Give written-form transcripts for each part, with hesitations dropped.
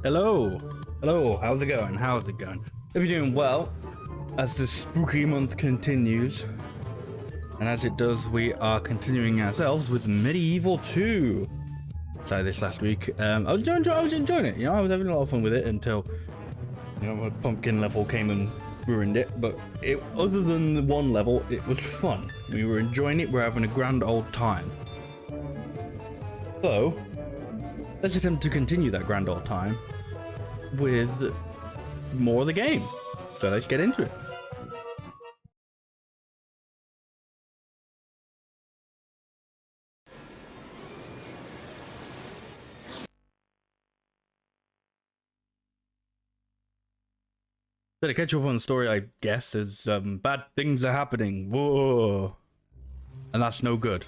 Hello. Hello. How's it going? How's it going? If you're doing well, as the spooky month continues, and as it does, we are continuing ourselves with MediEvil 2. Started this last week. I was enjoying it. You know, I was having a lot of fun with it until, you know, a pumpkin level came and ruined it. But other than the one level, it was fun. We were enjoying it. We're having a grand old time. So let's attempt to continue that grand old time with more of the game. So let's get into it. So to catch up on the story, I guess, is bad things are happening. Whoa. And that's no good.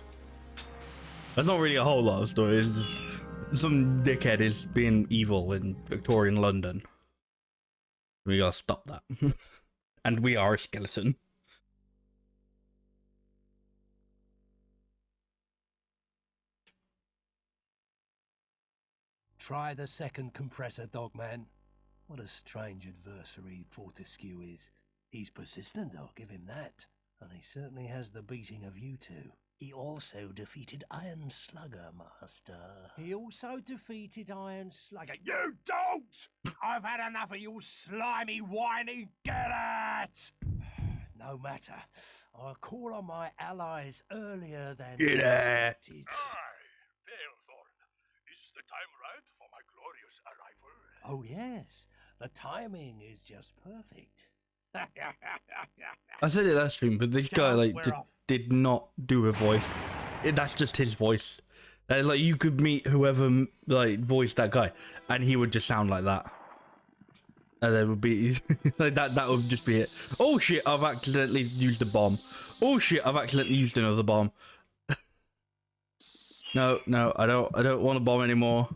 That's not really a whole lot of stories. Some dickhead is being evil in Victorian London. We gotta stop that. And we are a skeleton. Try the second compressor, Dogman. What a strange adversary Fortescue is. He's persistent, I'll give him that. And he certainly has the beating of you two. He also defeated Iron Slugger, Master. He also defeated Iron Slugger. You don't! I've had enough of your slimy, whiny. Get it! No matter. I'll call on my allies earlier than Get expected. Balethorn, is the time right for my glorious arrival? Oh yes, the timing is just perfect. I said it last stream, but this guy like we're off. did not do a voice. That's just his voice. Like you could meet whoever like voiced that guy, and he would just sound like that. And there would be like that. That would just be it. Oh shit! I've accidentally used a bomb. Oh shit! I've accidentally used another bomb. No, I don't want a bomb anymore.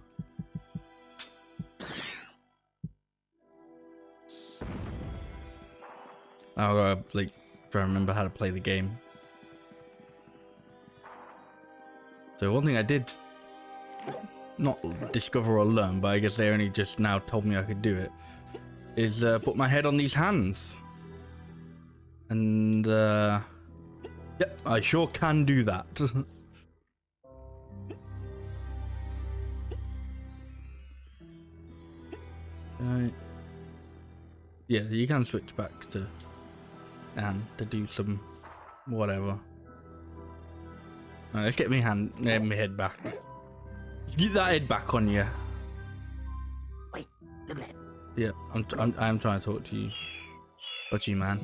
I gotta like try to remember how to play the game. So one thing I did not discover or learn, but I guess they only just now told me I could do it, is put my head on these hands. And yep, I sure can do that. Yeah, you can switch back to and to do some whatever. Right, let's get my head back. Get that head back on you. Wait, look at that. Yeah, I'm trying to talk to you. What you, man?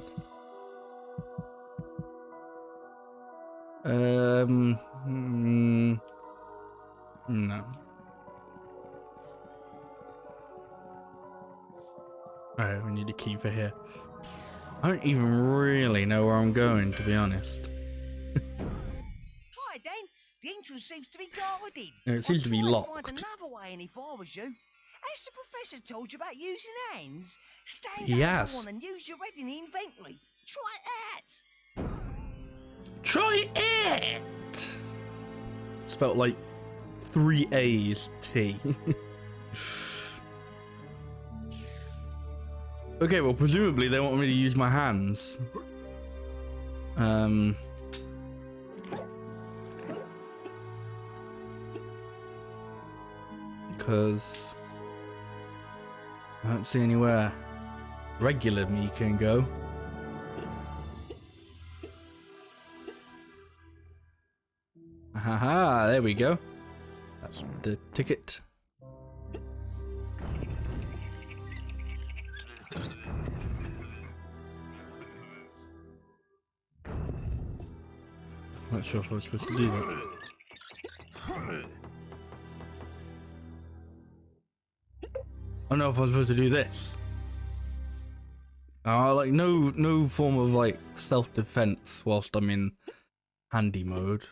No. Alright, we need a key for here. I don't even really know where I'm going, to be honest. Hi, Dan. The entrance seems to be guarded. Yeah, it seems to be I'll try and locked. find another way in if I was you. Has the professor told you about using hands? Stand Yes. up one and use your head in the inventory. Try that. Try it! Spelt like 3 A's T. Okay, well, presumably they want me to use my hands. Because I don't see anywhere regular me can go. Haha, there we go. That's the ticket. Not sure if I was supposed to do that. I don't know if I was supposed to do this. Like no form of like self-defense whilst I'm in handy mode.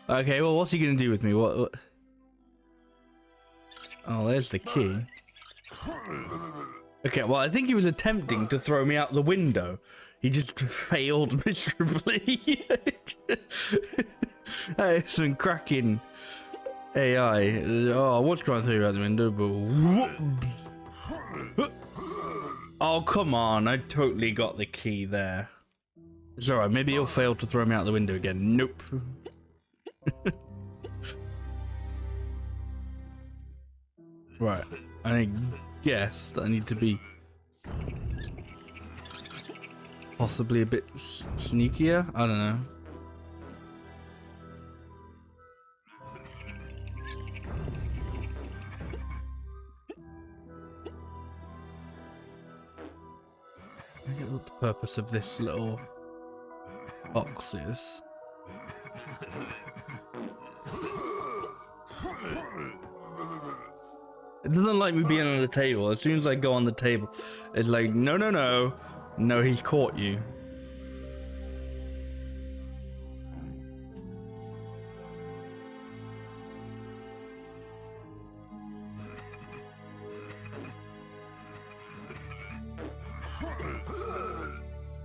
Okay, well, what's he gonna do with me? What? Oh, there's the key. Okay, well, I think he was attempting to throw me out the window. He just failed miserably. That is some cracking AI. Oh, I was trying to tell you out the window, but... Oh, come on. I totally got the key there. It's alright. Maybe he'll fail to throw me out the window again. Nope. Right. I guess that I need to be possibly a bit sneakier. I don't know. I get what the purpose of this little box is. It doesn't like me being on the table. As soon as I go on the table, it's like, no, no, no. No, he's caught you.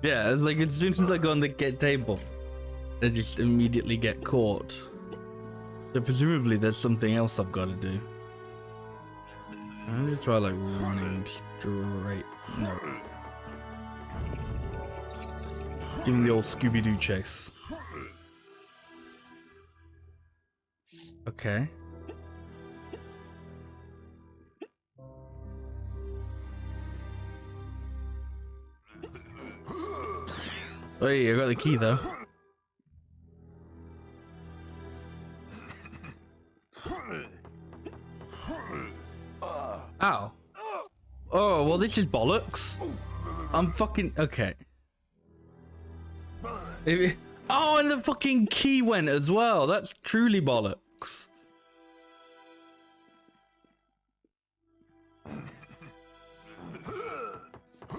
Yeah, it's like as soon as I go on the table, I just immediately get caught. So presumably there's something else I've got to do. I'm gonna try like running straight. No. Give him the old Scooby-Doo chase. Okay. Hey, I got the key though. Ow. Oh, well this is bollocks. I'm fucking... Okay. Oh, and the fucking key went as well. That's truly bollocks.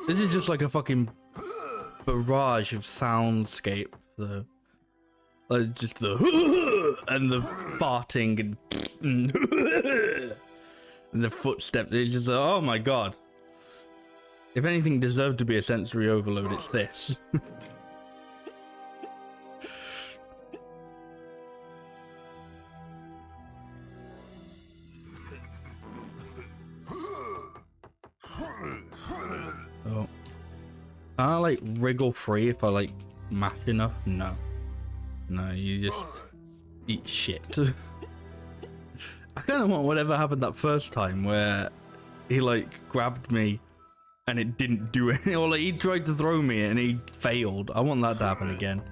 This is just like a fucking barrage of soundscape. The like just the and the farting and the footsteps. It's just oh my god. If anything deserved to be a sensory overload, it's this. Oh. Can I like wriggle free if I like mash enough? No. No, you just eat shit. I kind of want whatever happened that first time where he like grabbed me and it didn't do anything, or like he tried to throw me and he failed. I want that to happen again.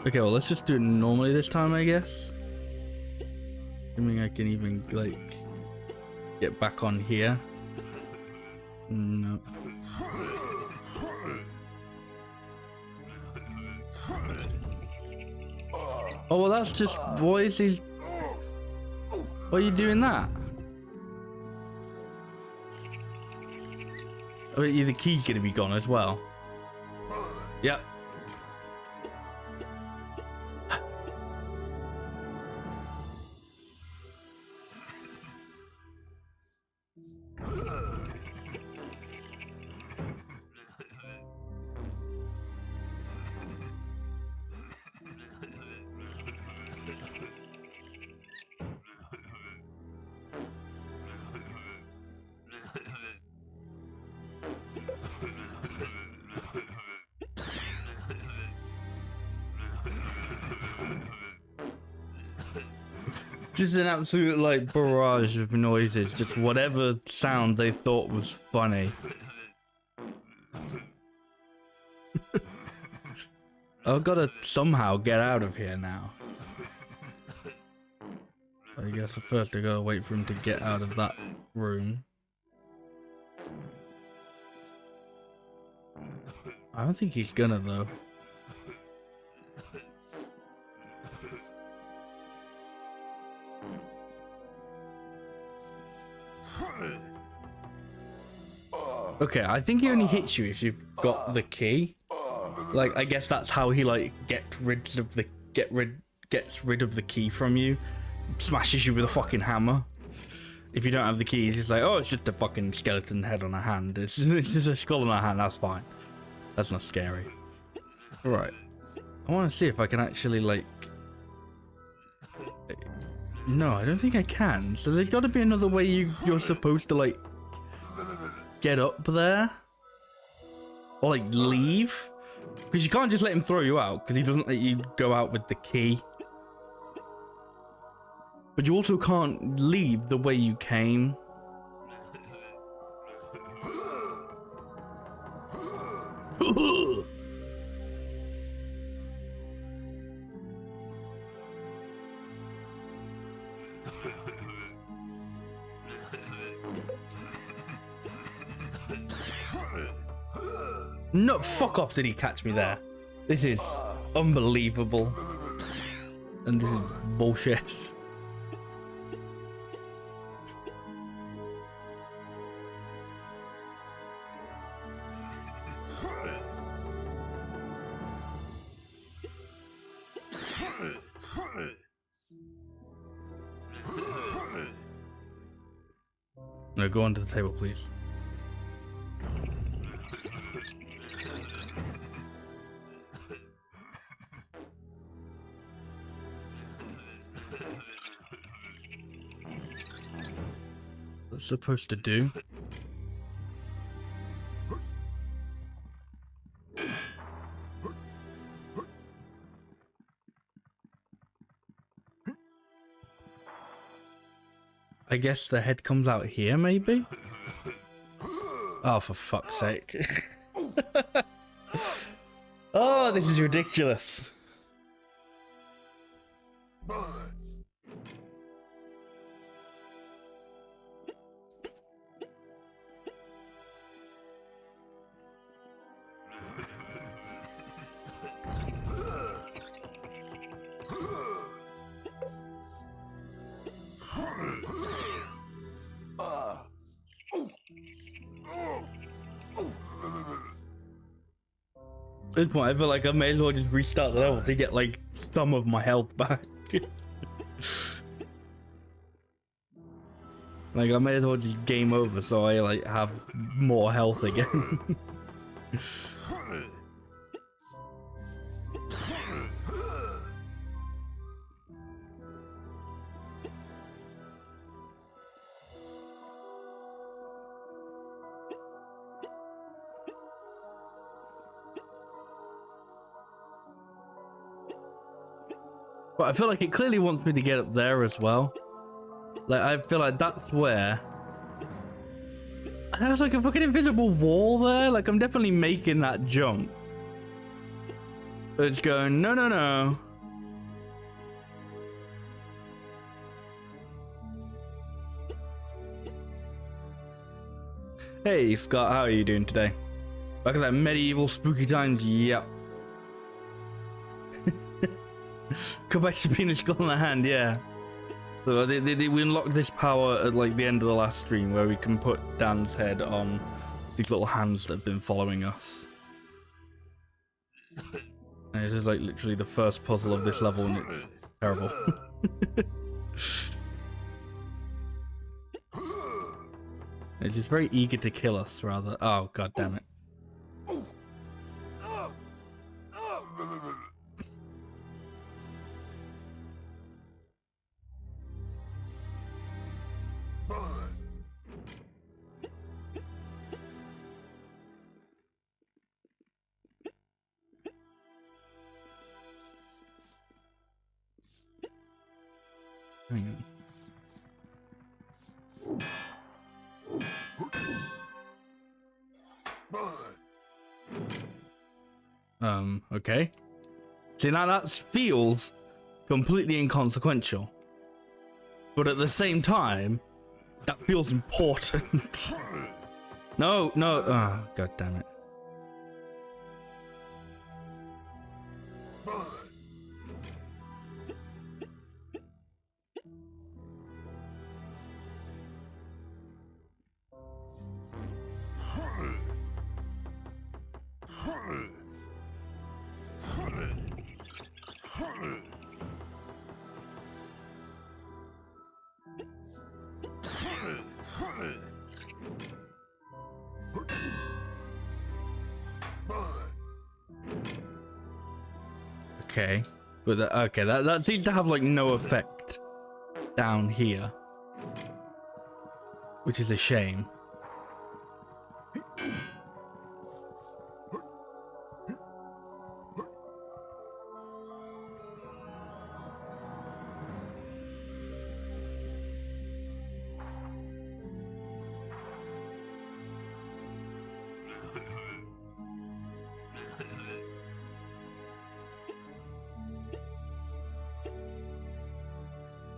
Okay, well, let's just do it normally this time, I guess. Assuming I can even, like, get back on here. No. Oh, well, that's just... What is his... Why are you doing that? I bet you the key's gonna be gone as well. Yep. Just an absolute like barrage of noises, just whatever sound they thought was funny. I've got to somehow get out of here now. I guess first I gotta wait for him to get out of that room. I don't think he's gonna though. Okay, I think he only hits you if you've got the key. Like, I guess that's how he like gets rid of the key from you. Smashes you with a fucking hammer. If you don't have the key, he's just like, oh, it's just a fucking skeleton head on a hand. It's just a skull on a hand. That's fine. That's not scary. Right. I want to see if I can actually like. No, I don't think I can. So there's got to be another way you're supposed to like get up there, or like leave, because you can't just let him throw you out because he doesn't let you go out with the key. But you also can't leave the way you came. No, fuck off, did he catch me there? This is unbelievable. And this is bullshit. No, go onto the table, please. What's it supposed to do? I guess the head comes out here, maybe? Oh, for fuck's sake. Oh, this is ridiculous. At this point, I feel like I may as well just restart the level to get like some of my health back. Like I may as well just game over so I like have more health again. But I feel like it clearly wants me to get up there as well. Like, I feel like that's where... There's like a fucking invisible wall there. Like, I'm definitely making that jump. But it's going, no, no, no. Hey, Scott, how are you doing today? Back at that medieval spooky times, yep. Go back to being a skull in the hand, yeah. So we unlocked this power at like the end of the last stream where we can put Dan's head on these little hands that have been following us. And this is like literally the first puzzle of this level and it's terrible. It's just very eager to kill us rather. Oh, god damn it. Hang on. Okay. See, now that feels completely inconsequential. But at the same time, that feels important. No, no. Oh, god damn it. okay. But okay, that seems to have like no effect down here, which is a shame.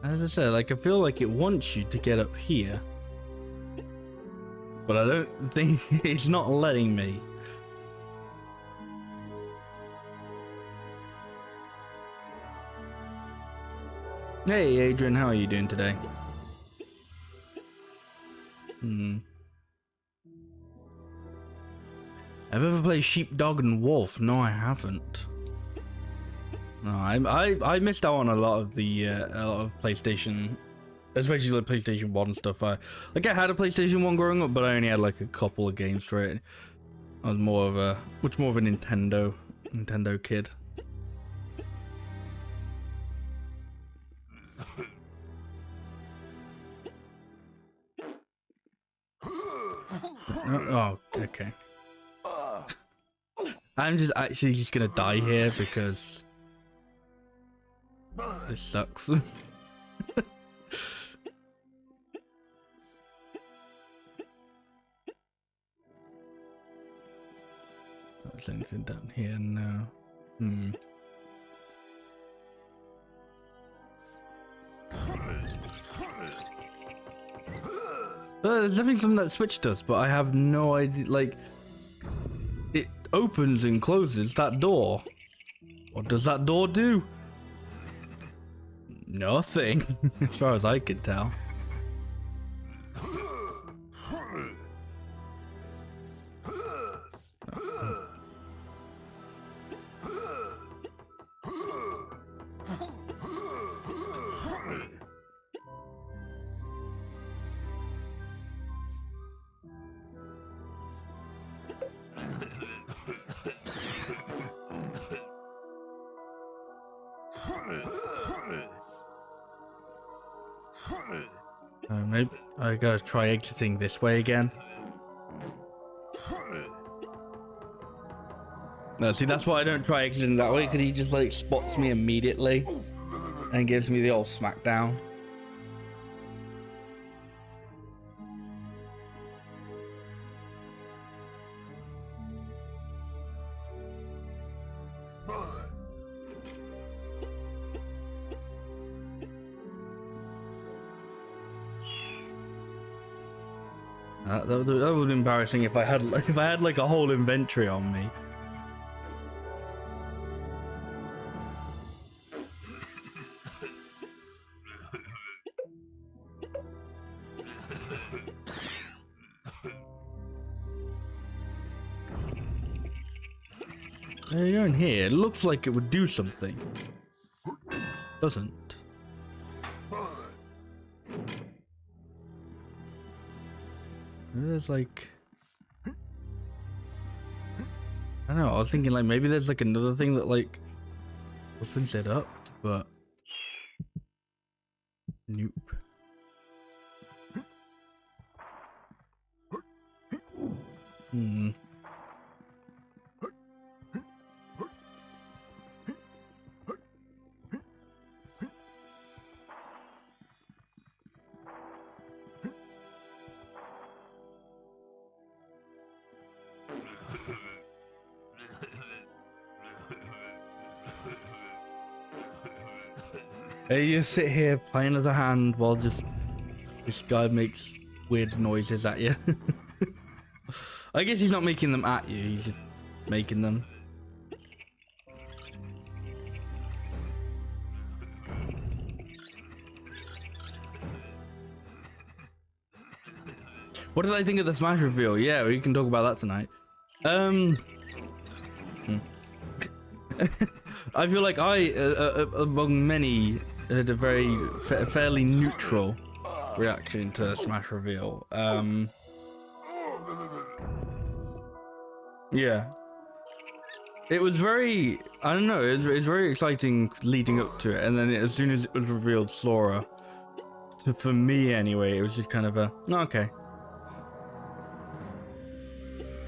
As I said, like I feel like it wants you to get up here, but I don't think it's not letting me. Hey Adrian, how are you doing today? I've ever played Sheepdog and Wolf? No, I haven't. No, I missed out on a lot of PlayStation, especially the PlayStation 1 stuff. I had a PlayStation 1 growing up, but I only had like a couple of games for it. I was much more of a Nintendo kid. Oh, okay. I'm just actually just gonna die here because this sucks. There's anything down here? No. There's definitely something that Switch does, but I have no idea. Like, it opens and closes that door. What does that door do? Nothing, as far as I can tell. Maybe I gotta try exiting this way again. No, see, that's why I don't try exiting that way, because he just like spots me immediately and gives me the old smackdown. That would be embarrassing if I had like a whole inventory on me. There you go in here. It looks like it would do something. Doesn't. There's like, I don't know, I was thinking like maybe there's like another thing that like opens it up, but nope. You just sit here playing as a hand while just this guy makes weird noises at you. I guess he's not making them at you, he's just making them. What did I think of the Smash reveal? Yeah, we can talk about that tonight. I feel like I, among many, had a very fairly neutral reaction to Smash reveal. Yeah. it was very, I don't know, it was very exciting leading up to it, and then as soon as it was revealed Sora, for me anyway, it was just kind of a, okay.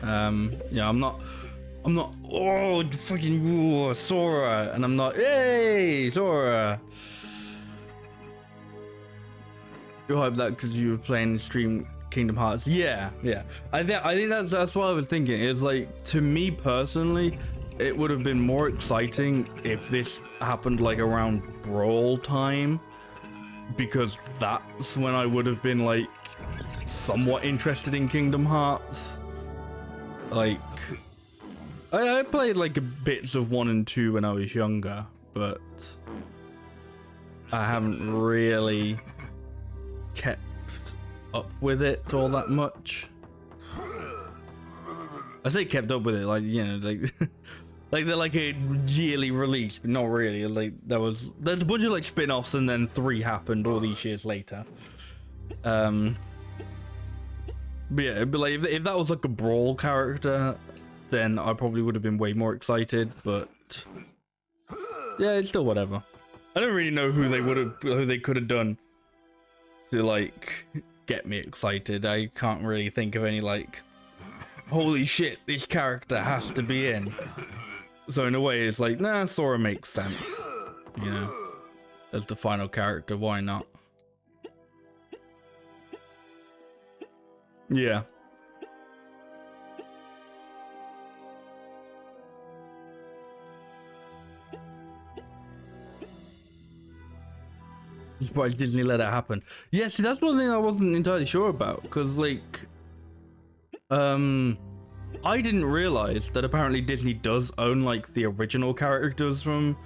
Yeah, I'm not, oh, fucking, Sora, and I'm not, hey, Sora. You hype that because you were playing stream Kingdom Hearts? Yeah. I think that's what I was thinking. It's like, to me personally, it would have been more exciting if this happened like around Brawl time, because that's when I would have been like somewhat interested in Kingdom Hearts. Like, I played like bits of 1 and 2 when I was younger, but I haven't really kept up with it all that much. I say kept up with it, like, you know, like like they're like a yearly release, but not really. Like there's a bunch of like spin-offs, and then 3 happened all these years later. But yeah, but like if that was like a Brawl character, then I probably would have been way more excited. But yeah, it's still whatever. I don't really know who they could have done to like get me excited. I can't really think of any like, holy shit, this character has to be in. So in a way, it's like, nah, Sora makes sense, you know, as the final character. Why not? Yeah. Surprised Disney let it happen. Yeah, see, that's one thing I wasn't entirely sure about, because like, I didn't realize that apparently Disney does own like the original characters from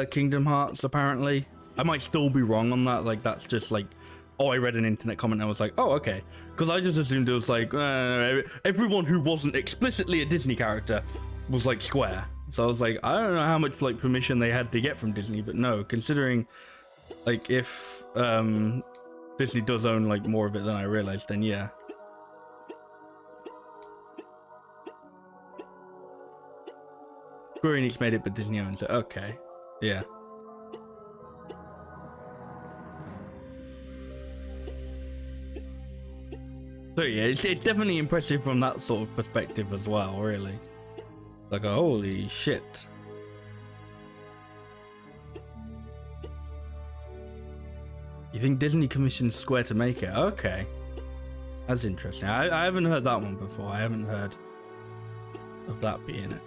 Kingdom Hearts. Apparently, I might still be wrong on that. Like, that's just like, oh, I read an internet comment and I was like, oh, okay, because I just assumed it was like everyone who wasn't explicitly a Disney character was like Square. So I was like, I don't know how much like permission they had to get from Disney, but no, considering like if Disney does own like more of it than I realized, then yeah. Square Enix made it, but Disney owns it. Okay, yeah. So yeah, it's definitely impressive from that sort of perspective as well, really. Like, holy shit. You think Disney commissioned Square to make it? Okay. That's interesting. I haven't heard that one before. I haven't heard of that being it.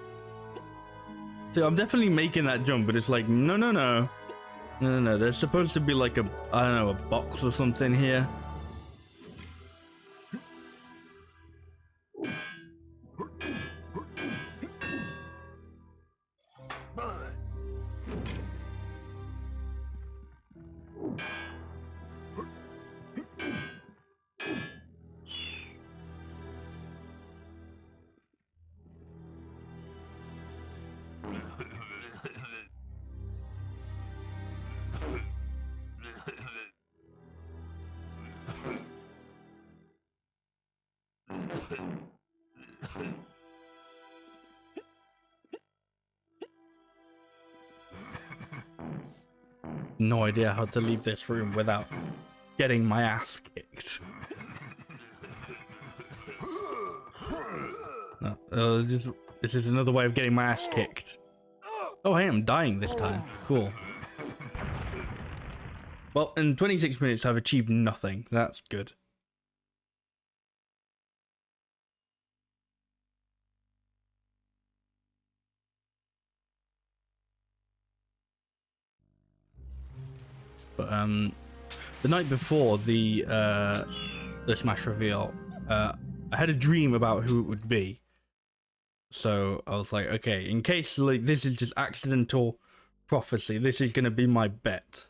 So I'm definitely making that jump, but it's like, no. There's supposed to be like a, I don't know, a box or something here. No idea how to leave this room without getting my ass kicked. No, this is another way of getting my ass kicked. Oh, hey, I'm dying this time. Cool. Well, in 26 minutes, I've achieved nothing. That's good. But the night before the Smash reveal, I had a dream about who it would be. So I was like, okay, in case like this is just accidental prophecy, this is gonna be my bet.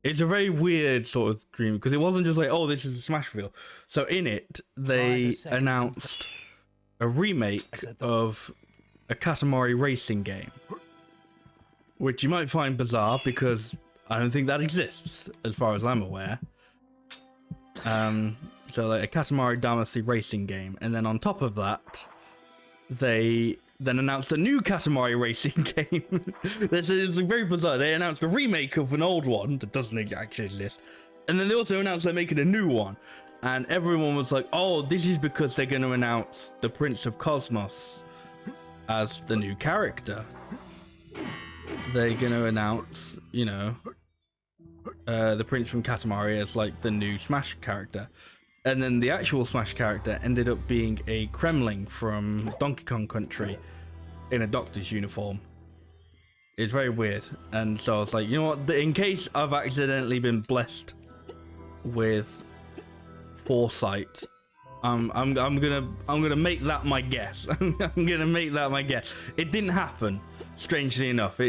It's a very weird sort of dream because it wasn't just like, oh, this is a Smash reveal. So in it, they announced a remake of a Katamari racing game, which you might find bizarre because I don't think that exists, as far as I'm aware. So like a Katamari Damacy racing game, and then on top of that, they then announced a new Katamari racing game. It's very bizarre. They announced a remake of an old one that doesn't actually exist. And then they also announced they're making a new one. And everyone was like, oh, this is because they're going to announce the Prince of Cosmos as the new character. They're going to announce, you know, the Prince from Katamari as like the new Smash character. And then the actual Smash character ended up being a Kremling from Donkey Kong Country in a doctor's uniform. It's very weird. And so I was like, you know what, in case I've accidentally been blessed with foresight, I'm gonna make that my guess. I'm gonna make that my guess. It didn't happen, strangely enough.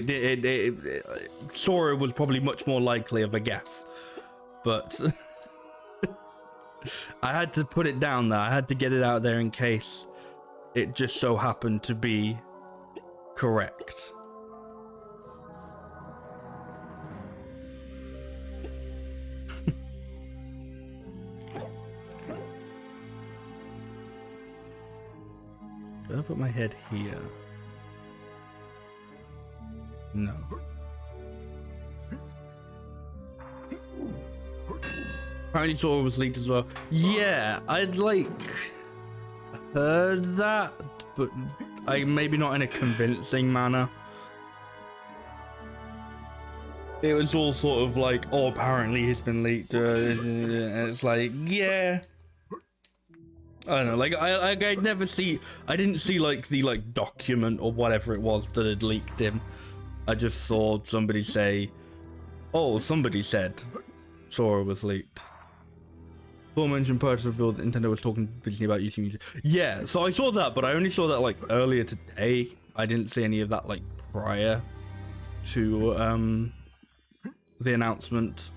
Sora was probably much more likely of a guess, but I had to put it down there. I had to get it out there in case it just so happened to be correct. Did I put my head here? No. Apparently Sora was leaked as well. Yeah, I'd like heard that, but maybe not in a convincing manner. It was all sort of like, oh, apparently he's been leaked. And it's like, yeah. I don't know, like I didn't see like the document or whatever it was that had leaked him. I just saw somebody say, oh, somebody said Sora was leaked. Paul mentioned purchase of build Nintendo was talking to Disney about using music. Yeah, so I saw that, but I only saw that like earlier today. I didn't see any of that like prior to the announcement.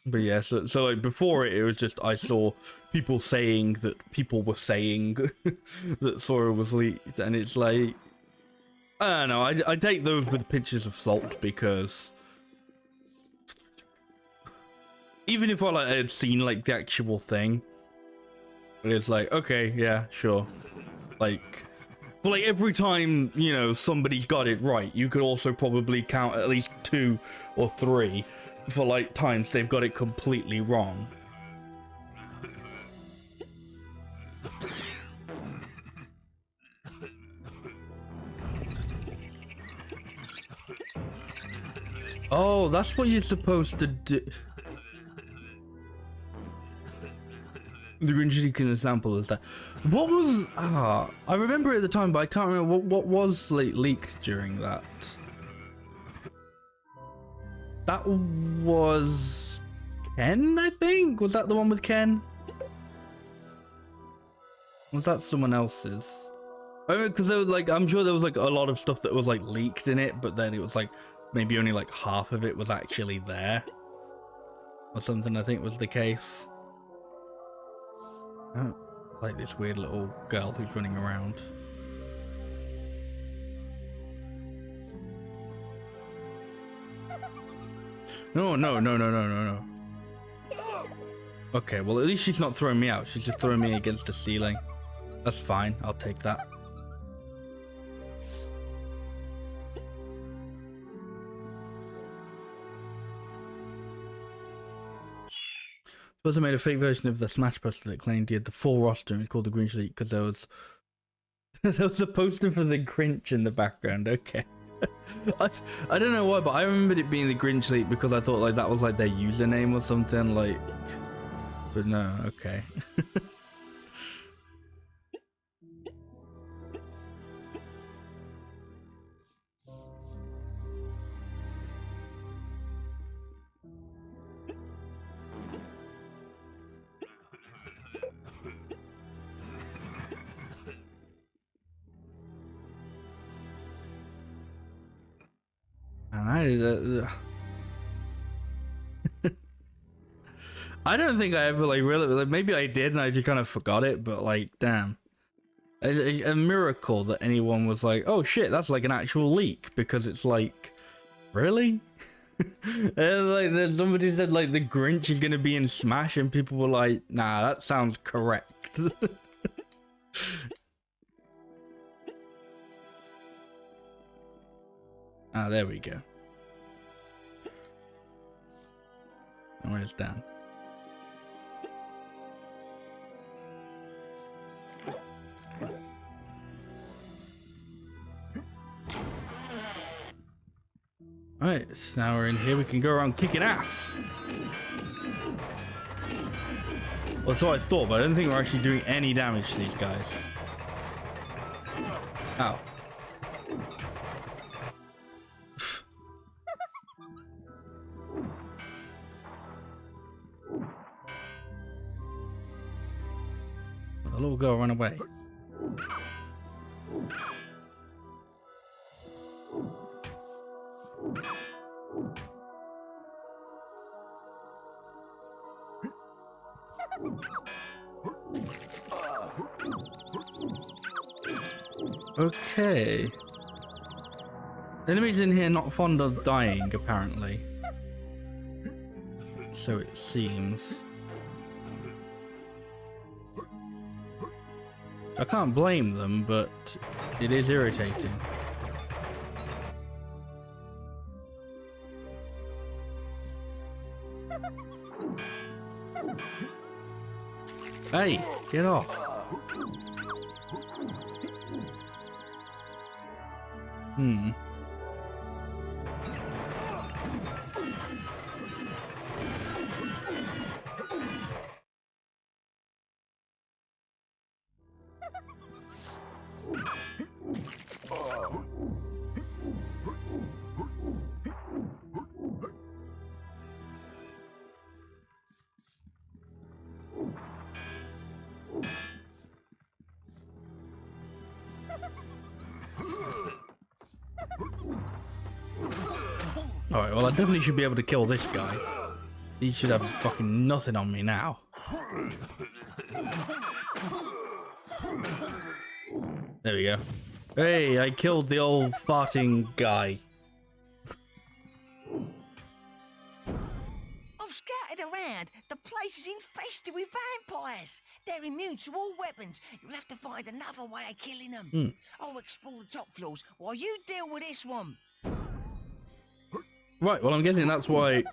But yeah, so like before it was just I saw people saying that people were saying that Sora was leaked, and it's like, I don't know, I take those with pinches of salt, because even if I had seen like the actual thing, it's like, okay, yeah, sure. But like every time, you know, somebody's got it right, you could also probably count at least 2 or 3 for like times they've got it completely wrong. Oh, that's what you're supposed to do. The Grinch Leaking example is that. What was? I remember it at the time, but I can't remember what was like leaked during that. That was Ken, I think. Was that the one with Ken? Was that someone else's? I mean, because there was like, I'm sure there was like a lot of stuff that was like leaked in it, but then it was like maybe only like half of it was actually there, or something. I think was the case. I don't like this weird little girl who's running around. No. Okay, well at least she's not throwing me out. She's just throwing me against the ceiling. That's fine. I'll take that. Suppose I made a fake version of the Smash poster that claimed he had the full roster and it's called the Grinch League because there was a poster for the Grinch in the background. Okay. I don't know why, but I remembered it being the Grinch League because I thought like that was like their username or something, like, but no, okay. And I don't think I ever like really, like, maybe I did and I just kind of forgot it, but like, damn, a miracle that anyone was like, oh shit, that's like an actual leak, because it's like, really? And like then somebody said like the Grinch is gonna be in Smash and people were like, nah, that sounds correct. Ah, there we go. And where's Dan? Alright, so now we're in here, we can go around kicking ass. Well, that's what I thought, but I don't think we're actually doing any damage to these guys. Ow. The little girl ran away. Okay. Enemies in here not fond of dying, apparently. So it seems. I can't blame them, but it is irritating. Hey, get off. Hmm. Alright, well I definitely should be able to kill this guy. He should have fucking nothing on me now. There we go. Hey, I killed the old farting guy. I've scouted around. The place is infested with vampires. They're immune to all weapons. You'll have to find another way of killing them. I'll explore the top floors while you deal with this one. Right, well I'm guessing that's why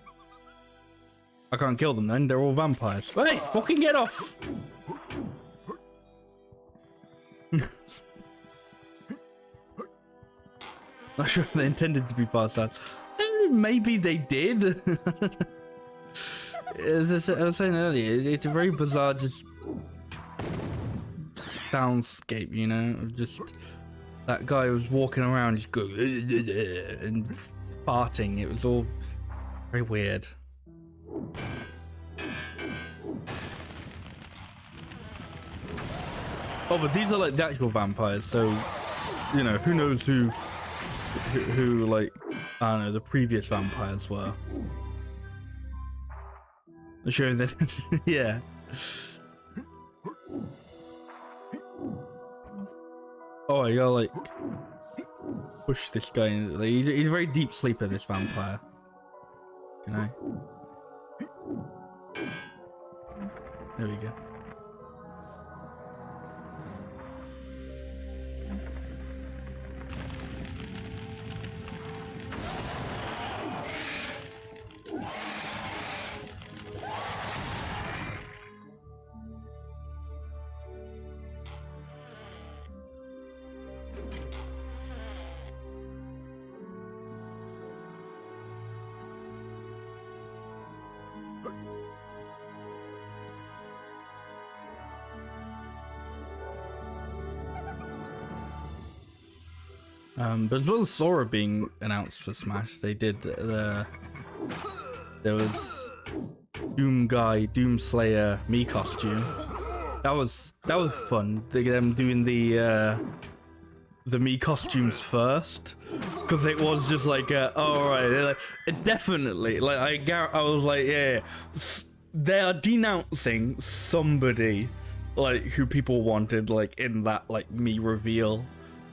I can't kill them then. They're all vampires. Hey, fucking get off! Not sure if they intended to be passed out. Maybe they did. As I was saying earlier, it's a very bizarre just soundscape, you know? Just that guy was walking around just going and farting. It was all very weird. Oh, but these are like the actual vampires, so you know, who knows who like, I don't know, the previous vampires were. I'm sure that yeah. Oh, I gotta like push this guy in. Like, he's a very deep sleeper, this vampire. Can I? There we go. But as well as Sora being announced for Smash, they did there was Doom Guy, Doom Slayer Mii costume. That was fun. Them doing the Mii costumes first, because it was just like, oh right, like, definitely. Like I was like, yeah, they are denouncing somebody like who people wanted, like in that like Mii reveal.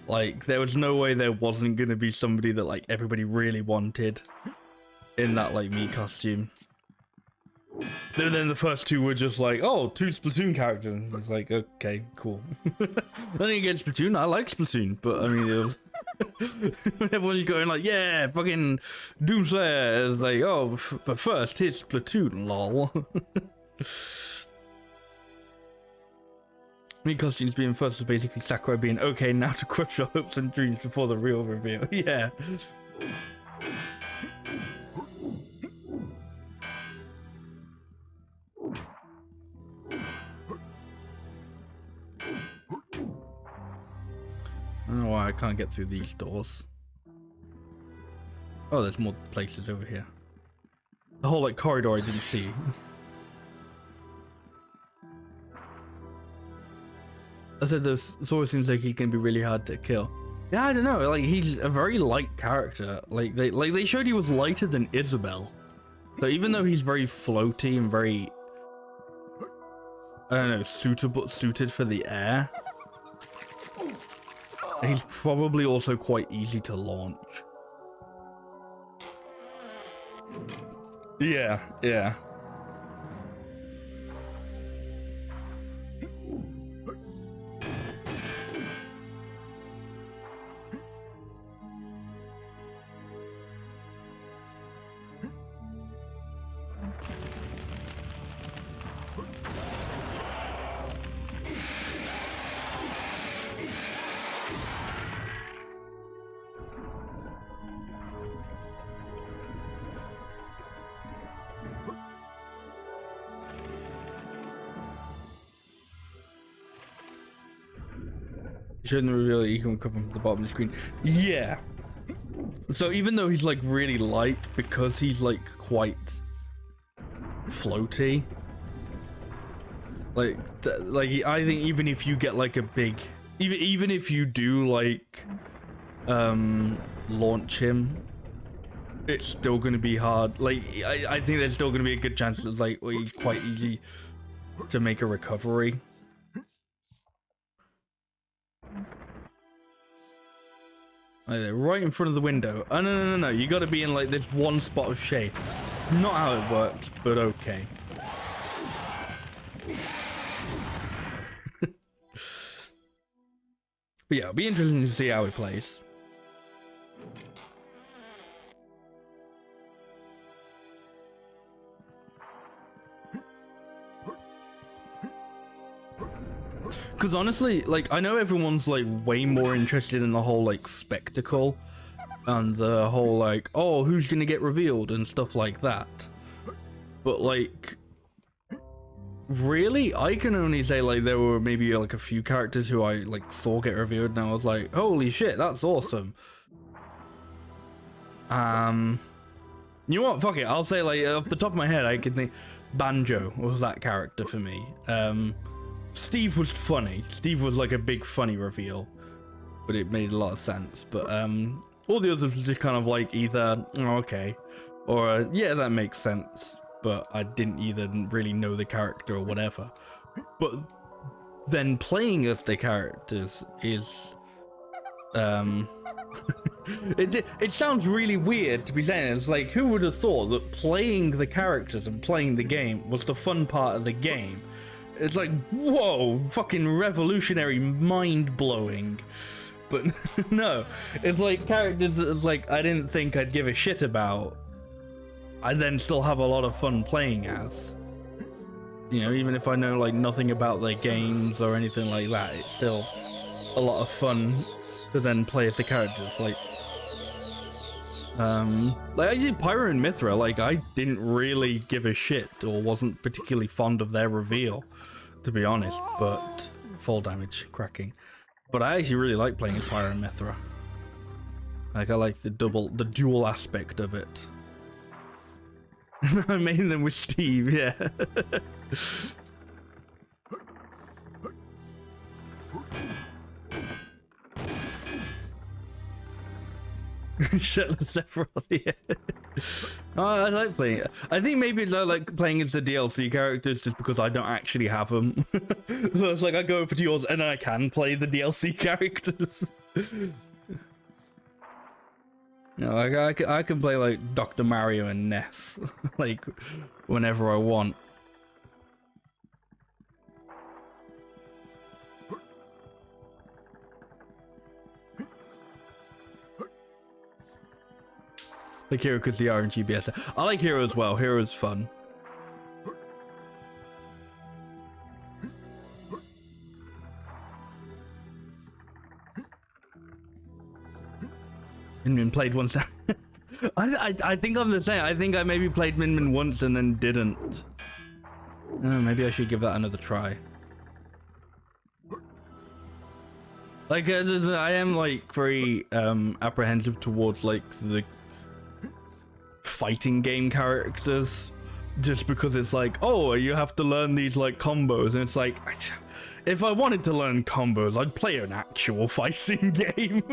Like, there was no way there wasn't gonna be somebody that, like, everybody really wanted in that, like, Mii costume. Then the first two were just like, oh, 2 Splatoon characters. It's like, okay, cool. Nothing against Splatoon, I like Splatoon, but, I mean, Everyone's going like, yeah, fucking Doomslayer is like, oh, but first his Splatoon, lol. Me costumes being first was basically Sakurai being okay now to crush your hopes and dreams before the real reveal. Yeah. I don't know why I can't get through these doors. Oh, there's more places over here. The whole like corridor I didn't see. I said this always seems like he's gonna be really hard to kill. Yeah, I don't know. Like he's a very light character. Like they showed he was lighter than Isabel. So even though he's very floaty and very, I don't know, suited for the air, he's probably also quite easy to launch. Yeah, yeah. Shouldn't reveal that you can come from the bottom of the screen. Yeah. So even though he's like really light, because he's like quite floaty, like I think even if you get like a big, even if you do like launch him, it's still gonna be hard. Like I think there's still gonna be a good chance that it's like he's quite easy to make a recovery. Right in front of the window. Oh no, you gotta be in like this one spot of shade. Not how it works, but okay. But yeah, it'll be interesting to see how he plays. Because honestly, like, I know everyone's like way more interested in the whole like spectacle and the whole like, oh, who's gonna get revealed and stuff like that. But like, really, I can only say like there were maybe like a few characters who I like saw get revealed and I was like, holy shit, that's awesome. You know what? Fuck it. I'll say like off the top of my head, I could think Banjo was that character for me. Steve was funny. Steve was like a big funny reveal, but it made a lot of sense. But all the others was just kind of like either oh, okay, or yeah, that makes sense, but I didn't either really know the character or whatever. But then playing as the characters is it sounds really weird to be saying. It's like, who would have thought that playing the characters and playing the game was the fun part of the game? It's like, whoa, fucking revolutionary, mind-blowing. But no, it's like characters that it's like I didn't think I'd give a shit about. I then still have a lot of fun playing as. You know, even if I know like nothing about their games or anything like that, it's still a lot of fun to then play as the characters. Like actually Pyro and Mithra, like I didn't really give a shit or wasn't particularly fond of their reveal, to be honest, but fall damage cracking. But I actually really like playing as Pyro and Mithra. Like I like the dual aspect of it. I made them with Steve, yeah. Shirtless Sephiroth, yeah. Oh, I like playing it. I think maybe it's I like playing as the DLC characters just because I don't actually have them. So it's like I go over to yours and I can play the DLC characters. You know, like I can play like Dr. Mario and Ness like whenever I want. Like Hero because the RNG BS. I like Hero as well. Hero's fun. Min Min played once. I think I'm the same. I think I maybe played Min Min once and then didn't. Maybe I should give that another try. Like I am like very apprehensive towards like the fighting game characters, just because it's like, oh, you have to learn these like combos, and it's like, if I wanted to learn combos, I'd play an actual fighting game.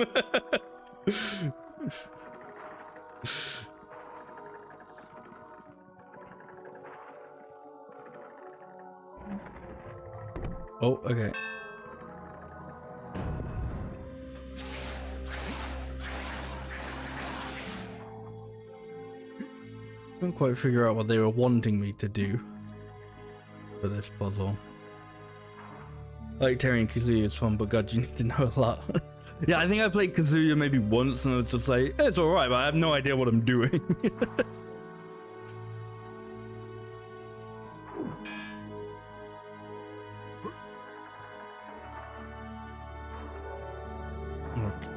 Oh, okay. Couldn't quite figure out what they were wanting me to do for this puzzle. Like Terry and Kazuya is fun, but God, you need to know a lot. Yeah, I think I played Kazuya maybe once and I was just like, it's alright, but I have no idea what I'm doing. Okay.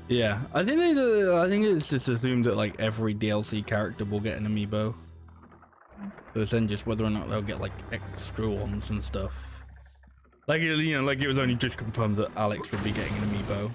Yeah, I think I think it's just assumed that like every DLC character will get an amiibo. So it's then just whether or not they'll get like extra ones and stuff. Like, you know, like it was only just confirmed that Alex would be getting an amiibo.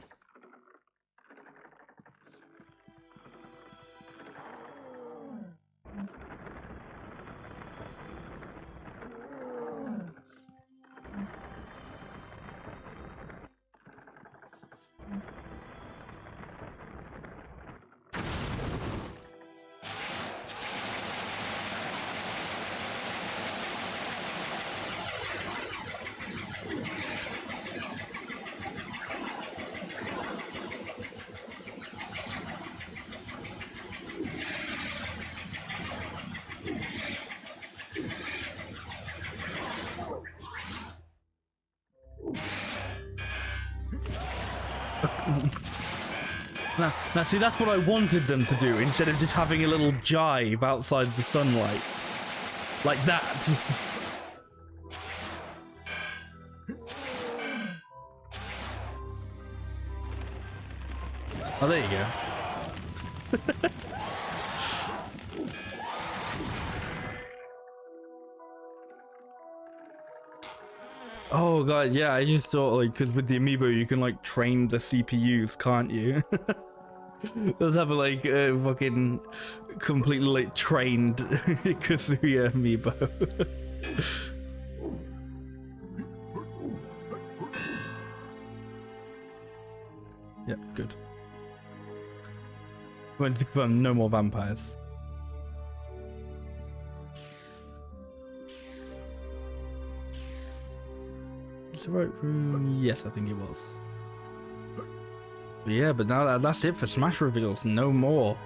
Now, see, that's what I wanted them to do, instead of just having a little jive outside the sunlight. Like that. Oh, there you go. Oh god, yeah, I just thought like, because with the amiibo you can like train the CPUs, can't you? Let's have a like fucking completely like trained Kazuya amiibo. Yeah, good. Going to confirm no more vampires. Is the right room? Yes, I think it was. But yeah, but now that's it for Smash reveals. No more.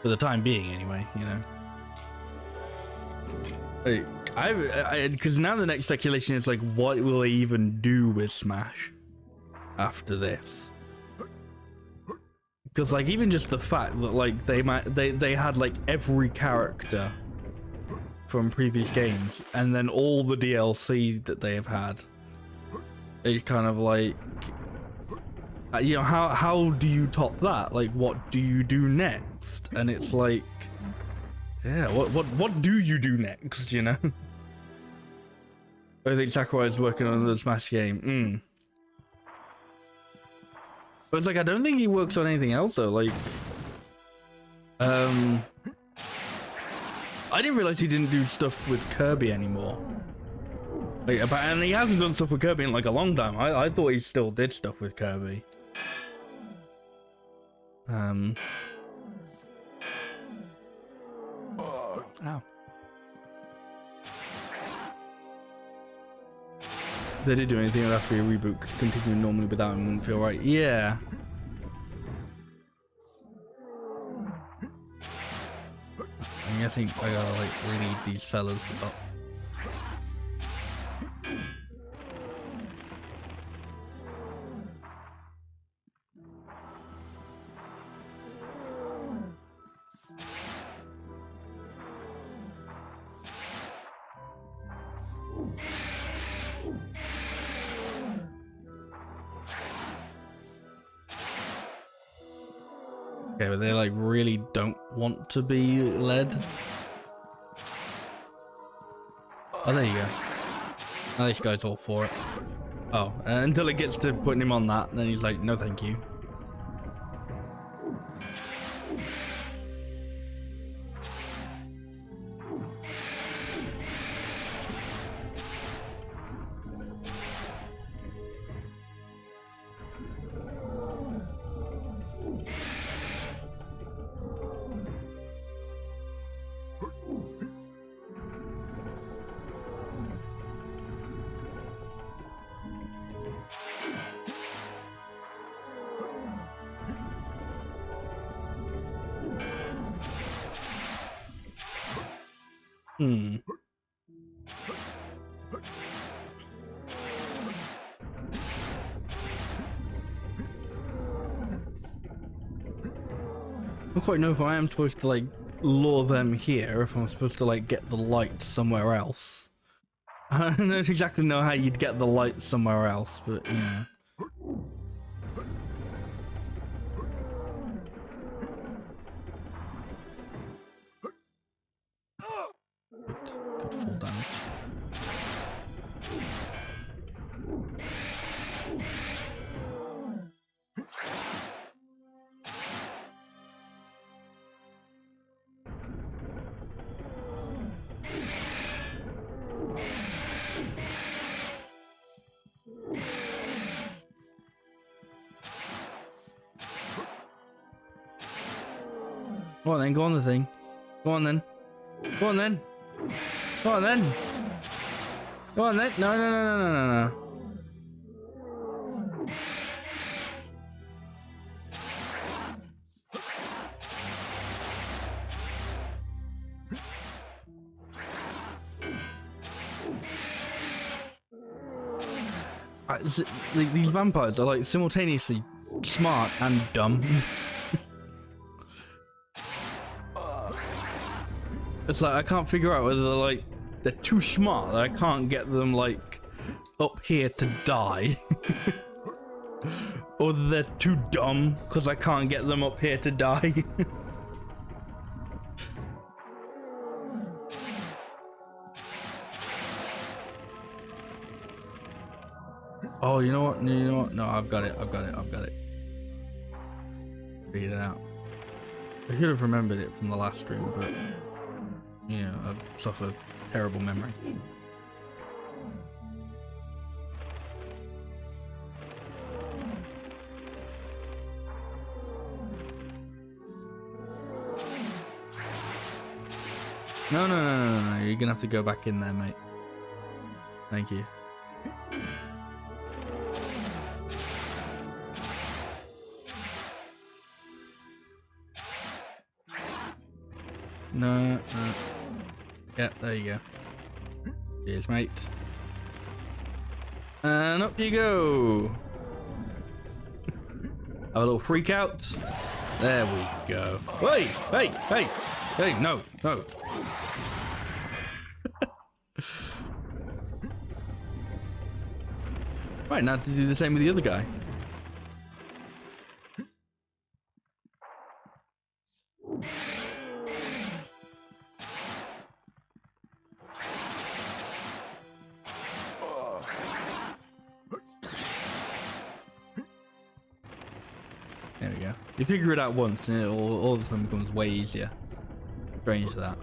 For the time being, anyway, you know. Because now the next speculation is like, what will they even do with Smash after this? Because like, even just the fact that like they had like every character from previous games, and then all the DLC that they have had. It's kind of like, you know, how do you top that? Like, what do you do next? And it's like, yeah, what do you do next? You know. I think Sakurai's working on the Smash game. But it's like, I don't think he works on anything else though. Like, I didn't realize he didn't do stuff with Kirby anymore. Like, and he hasn't done stuff with Kirby in like a long time. I thought he still did stuff with Kirby. Ow. If they did do anything, it would have to be a reboot, because continuing normally without him wouldn't feel right. Yeah. I'm guessing I gotta like lead these fellas up. Okay, but they like really don't want to be led. Oh, there you go. Now this guy's all for it. Oh, until it gets to putting him on that, then he's like, no thank you. Hmm. I don't quite know if I am supposed to like lure them here, if I'm supposed to like get the light somewhere else. I don't exactly know how you'd get the light somewhere else, but yeah. Good full damage. Go on then, go on the thing. Go on then. Go on then. Go on then. Go on then. No, no, no, no, no, no, no. These vampires are like simultaneously smart and dumb. It's like I can't figure out whether they're too smart that I can't get them like up here to die, or they're too dumb because I can't get them up here to die. Oh, you know what? You know what? No, I've got it. I've got it. I've got it. Figured it out. I should have remembered it from the last stream, but yeah, I've suffered terrible memory. No, no, no, no, no, no. You're gonna have to go back in there, mate. Thank you. No, no. Yeah, there you go. Cheers, mate. And up you go. Have a little freak out. There we go. Hey, hey, hey, hey, no, no. Right, now to do the same with the other guy. There we go. You figure it out once and all of a sudden becomes way easier. Strange that.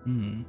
Hmm.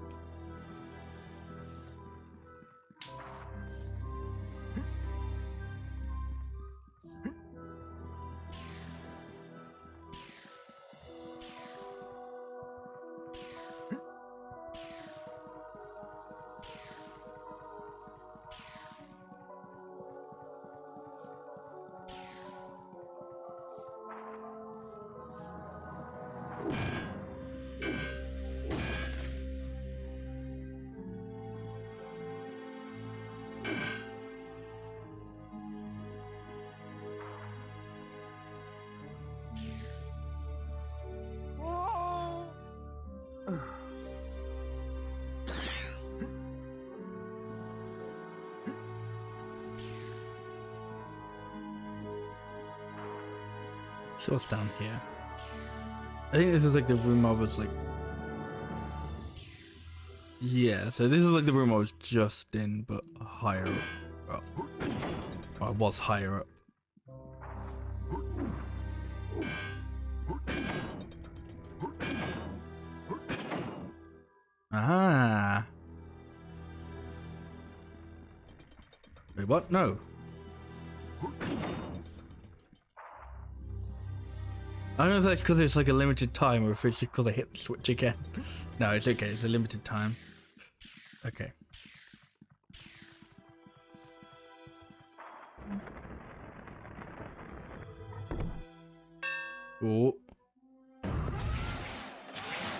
So what's down here? I think this is like the room I was like... Yeah, so this is like the room I was just in, but higher up. Or I was higher up. Ah. Wait, what? No. I don't know if that's because it's like a limited time or if it's just because I hit the switch again. No, it's okay. It's a limited time. Okay. Oh. You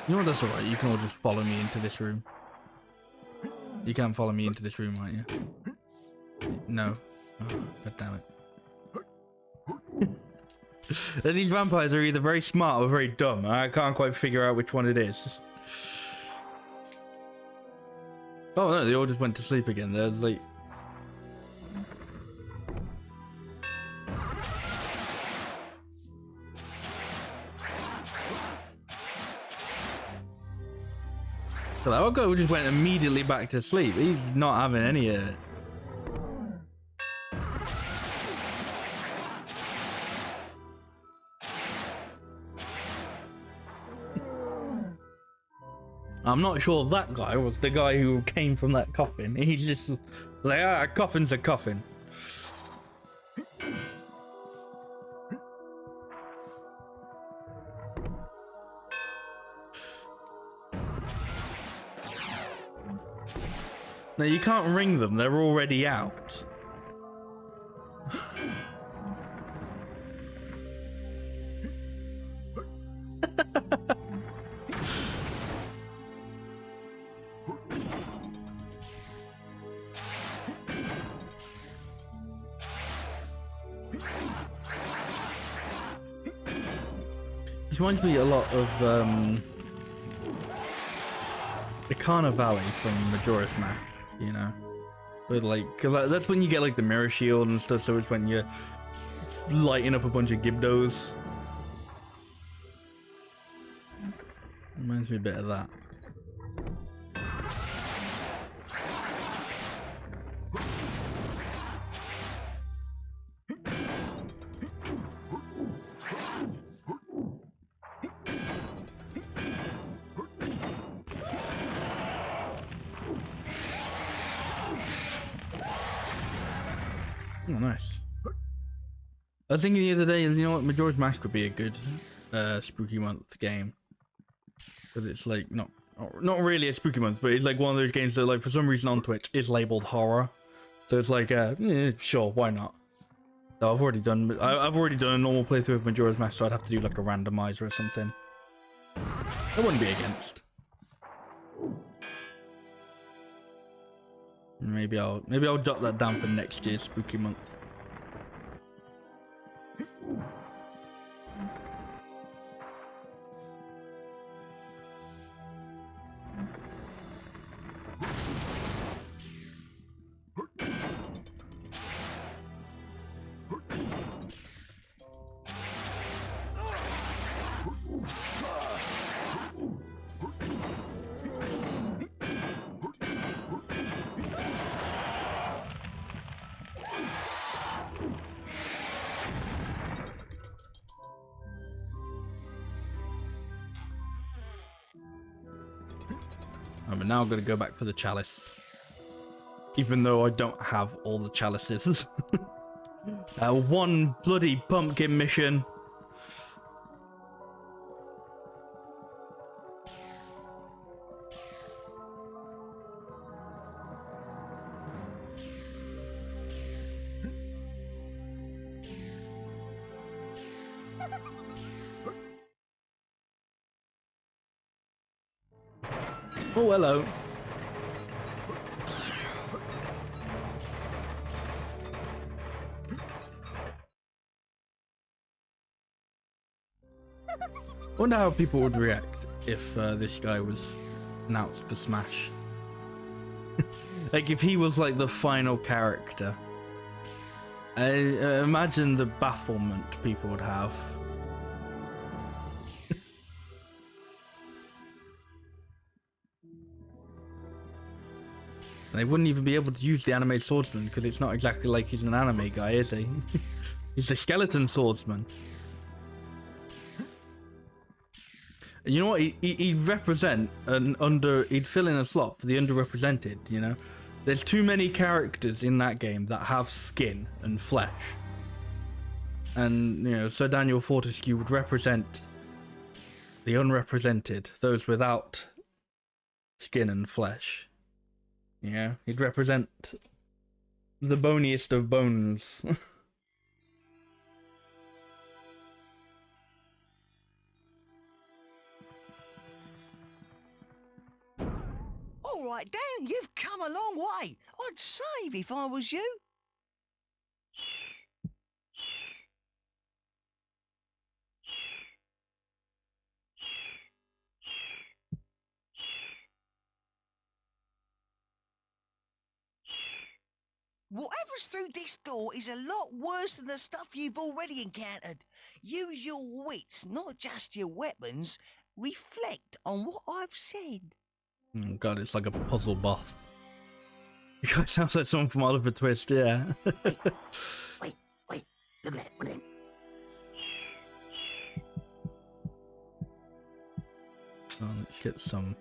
know what? That's alright. You can all just follow me into this room. You can't follow me into this room, right? You? No. Oh, God damn it. These vampires are either very smart or very dumb. I can't quite figure out which one it is. Oh no, they all just went to sleep again. There's like... So that guy just went immediately back to sleep. He's not having any of it. I'm not sure that guy was the guy who came from that coffin. He's just like, ah, a coffin's a coffin. No, you can't ring them. They're already out. This reminds me a lot of the Carna Valley from Majora's Mask, you know, with like, cause that's when you get like the mirror shield and stuff. So it's when you're lighting up a bunch of Gibdos. Reminds me a bit of that. Oh, nice. I was thinking the other day, you know what, Majora's Mask would be a good spooky month game. Because it's like, not really a spooky month, but it's like one of those games that like for some reason on Twitch is labeled horror. So it's like, sure, why not? So I've already done a normal playthrough of Majora's Mask, so I'd have to do like a randomizer or something. I wouldn't be against. Maybe I'll jot that down for next year's spooky month. But now I'm gonna go back for the chalice. Even though I don't have all the chalices. One bloody pumpkin mission. Oh, hello. I wonder how people would react if this guy was announced for Smash. Like if he was like the final character. I imagine the bafflement people would have. And they wouldn't even be able to use the anime swordsman because it's not exactly like he's an anime guy, is he? He's the skeleton swordsman. And you know what? He'd represent he'd fill in a slot for the underrepresented, you know? There's too many characters in that game that have skin and flesh. And, you know, Sir Daniel Fortescue would represent the unrepresented, those without skin and flesh. Yeah, he'd represent the boniest of bones. All right, Dan, you've come a long way. I'd save if I was you. Whatever's through this door is a lot worse than the stuff you've already encountered. Use your wits, not just your weapons. Reflect on what I've said. Oh god, it's like a puzzle boss. You guys sounds like someone from Oliver Twist, yeah. Wait, look at that, what is Oh, let's get some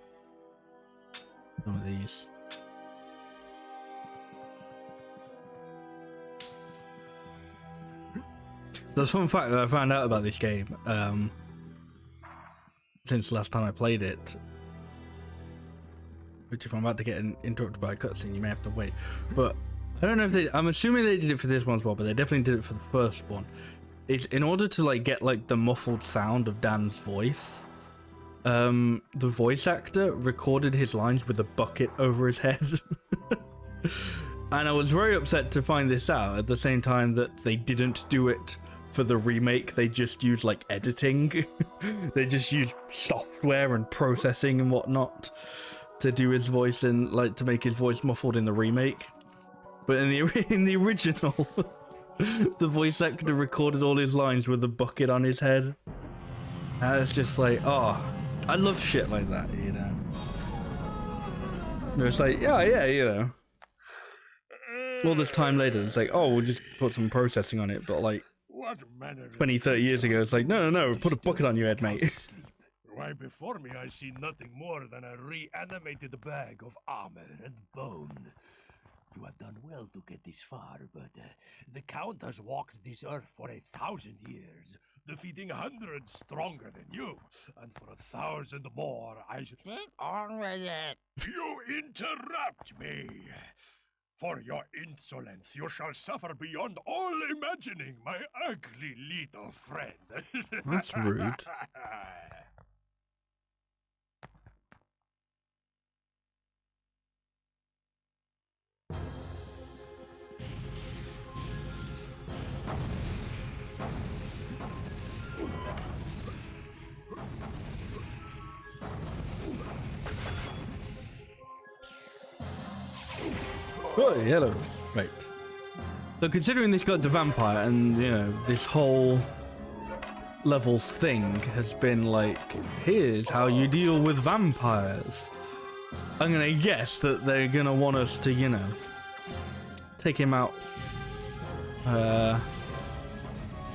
of these. There's one fact that I found out about this game since the last time I played it, which if I'm about to get interrupted by a cutscene, you may have to wait. But I don't know if I'm assuming they did it for this one as well, but they definitely did it for the first one. It's in order to like get like the muffled sound of Dan's voice. The voice actor recorded his lines with a bucket over his head. And I was very upset to find this out at the same time that they didn't do it for the remake. They just used like editing. They just used software and processing and whatnot to do his voice and like to make his voice muffled in the remake. But in the original, the voice actor recorded all his lines with a bucket on his head. And it's just like, oh, I love shit like that, you know. It's like, yeah, you know. All this time later, it's like, oh, we'll just put some processing on it, but like 20, 30 years ago, it's like, no, put a bucket on your head, mate. Right before me, I see nothing more than a reanimated bag of armor and bone. You have done well to get this far, but the Count has walked this earth for 1,000 years, defeating hundreds stronger than you, and for 1,000 more, I should... Get on with it. You interrupt me! For your insolence, you shall suffer beyond all imagining, my ugly little friend. That's rude. Oh, hello. Right. So considering this guy's a vampire and, you know, this whole levels thing has been like, here's how you deal with vampires. I'm gonna guess that they're gonna want us to, you know, take him out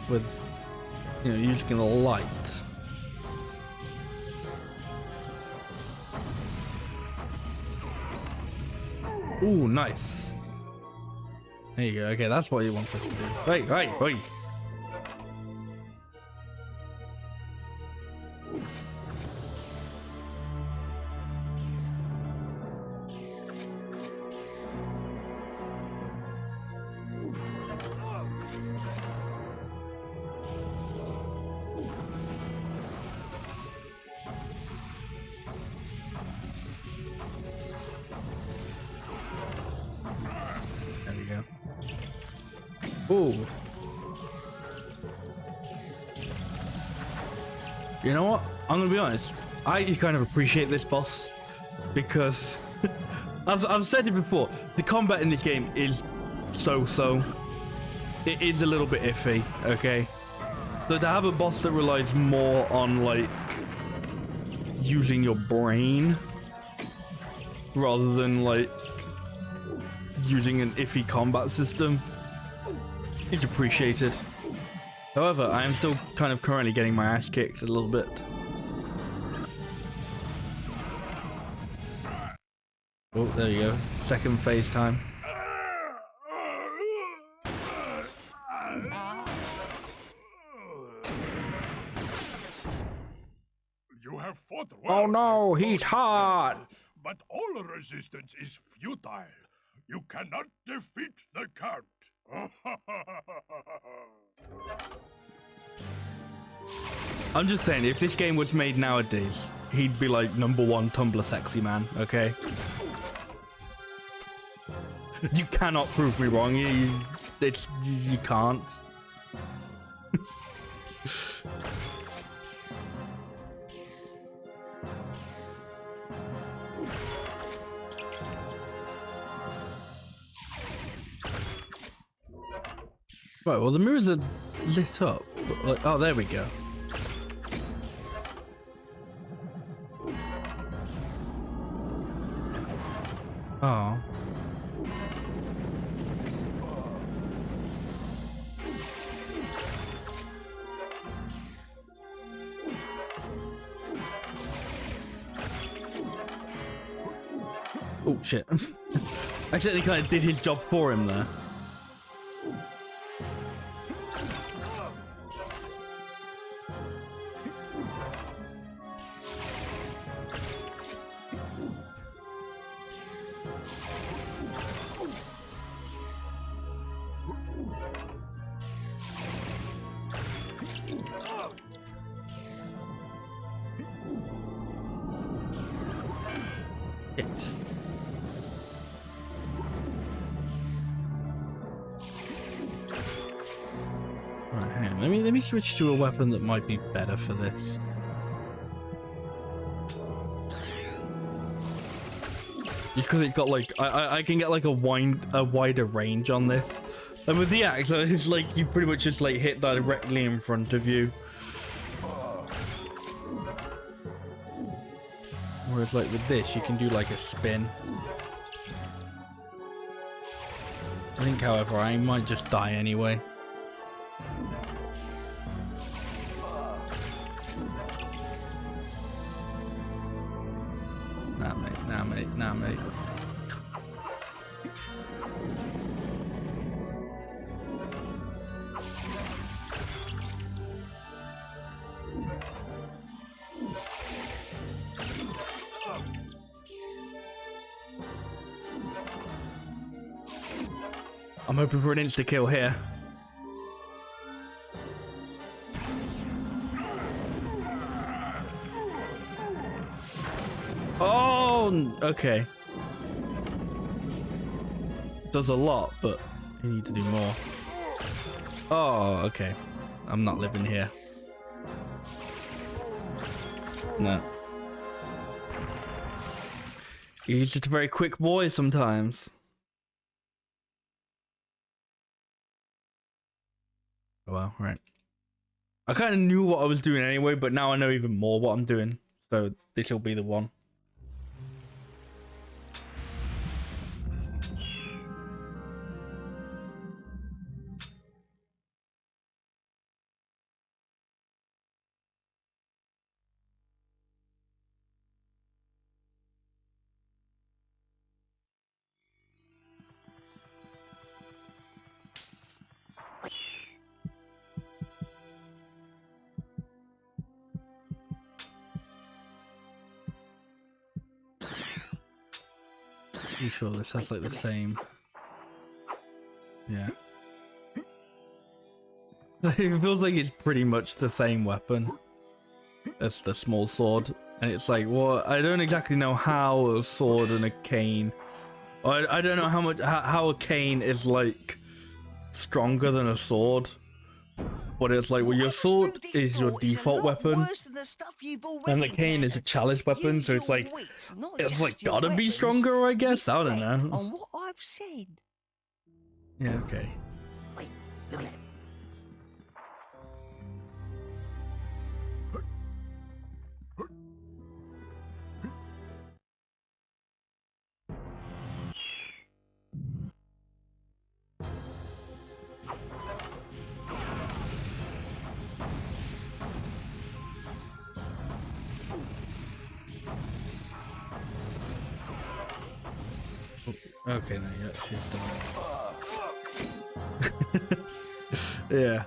with, you know, using a light. Ooh, nice. There you go. Okay, that's what he wants us to do. Wait, wait, wait. There we go. Ooh. You know what? I'm gonna be honest. I kind of appreciate this boss because I've said it before. The combat in this game is so. It is a little bit iffy. Okay. So to have a boss that relies more on like using your brain rather than like using an iffy combat system is appreciated. However, I am still kind of currently getting my ass kicked a little bit. Oh, there you go. Second phase time. You have fought well. Oh no, he's hot! But all resistance is futile. You cannot defeat the Count. I'm just saying, if this game was made nowadays, he'd be like #1 Tumblr sexy man, okay? You cannot prove me wrong, you can't. Right, well the mirrors are lit up. Oh, there we go. Oh. Oh shit. I accidentally kind of did his job for him there. It. Right, hang on. Let me switch to a weapon that might be better for this. Just because it's got like I can get like a wider range on this. And with the axe, it's like you pretty much just like hit directly in front of you. Whereas like with this, you can do like a spin. I think, however, I might just die anyway. Nah, mate. I'm hoping for an insta-kill here. Oh, okay. Does a lot, but you need to do more. Oh, okay. I'm not living here. No. He's just a very quick boy sometimes. Oh, well, right. I kind of knew what I was doing anyway, but now I know even more what I'm doing. So this will be the one. You sure this has like the same? Yeah. It feels like it's pretty much the same weapon as the small sword, and it's like, well, I don't exactly know how a sword and a cane, or I don't know how a cane is like stronger than a sword, but it's like, well, your sword is your default weapon, and the cane is a challenge weapon, so it's like gotta be stronger, I guess. I don't know. On what I've said. Yeah, okay. Wait, look at that. Okay, now you actually have done it. Yeah.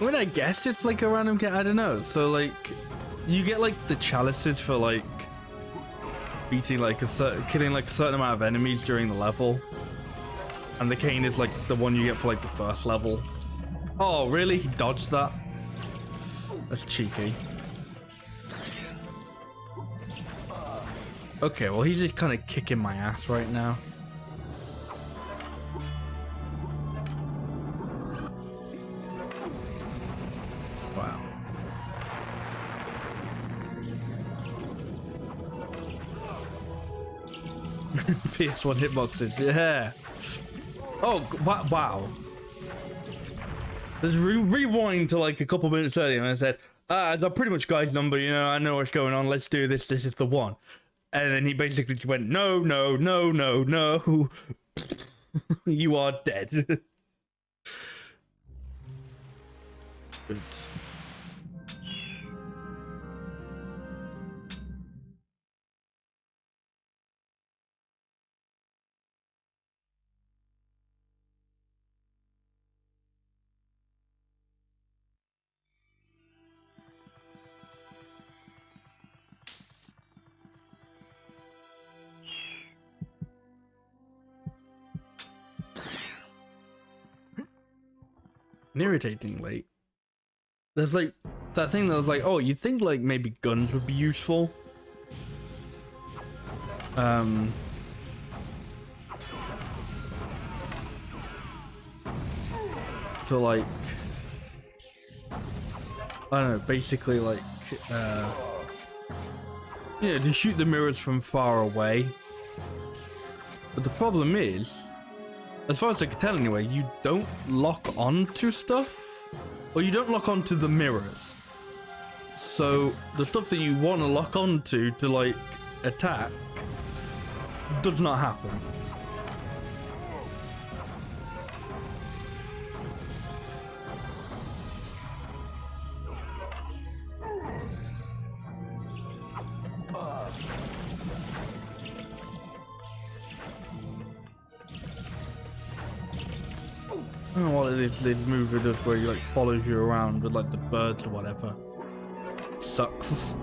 I mean, I guess it's like a random I don't know. So like, you get like the chalices for like beating like killing like a certain amount of enemies during the level, and the cane is like the one you get for like the first level. Oh, really? He dodged that? That's cheeky. Okay, well, he's just kind of kicking my ass right now. Wow. PS1 hitboxes, yeah. Oh, wow. Let's rewind to like a couple minutes earlier, and I said, as a pretty much guy's number, you know, I know what's going on, let's do this, this is the one. And then he basically just went, no, no, no, no, no. You are dead. Good. Irritatingly, there's like that thing that was like, oh, you'd think like maybe guns would be useful. So like, I don't know, basically like, yeah, to shoot the mirrors from far away. But the problem is, as far as I can tell anyway, you don't lock onto stuff, or you don't lock onto the mirrors. So the stuff that you want to lock onto to like attack does not happen. I don't know what it is, this movie does where he like follows you around with like the birds or whatever. Sucks.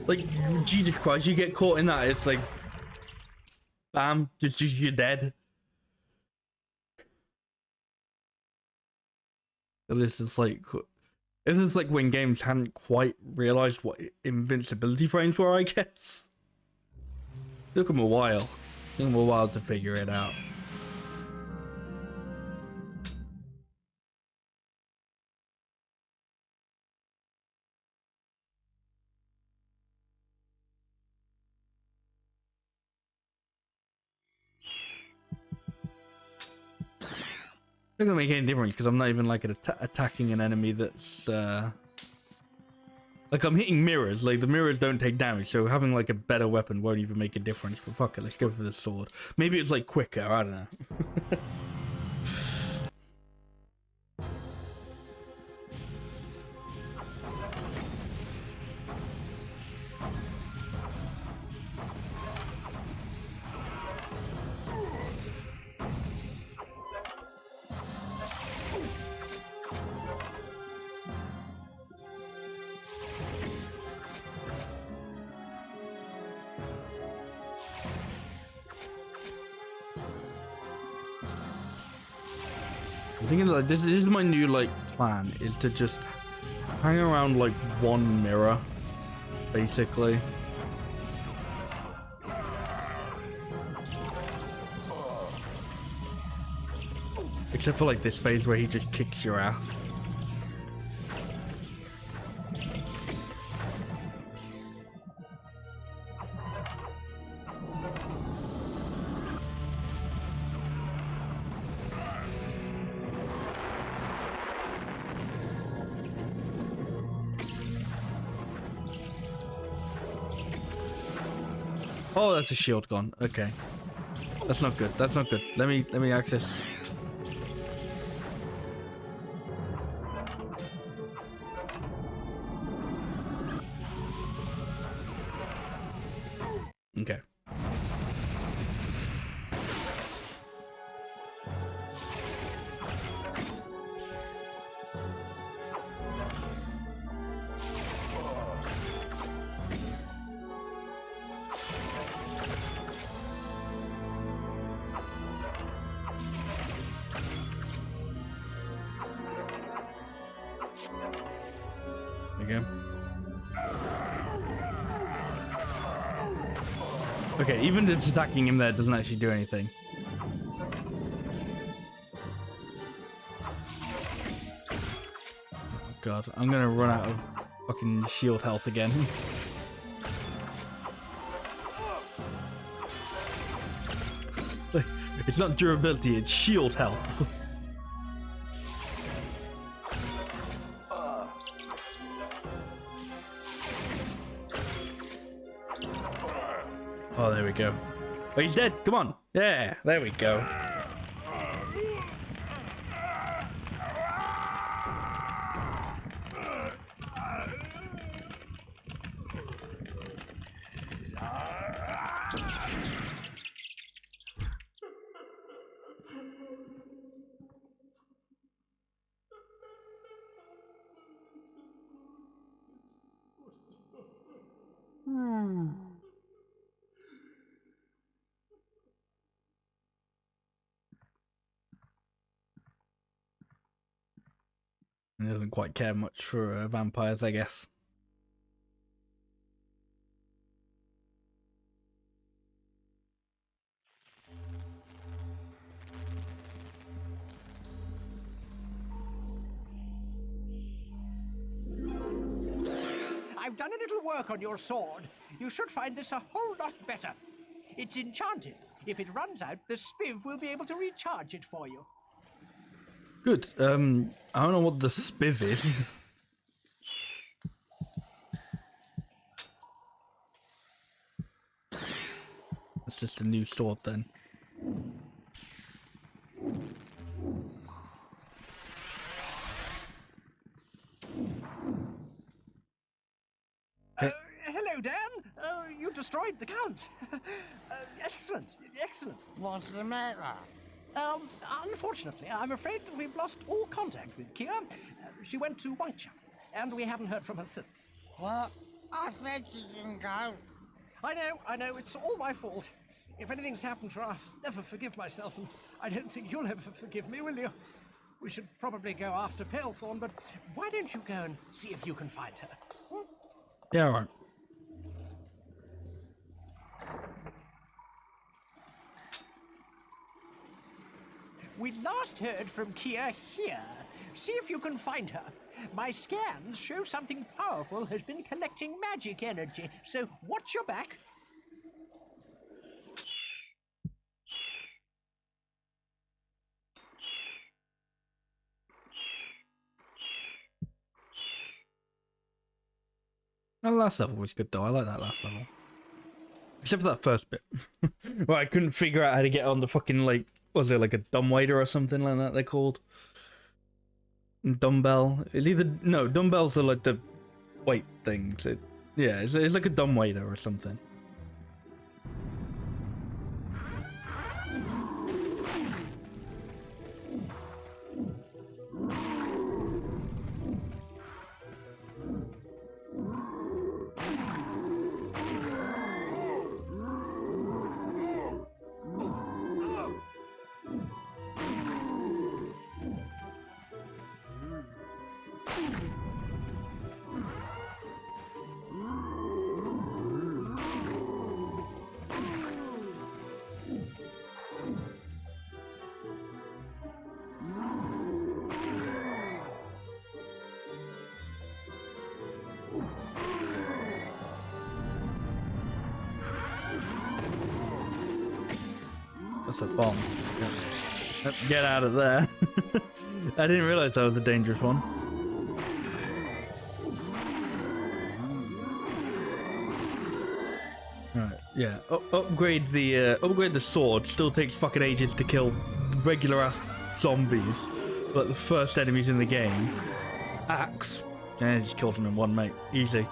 Like, Jesus Christ, you get caught in that, it's like, bam, just you're dead. This is like when games hadn't quite realized what invincibility frames were, I guess. It took them a while. Took them a while to figure it out. It's not gonna make any difference because I'm not even like attacking an enemy that's like I'm hitting mirrors. Like the mirrors don't take damage, so having like a better weapon won't even make a difference. But fuck it, let's go for the sword. Maybe it's like quicker. I don't know. I'm thinking like this is my new like plan, is to just hang around like one mirror, basically. Except for like this phase where he just kicks your ass. Oh, that's a shield gone. Okay. That's not good. That's not good. Let me access. Okay. There you go. Okay, even just attacking him there doesn't actually do anything. Oh god, I'm gonna run out of fucking shield health again. It's not durability, it's shield health. Oh, there we go. Oh, he's dead. Come on. Yeah, there we go. He doesn't quite care much for vampires, I guess. I've done a little work on your sword. You should find this a whole lot better. It's enchanted. If it runs out, the spiv will be able to recharge it for you. Good. I don't know what the spiv is. That's just a new sword then. Hello, Dan. You destroyed the Count. Excellent, excellent. What's the matter? Unfortunately, I'm afraid that we've lost all contact with Kia. She went to Whitechapel, and we haven't heard from her since. What? I said she didn't go. I know, it's all my fault. If anything's happened to her, I'll never forgive myself, and I don't think you'll ever forgive me, will you? We should probably go after Palethorn, but why don't you go and see if you can find her? Yeah, all right. We last heard from Kia here. See if you can find her. My scans show something powerful has been collecting magic energy, so watch your back. That last level was good though. I like that last level. Except for that first bit. Where I couldn't figure out how to get on the fucking, like, was it like a dumbwaiter or something like that they're called? Dumbbell. It's either, no, dumbbells are like the weight things. Yeah, it's like a dumbwaiter or something. That's a bomb. Yep. Get out of there. I didn't realize that was a dangerous one. Alright, yeah. Upgrade the sword. Still takes fucking ages to kill regular ass zombies. But the first enemies in the game. Axe. Yeah, just kills them in one, mate. Easy.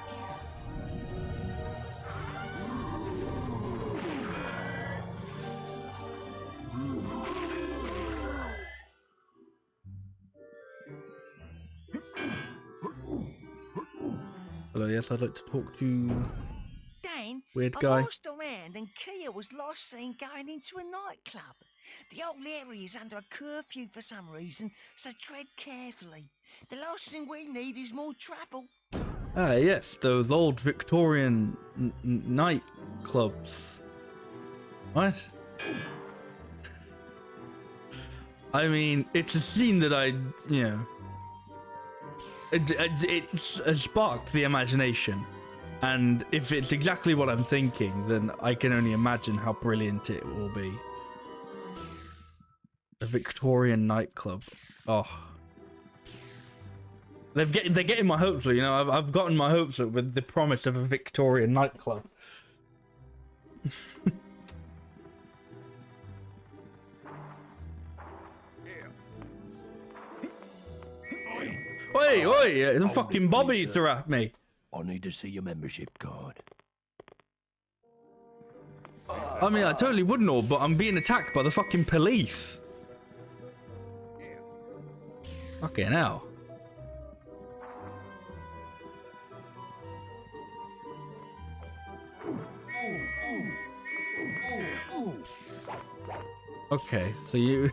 Hello, yes, I'd like to talk to Dan, weird I've guy. asked around and Kia was last seen going into a nightclub. The whole area is under a curfew for some reason, so tread carefully. The last thing we need is more trouble. Ah, yes, those old Victorian night clubs. What? I mean, it's a scene that it's sparked the imagination. And if it's exactly what I'm thinking, then I can only imagine how brilliant it will be. A Victorian nightclub. Oh. They're getting my hopes up, you know. I've gotten my hopes up with the promise of a Victorian nightclub. Oi, the fucking bobbies are at me. I need to see your membership card. I mean, I totally wouldn't know, but I'm being attacked by the fucking police. Fucking hell. Okay, so you...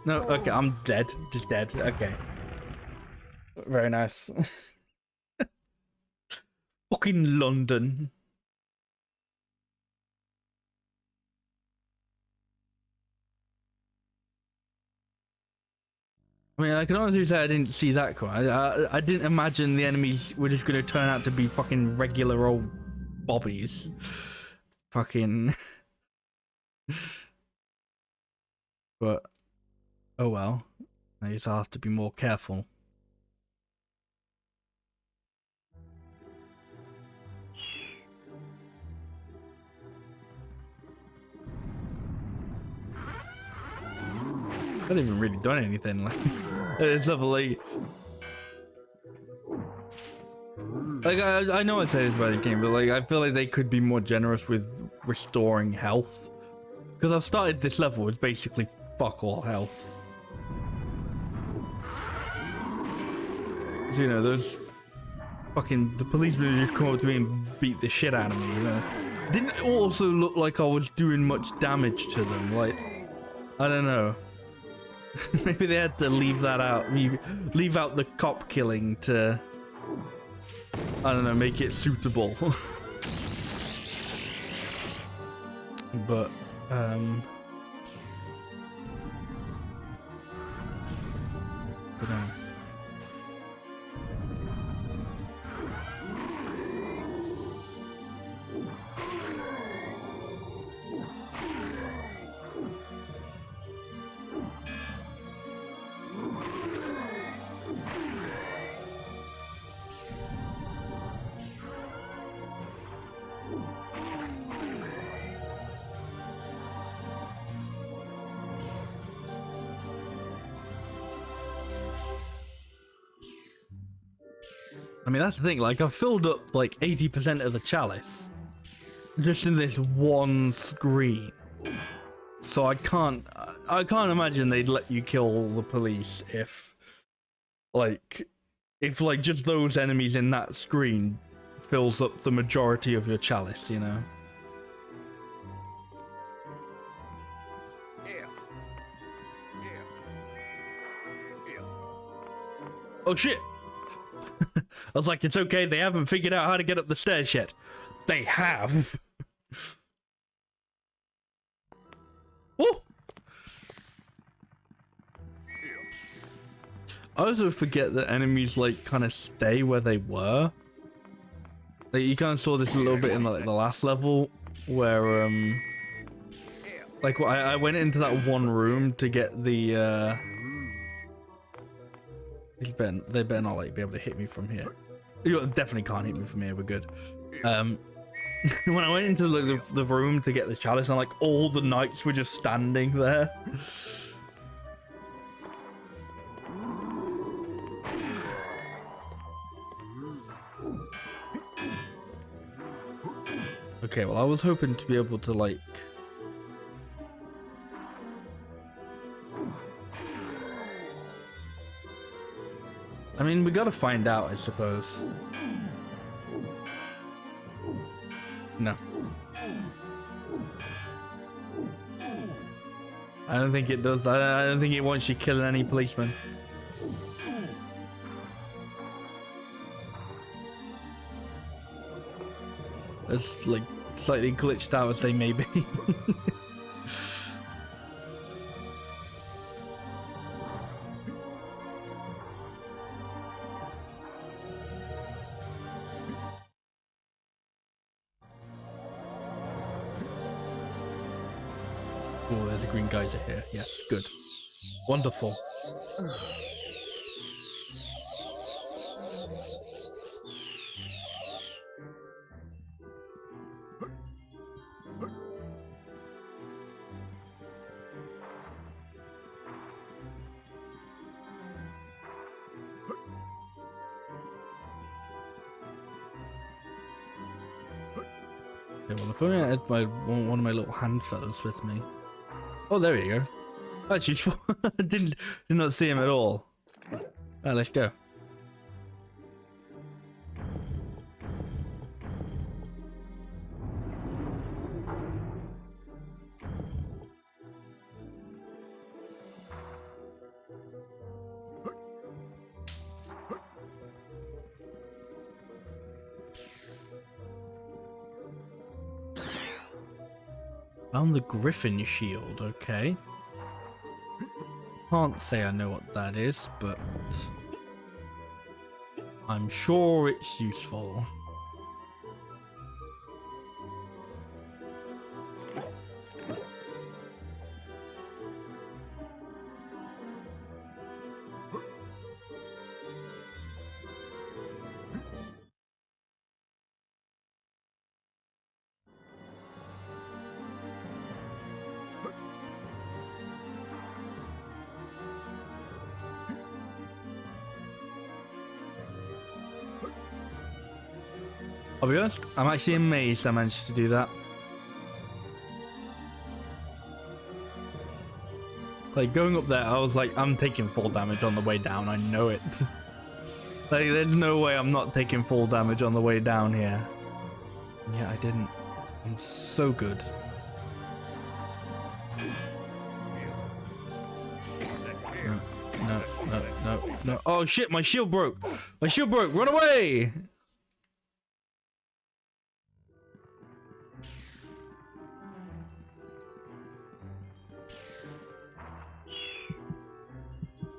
No, okay, I'm dead. Just dead. Okay. Very nice. Fucking London. I mean, I can honestly say I didn't see that coming. I didn't imagine the enemies were just going to turn out to be fucking regular old bobbies. Fucking... But, oh well. I guess I'll have to be more careful. I haven't even really done anything. Like, it's up like I know I say this about this game, but like I feel like they could be more generous with restoring health. Because I've started this level with basically fuck all health. So, you know, those fucking the policemen just come up to me and beat the shit out of me. You know, didn't also look like I was doing much damage to them. Like, I don't know. Maybe they had to leave that out. Leave out the cop killing to, I don't know, make it suitable. But, I don't know. I mean, that's the thing, like, I've filled up, like, 80% of the chalice just in this one screen. So I can't imagine they'd let you kill the police if just those enemies in that screen fills up the majority of your chalice, you know? Oh, shit! I was like, it's okay, they haven't figured out how to get up the stairs yet. They have. Woo! I also forget that enemies, like, kind of stay where they were. Like, you kind of saw this a little bit in, like, the last level, where, Like, I went into that one room to get the, they better not, like, be able to hit me from here. You definitely can't hit me from here, we're good. When I went into the room to get the chalice, and, like, all the knights were just standing there. Okay, well, I was hoping to be able to, like... I mean, we gotta find out, I suppose. No. I don't think it does. I don't think it wants you killing any policemen. As, like, slightly glitched out as they may be. Oh, there's a green geyser here. Yes, good. Wonderful. Okay, well, if only I had one of my little hand feathers with me. Oh, there you go. That's useful. did not see him at all. Right, let's go. Found the Griffin shield, okay. Can't say I know what that is, but I'm sure it's useful. I'll be honest, I'm actually amazed I managed to do that. Like, going up there, I was like, I'm taking full damage on the way down, I know it. Like, there's no way I'm not taking full damage on the way down here. And yet I didn't. I'm so good. No. Oh shit, my shield broke! My shield broke! Run away!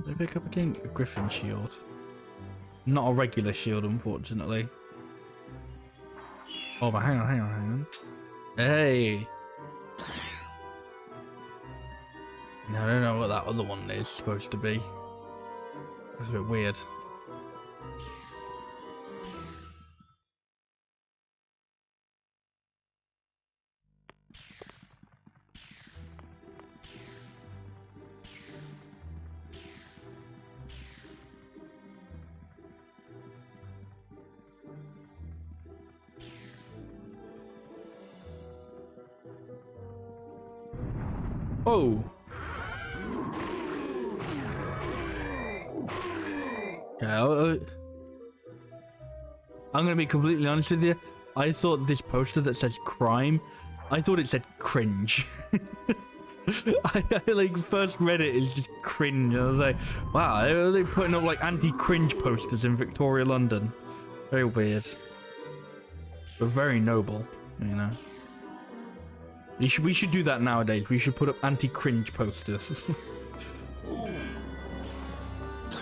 Did I pick up again? A Griffin shield. Not a regular shield, unfortunately. Oh, but hang on. Hey! No, I don't know what that other one is supposed to be. That's a bit weird. Oh! Okay, I'm gonna be completely honest with you. I thought this poster that says crime, I thought it said cringe. I like first read it as just cringe. I was like, wow, are they putting up like anti-cringe posters in Victoria, London? Very weird, but very noble, you know. We should do that nowadays. We should put up anti-cringe posters.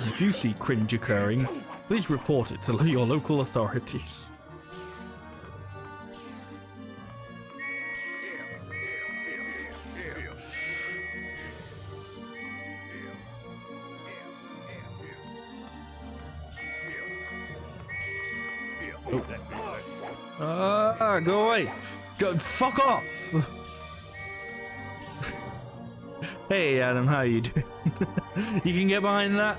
If you see cringe occurring, please report it to your local authorities. Go away. Go, fuck off. Hey, Adam, how you doing? You can get behind that?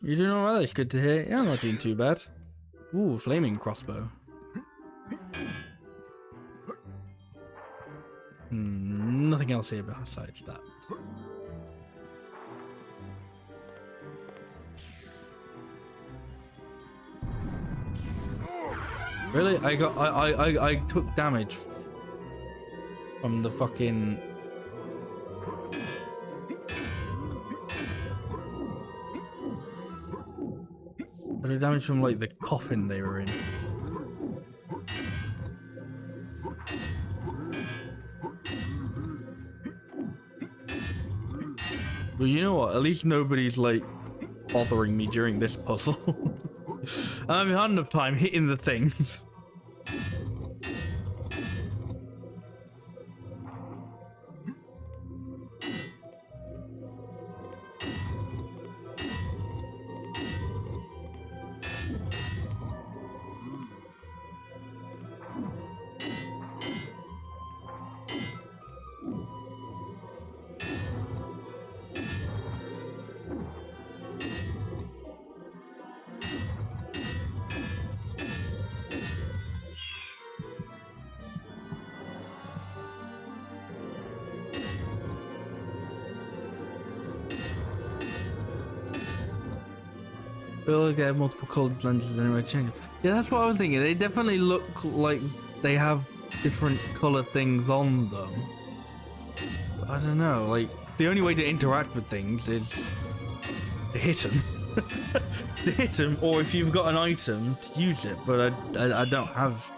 You're doing alright, it's good to hear. Yeah, I'm not doing too bad. Ooh, flaming crossbow. Nothing else here besides that. Really? I took damage from the fucking... I took damage from like the coffin they were in. Well, you know what? At least nobody's like bothering me during this puzzle. I've had enough time hitting the things. They'll get multiple colored lenses anyway, change. Yeah, that's what I was thinking. They definitely look like they have different color things on them. But I don't know, like, the only way to interact with things is to hit them. To hit them, or if you've got an item, to use it. But I don't have...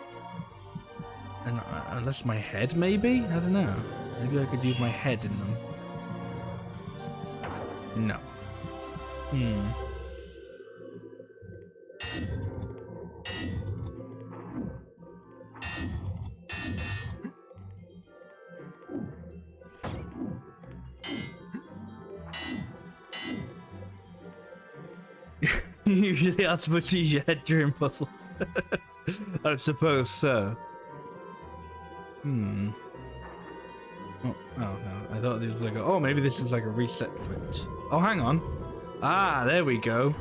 unless my head, maybe? I don't know. Maybe I could use my head in them. No. Usually I'm supposed to use your head during puzzle. I suppose so. Oh no, I thought this was like oh, maybe this is like a reset switch. Oh, hang on. Ah, there we go.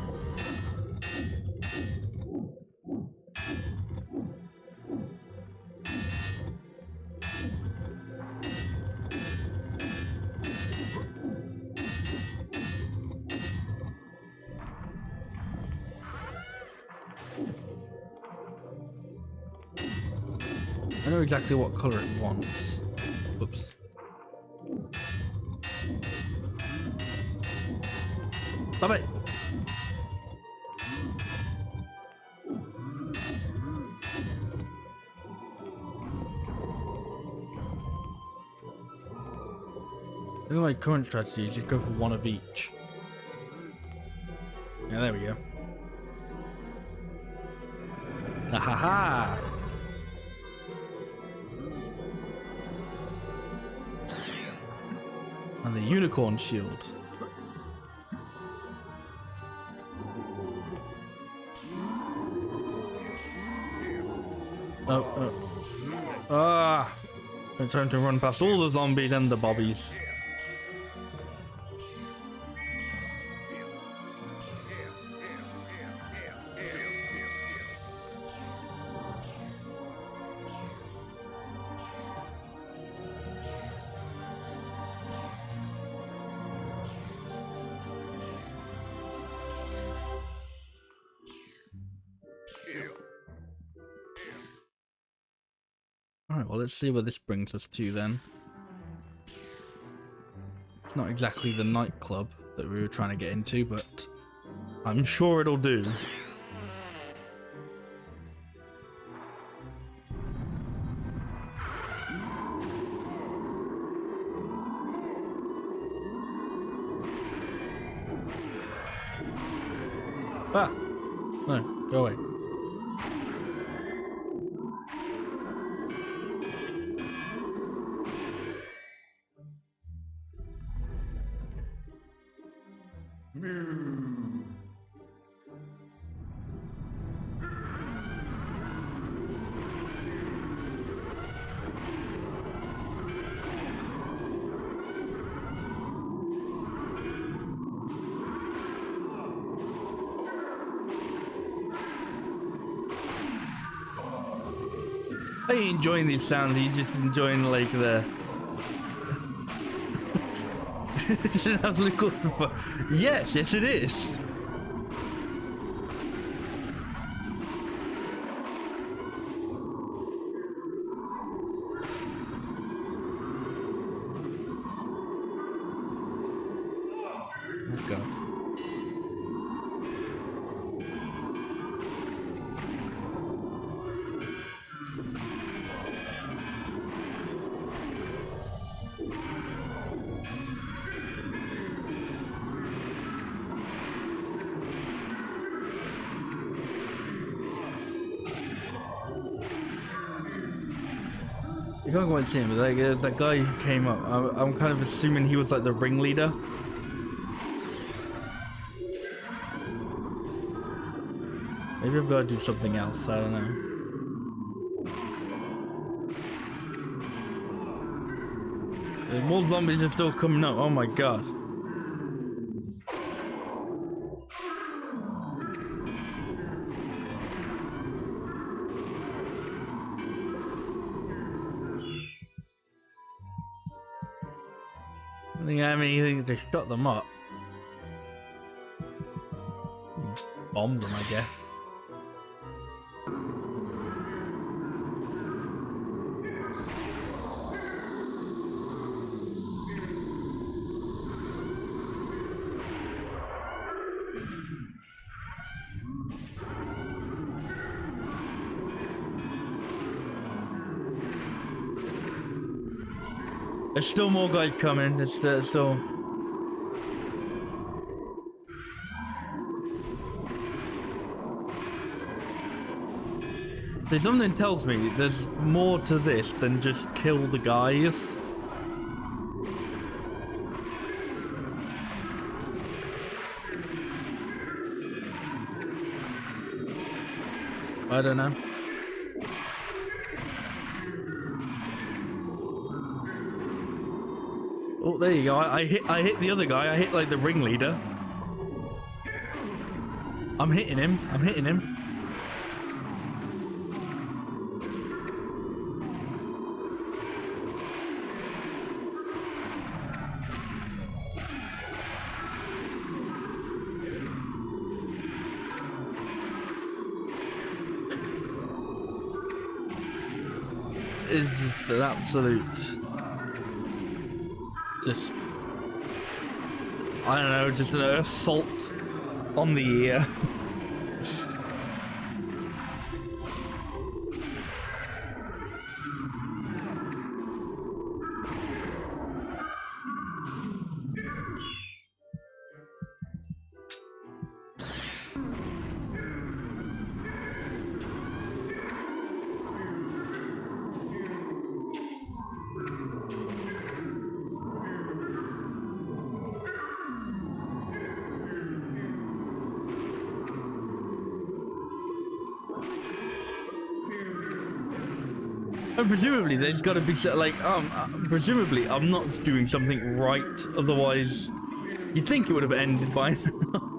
I know exactly what color it wants. Oops. Stop it! This is my current strategy, just go for one of each. Yeah, there we go. Ahaha! And the unicorn shield. I'm trying to run past all the zombies and the bobbies. Alright, well, let's see where this brings us to then. It's not exactly the nightclub that we were trying to get into, but I'm sure it'll do. Ah! No, go away. I ain't enjoying these sounds, you just enjoying like the it's an absolute clusterfuck. Yes, yes it is. Oh god. You can't quite see him, but like, there's that guy who came up. I'm kind of assuming he was like the ringleader. Maybe I've got to do something else, I don't know. There's more zombies are still coming up, oh my god. I think I have anything to shut them up. Bomb them, I guess. There's still more guys coming. There's still. See, something tells me there's more to this than just kill the guys. I don't know. Oh, there you go. I hit the other guy. I hit like the ringleader. I'm hitting him. I'm hitting him. It's just an absolute. Just, I don't know, just an assault on the ear. And presumably there's got to be like, presumably I'm not doing something right, otherwise you'd think it would have ended by now.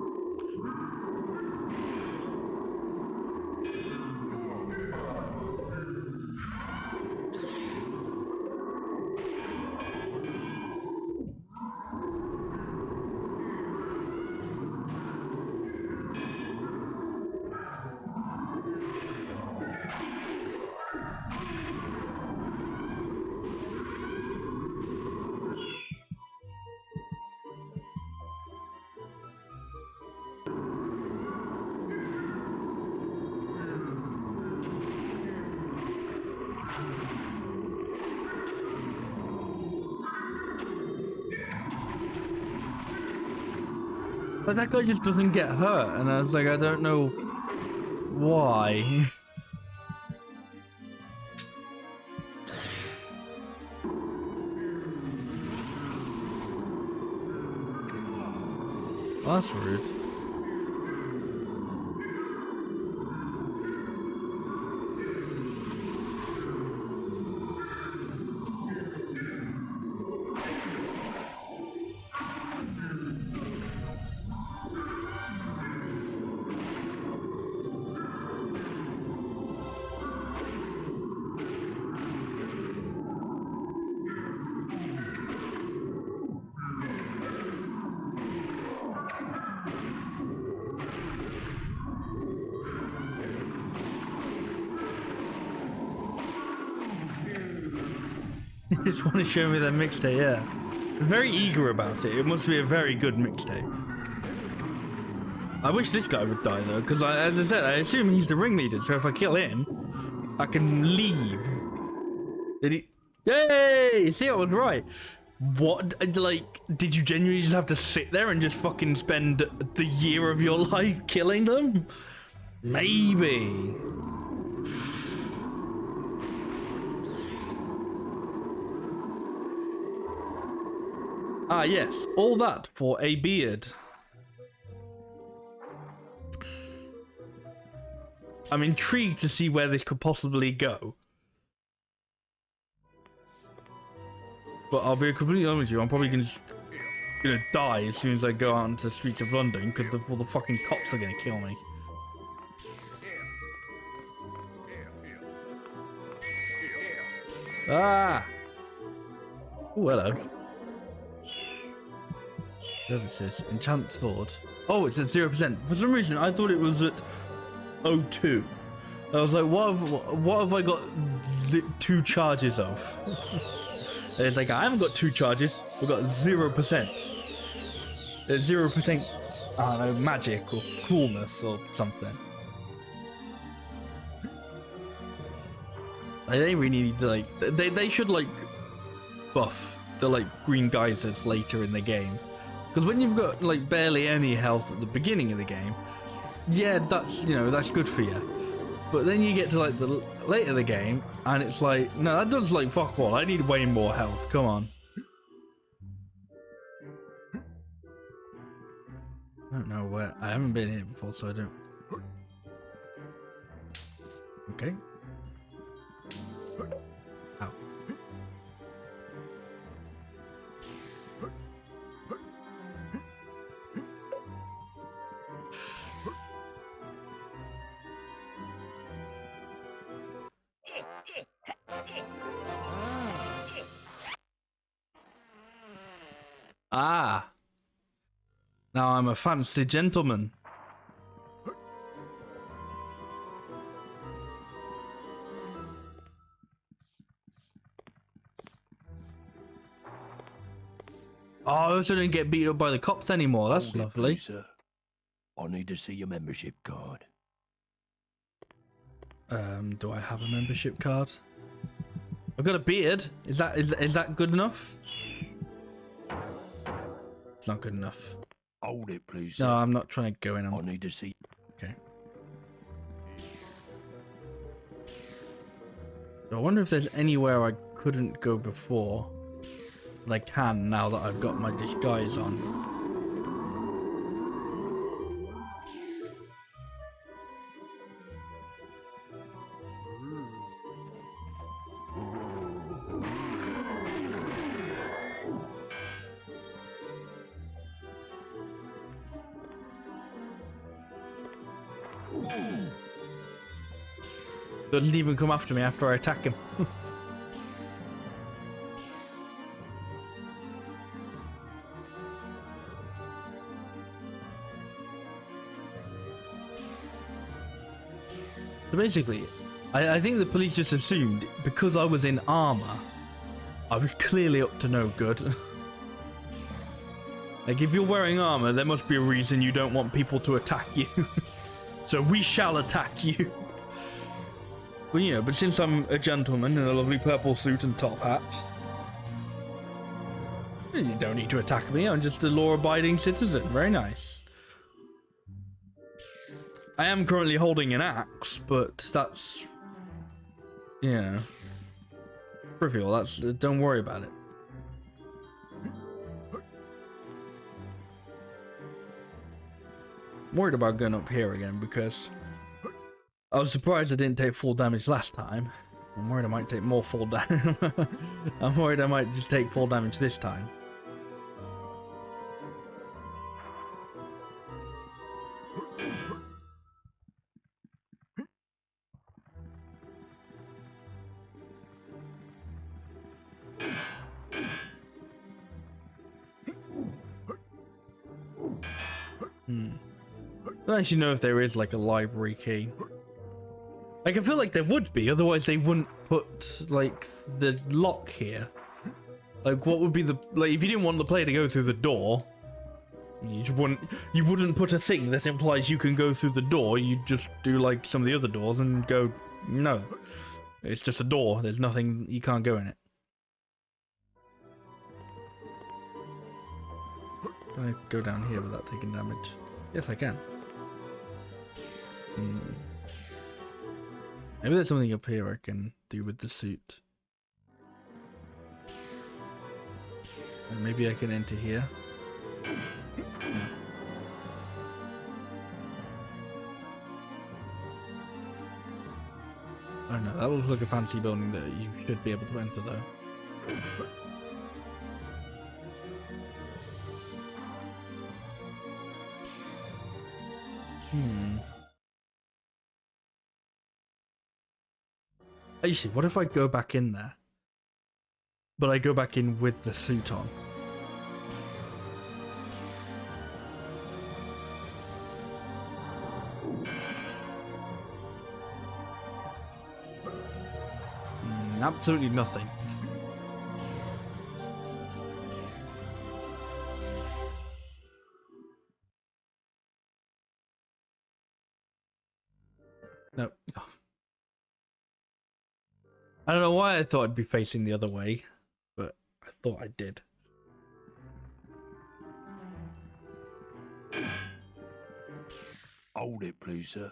But that guy just doesn't get hurt, and I was like, I don't know why. Well, that's rude. You just want to show me that mixtape, yeah. Very eager about it. It must be a very good mixtape. I wish this guy would die though, because as I said, I assume he's the ringleader, so if I kill him, I can leave. Did he? Yay! See, I was right. What, like, did you genuinely just have to sit there and just fucking spend the year of your life killing them? Maybe. Ah, yes, all that for a beard. I'm intrigued to see where this could possibly go. But I'll be completely honest with you, I'm probably gonna die as soon as I go out into the streets of London because all the fucking cops are gonna kill me. Ah! Oh, hello. Services. Enchant sword. Oh, it's at 0%. For some reason, I thought it was at 0.2. I was like, what have I got 2 charges of? And it's like, I haven't got 2 charges. We've got 0%. There's 0%, I don't know, magic or coolness or something. They really need to, like, they should, like, buff the, like, green geysers later in the game. Because when you've got, like, barely any health at the beginning of the game, yeah, that's, you know, that's good for you. But then you get to, like, the later the game, and it's like, no, that does, like, fuck all. I need way more health. Come on. I don't know where. I haven't been here before, so I don't. Okay. Ow. Ah. Now I'm a fancy gentleman. Oh, I also didn't get beat up by the cops anymore. That's Hold it, lovely. please, sir. I need to see your membership card. Do I have a membership card? I've got a beard. Is that good enough? It's not good enough. Hold it, please, sir. No, I'm not trying to go in. I need to see. Okay. I wonder if there's anywhere I couldn't go before. But I can now that I've got my disguise on. Doesn't even come after me after I attack him. So basically, I think the police just assumed because I was in armor, I was clearly up to no good. Like, if you're wearing armor, there must be a reason you don't want people to attack you. So we shall attack you. Well, you know, but since I'm a gentleman in a lovely purple suit and top hat, you don't need to attack me. I'm just a law-abiding citizen. Very nice. I am currently holding an axe, but that's, you know, trivial. That's, don't worry about it. I'm worried about going up here again because I was surprised I didn't take full damage last time. I'm worried I might take more full damage. I'm worried I might just take full damage this time. I don't actually know if there is like a library key. Like, I feel like there would be, otherwise they wouldn't put like the lock here. Like, what would be the like if you didn't want the player to go through the door? You wouldn't put a thing that implies you can go through the door. You'd just do like some of the other doors and go, no, it's just a door. There's nothing, you can't go in it. Can I go down here without taking damage? Yes, I can. Maybe there's something up here I can do with the suit. And maybe I can enter here. No. Oh no, that looks like a fancy building that you should be able to enter though. Actually, what if I go back in there? But I go back in with the suit on. Absolutely nothing. No. I don't know why I thought I'd be facing the other way, but I thought I did. Hold it, please, sir.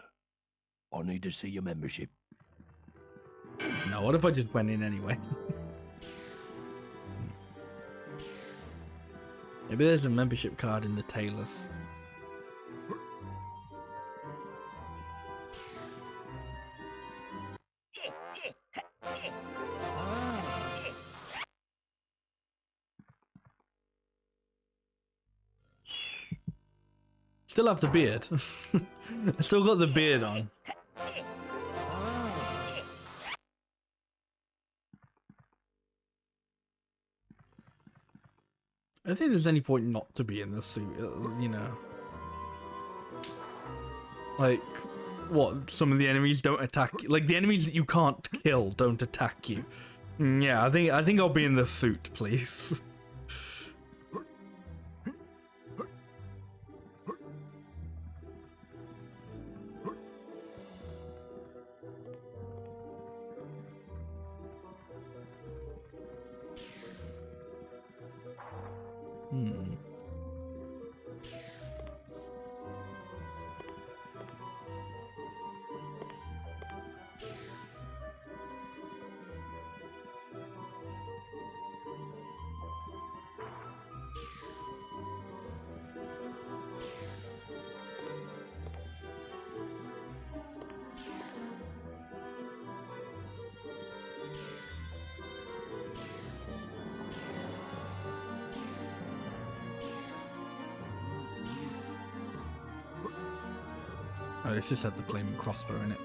I need to see your membership. No, what if I just went in anyway? Maybe there's a membership card in the tailor's. Still have the beard. I still got the beard on. I don't think there's any point not to be in the suit, you know. Like, what? Some of the enemies don't attack you. Like, the enemies that you can't kill don't attack you. Yeah, I think I'll be in the suit, please. Oh, it's just had the flaming crossbow in it.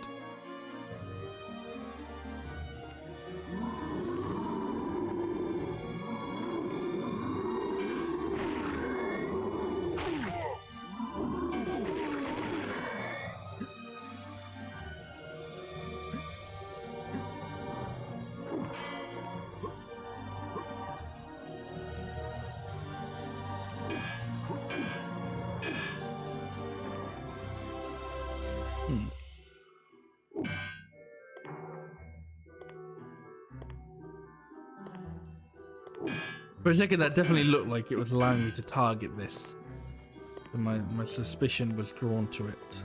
For a second, that definitely looked like it was allowing me to target this. And my suspicion was drawn to it.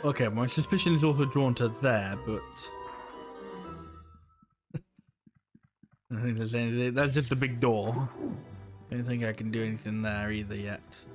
Okay, my suspicion is also drawn to there, but I don't think there's anything. That's just a big door. I don't think I can do anything there either yet.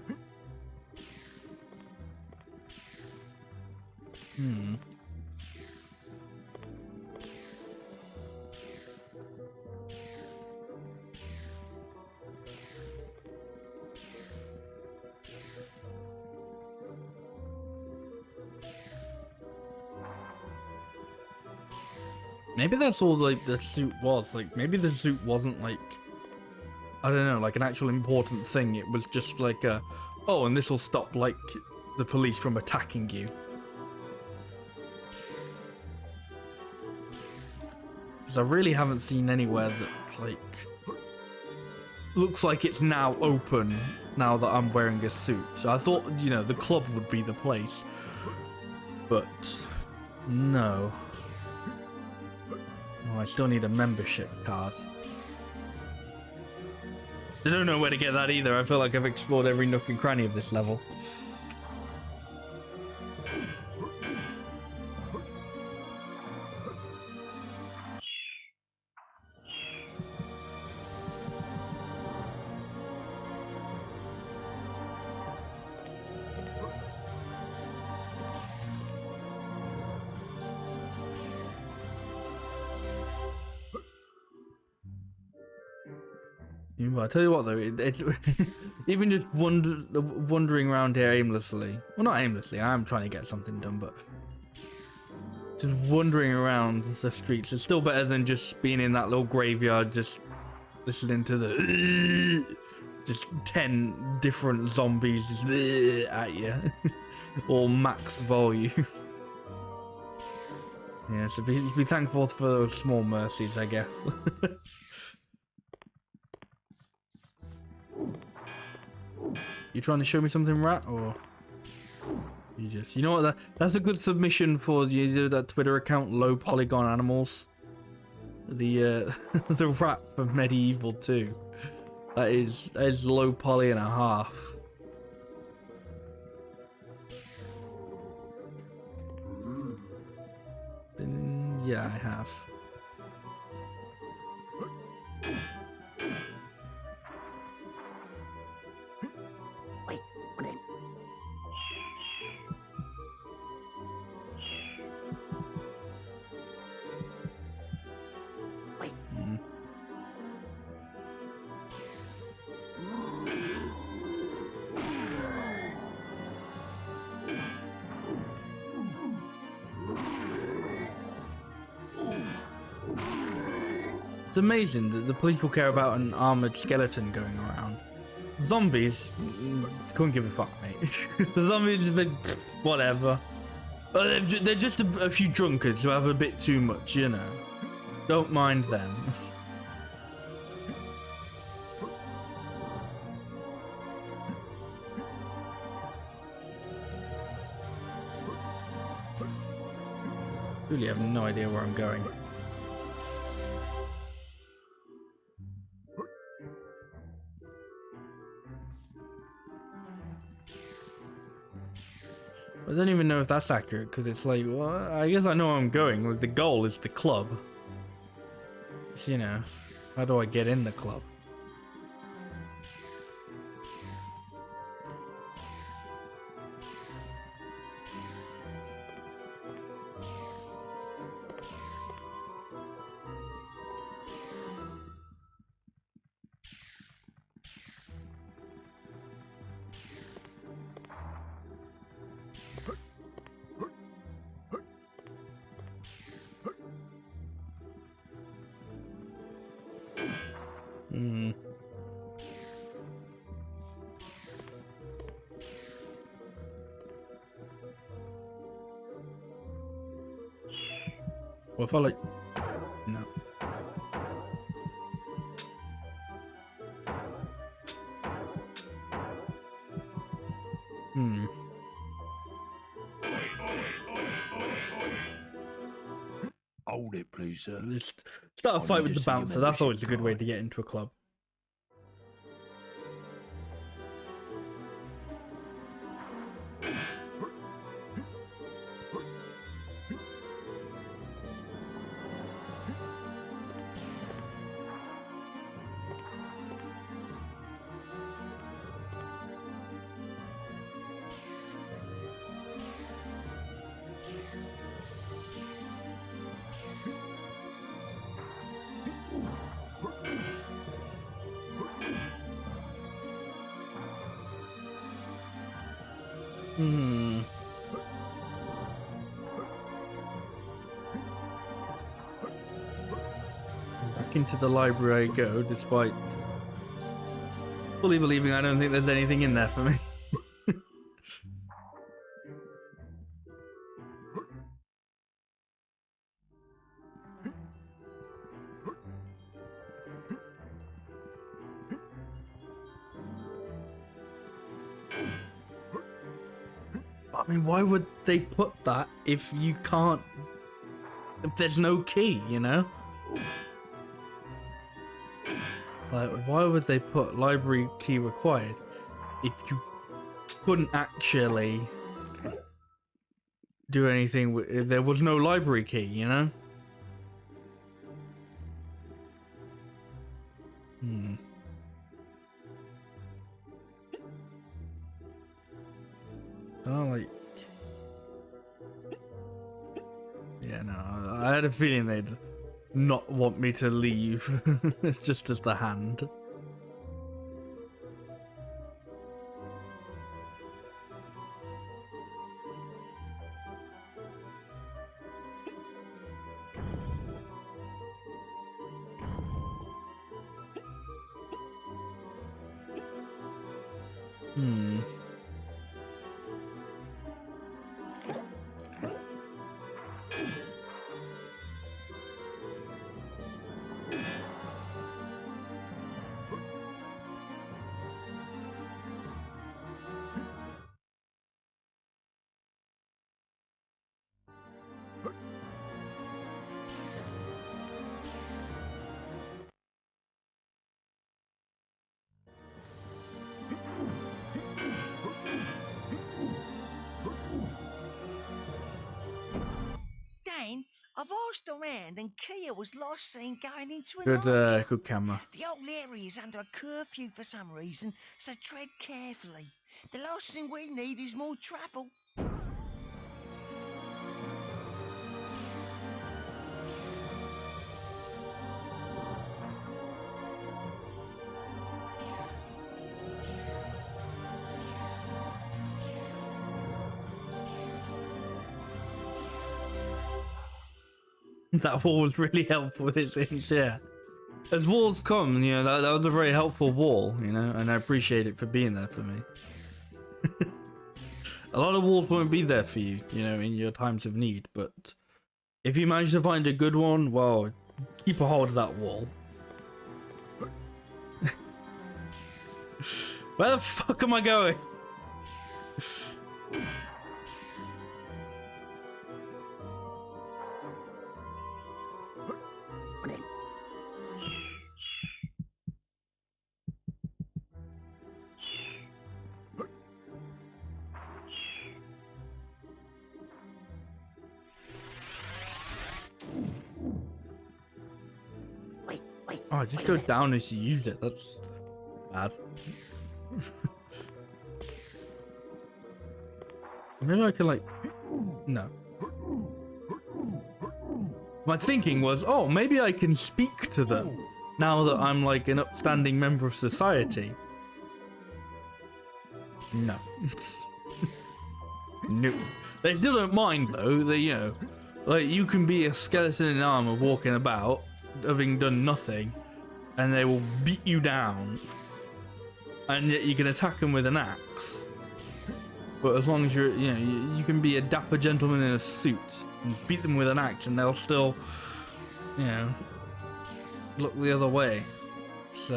Maybe that's all like the suit was. Like maybe the suit wasn't like I don't know, like an actual important thing. It was just like a, oh, and this will stop like the police from attacking you. Because I really haven't seen anywhere that like looks like it's now open now that I'm wearing a suit. So I thought, you know, the club would be the place, but no. Oh, I still need a membership card. I don't know where to get that either. I feel like I've explored every nook and cranny of this level. I tell you what though, even just wandering around here aimlessly, well not aimlessly, I am trying to get something done, but just wandering around the streets is still better than just being in that little graveyard just listening to the just 10 different zombies just at you, all max volume. Yeah, so be thankful for those small mercies, I guess. You trying to show me something, rat, or you just? You know what? That's a good submission for that Twitter account, Low Polygon Animals. The the rat for MediEvil 2. That is low poly and a half. Yeah, I have. It's amazing that the police will care about an armored skeleton going around. Zombies, couldn't give a fuck, mate. The zombies, whatever. But they're just a few drunkards who have a bit too much, you know. Don't mind them. Really have no idea where I'm going. I don't even know if that's accurate, because it's like, well, I guess I know where I'm going. Like, the goal is the club. So, you know, how do I get in the club? Well, if I like... No. Hold it, please, sir. Just start a fight with the bouncer. That's always a good way to get into a club. Back into the library I go, despite fully believing I don't think there's anything in there for me. I mean, why would they put that if you can't... if there's no key, you know? Like, why would they put library key required if you couldn't actually do anything if there was no library key, you know? Oh, like... yeah, no, I had a feeling they'd not want me to leave. It's just as the hand. Dan, I've asked around and Kia was last seen going into a Good, nightclub. good camera. The whole area is under a curfew for some reason, so tread carefully. The last thing we need is more trouble. That wall was really helpful with its things, yeah. As walls come, you know, that was a very helpful wall, you know, and I appreciate it for being there for me. A lot of walls won't be there for you, you know, in your times of need, but if you manage to find a good one, well, keep a hold of that wall. Where the fuck am I going? Oh, just go down as you use it. That's bad. Maybe I can like... no. My thinking was, oh, maybe I can speak to them now that I'm like an upstanding member of society. No. No. They still don't mind though. They, you know, like you can be a skeleton in armor walking about, having done nothing, and they will beat you down, and yet you can attack them with an axe. But as long as you're, you know, you can be a dapper gentleman in a suit and beat them with an axe, and they'll still, you know, look the other way. It's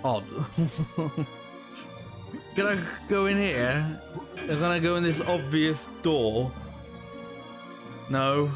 odd. Gonna go in here? They're gonna go in this obvious door. No.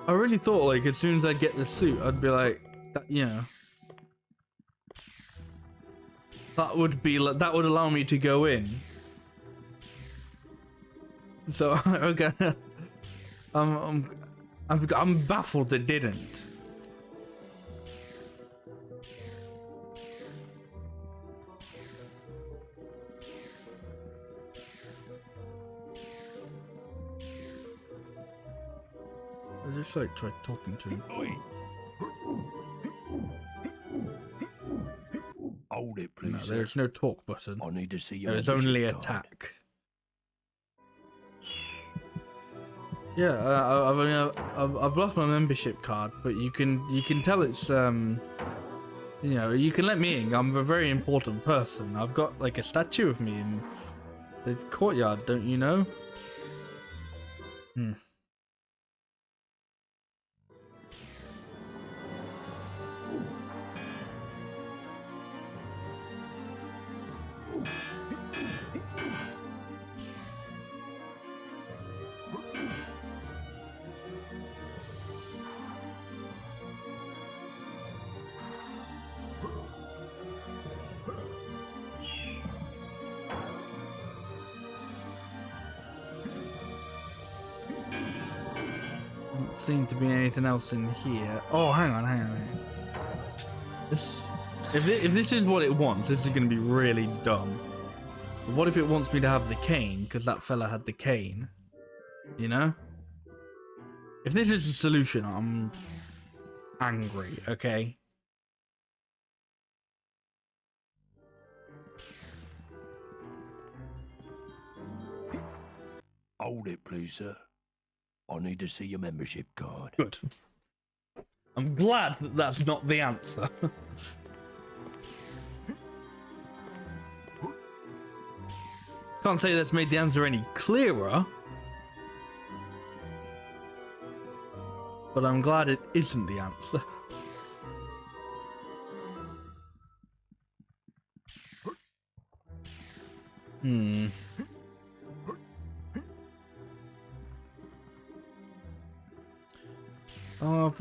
I really thought like as soon as I get the suit I'd be like, that, you know, That would be like, that would allow me to go in. So okay, I'm baffled it didn't. I just like tried talking to him. Hold it, No, please, sir. there's no talk button. I need to see your There's membership only card. attack. Yeah, I've lost my membership card, but you can tell it's you know, you can let me in. I'm a very important person. I've got like a statue of me in the courtyard, don't you know? Hmm. Doesn't seem to be anything else in here. Oh, hang on. This, if this is what it wants, this is going to be really dumb. But what if it wants me to have the cane because that fella had the cane? You know? If this is the solution, I'm angry. Okay. Hold it, please, sir. I need to see your membership card. Good. I'm glad that that's not the answer. Can't say that's made the answer any clearer. But I'm glad it isn't the answer. Oh,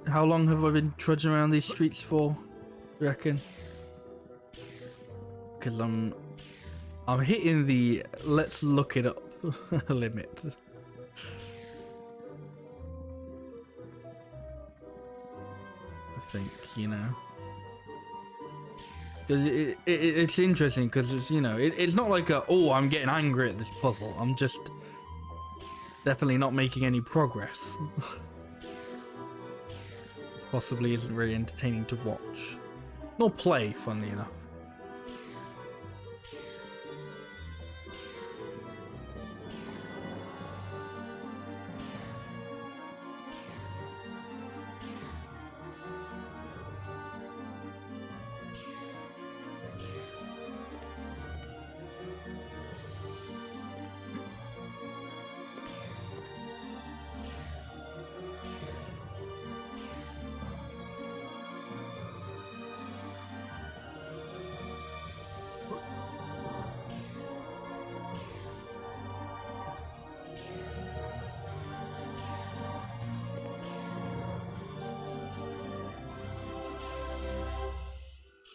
how long have I been trudging around these streets for? You reckon? Because I'm hitting the let's look it up limit. I think, you know. It's interesting because it's, you know, it's not like oh, I'm getting angry at this puzzle. I'm just definitely not making any progress. Possibly isn't very entertaining to watch. Nor play, funnily enough.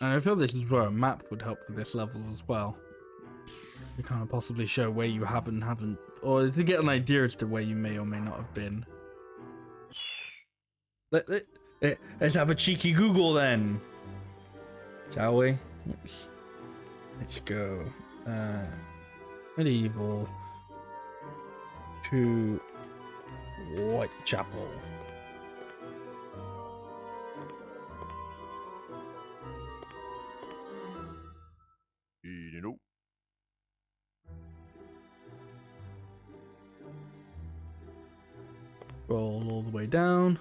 And I feel this is where a map would help with this level as well. To kind of possibly show where you have and haven't, or to get an idea as to where you may or may not have been. Let's have a cheeky Google then, shall we? Let's go. MediEvil to Whitechapel. Roll all the way down.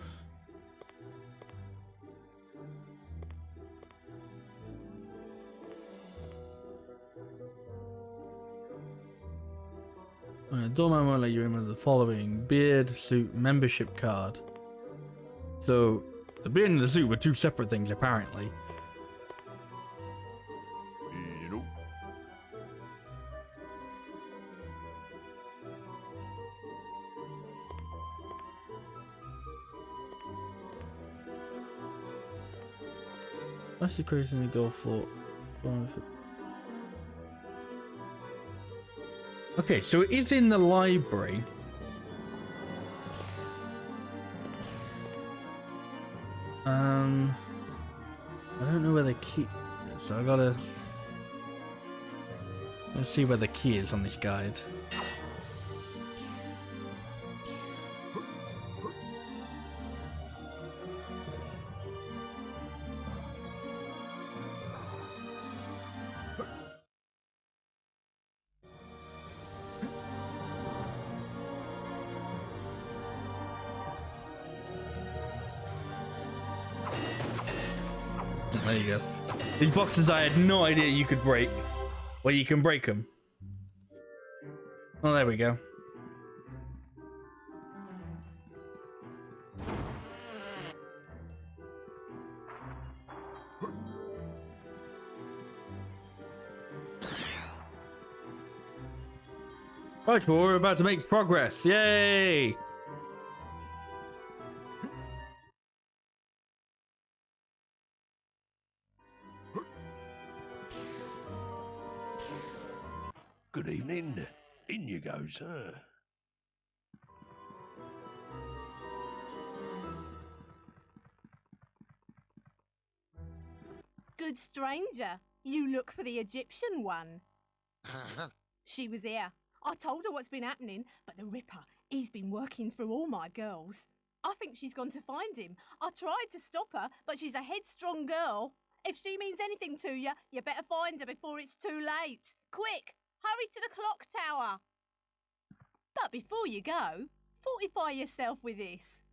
Doorman won't let you in with the following: beard, suit, membership card. So the beard and the suit were two separate things, apparently. That's the crazy thing to go for. Okay, so it is in the library. I don't know where the key is, so I gotta... Let's see where the key is on this guide. There you go. These boxes I had no idea you could break. Well, you can break them. Oh, there we go. Right, well, we're about to make progress. Yay! Good evening. In you go, sir. Good stranger, you look for the Egyptian one. She was here. I told her what's been happening, but the Ripper, he's been working through all my girls. I think she's gone to find him. I tried to stop her, but she's a headstrong girl. If she means anything to you, you better find her before it's too late. Quick, hurry to the clock tower. But before you go, fortify yourself with this.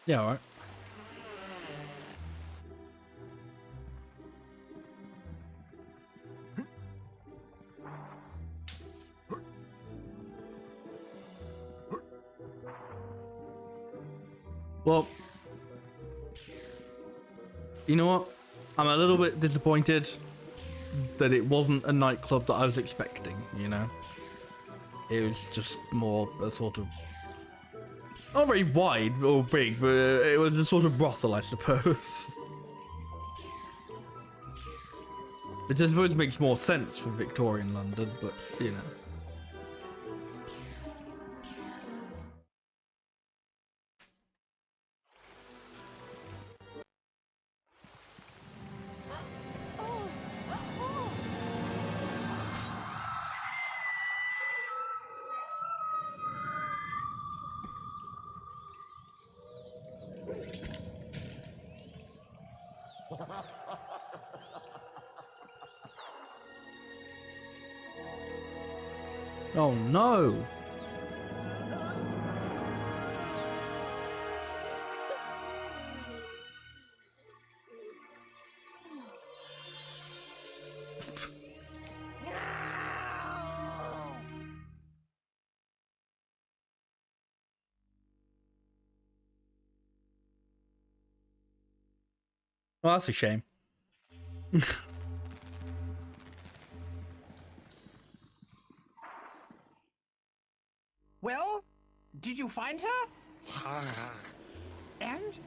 Yeah, alright. Well, you know what? I'm a little bit disappointed that it wasn't a nightclub that I was expecting, you know? It was just more a sort of... not very wide or big, but it was a sort of brothel, I suppose. Which I suppose makes more sense for Victorian London, but, you know. Oh no! Well, that's a shame. Well, did you find her? And?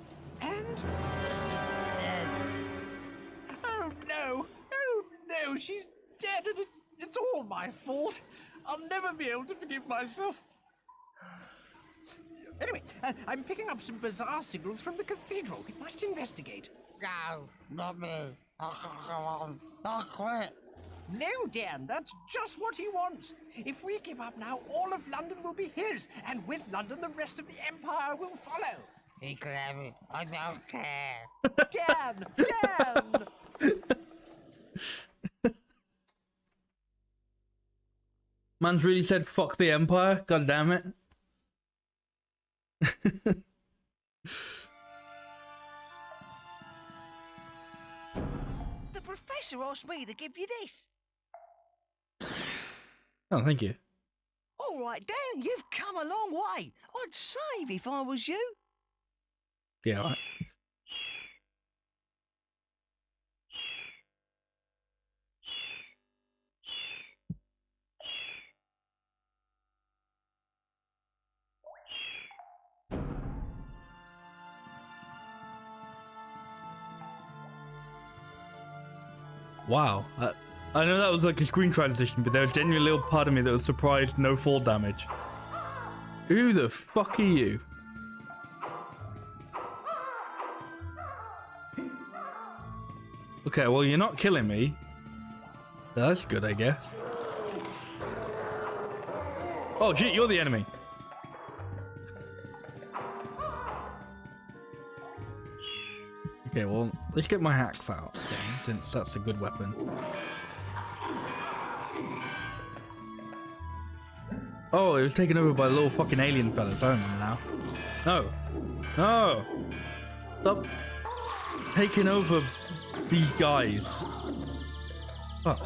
Oh no! Oh no! She's dead, and it's all my fault. I'll never be able to forgive myself. Anyway, I'm picking up some bizarre signals from the cathedral. We must investigate. No, not me. I'll quit. No, Dan, that's just what he wants. If we give up now, all of London will be his, and with London, the rest of the Empire will follow. He can have it. I don't care. Dan! Man's really said fuck the Empire, god damn it. The professor asked me to give you this. Oh, thank you. All right, Dan, you've come a long way. I'd save if I was you. Yeah, all right. Wow, I know that was like a screen transition, but there was genuinely a little part of me that was surprised no fall damage. Who the fuck are you? Okay, well, you're not killing me. That's good, I guess. Oh shit, you're the enemy. Okay, well, let's get my axe out again, since that's a good weapon. Oh, it was taken over by little fucking alien fellas. I remember now. No. No. Stop taking over these guys. Fuck.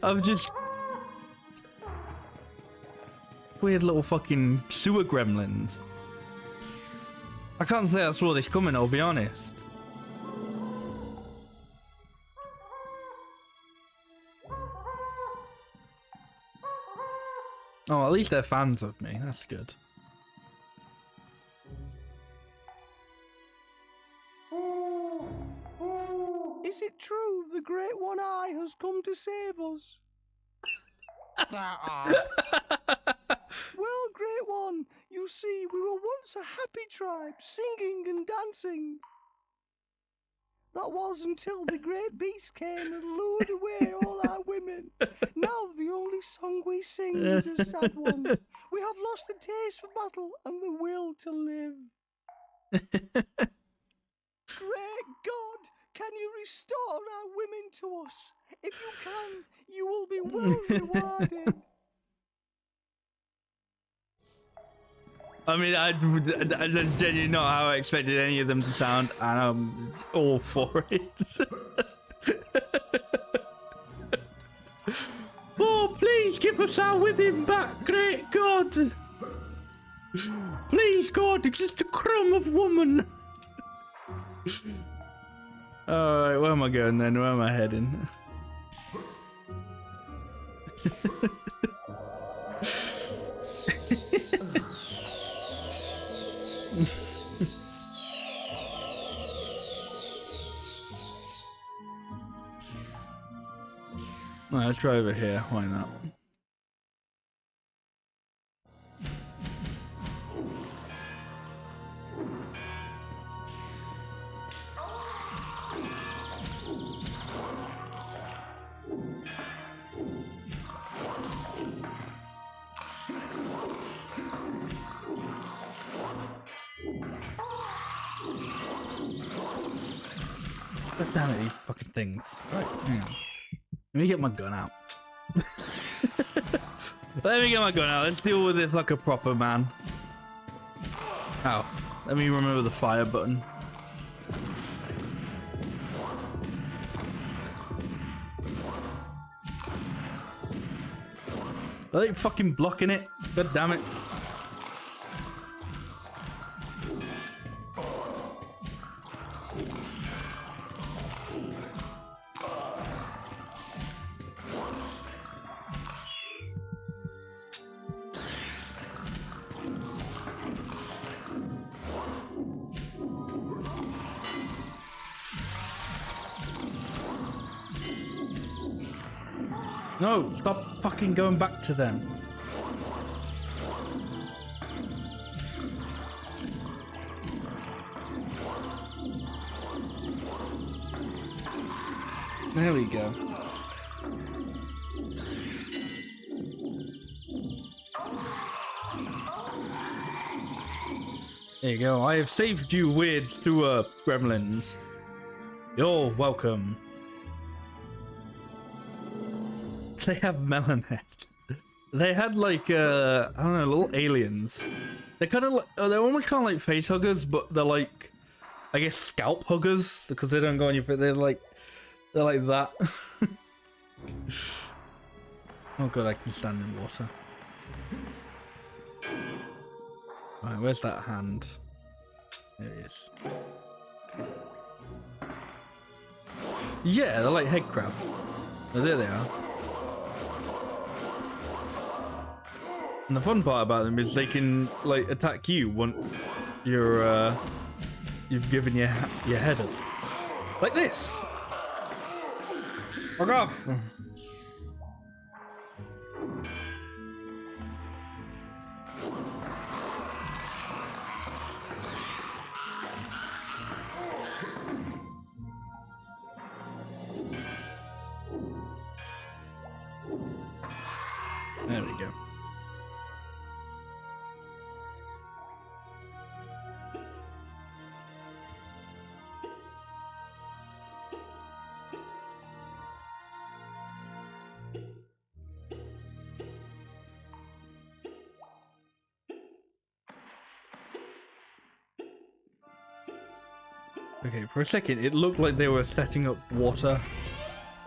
I'm just... weird little fucking sewer gremlins. I can't say I saw this coming, I'll be honest. Oh, at least they're fans of me. That's good. Is it true the Great One Eye has come to save us? Well, Great One, you see, we were once a happy tribe, singing and dancing. That was until the great beast came and lured away all our women. Now the only song we sing is a sad one. We have lost the taste for battle and the will to live. Great God, can you restore our women to us? If you can, you will be well rewarded. I mean, that's genuinely not how I expected any of them to sound, and I'm all for it. Oh, please give us our women back, great God. Please, God, just a crumb of woman. Alright, where am I going then? Where am I heading? Alright, let's try over here. Why not? God damn it, these fucking things. Right, hang on. Let me get my gun out. Let me get my gun out. Let's deal with this like a proper man. Ow. Let me remember the fire button. Are they fucking blocking it? God damn it. No, stop fucking going back to them. There we go. There you go. I have saved you, weird sewer gremlins. You're welcome. They have melon heads. They had like I don't know, little aliens. They're kind of like they're almost kind of like face huggers, but they're like, I guess, scalp huggers because they don't go on your face. They're like that. Oh god, I can stand in water. Right, where's that hand? There it is. Yeah, they're like head crabs. Oh, there they are. And the fun part about them is they can like attack you once you've given your head up. Like this. Fuck off. There we go. Okay, for a second, it looked like they were setting up water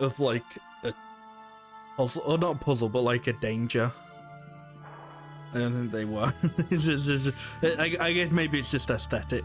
as like a puzzle, or not puzzle, but like a danger. I don't think they were. I guess maybe it's just aesthetic.